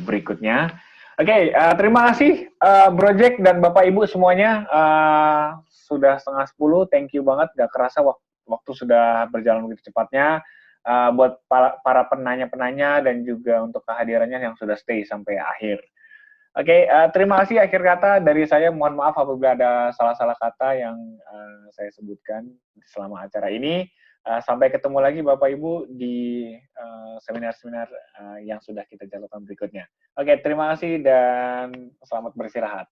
berikutnya. Oke, terima kasih Bro Jack dan Bapak Ibu semuanya. Sudah setengah 10, thank you banget. Gak kerasa waktu sudah berjalan begitu cepatnya. Buat para penanya-penanya dan juga untuk kehadirannya yang sudah stay sampai akhir. Oke, terima kasih. Akhir kata dari saya, mohon maaf apabila ada salah-salah kata yang saya sebutkan selama acara ini. Sampai ketemu lagi Bapak Ibu di seminar-seminar yang sudah kita jalankan berikutnya. Oke, terima kasih dan selamat beristirahat.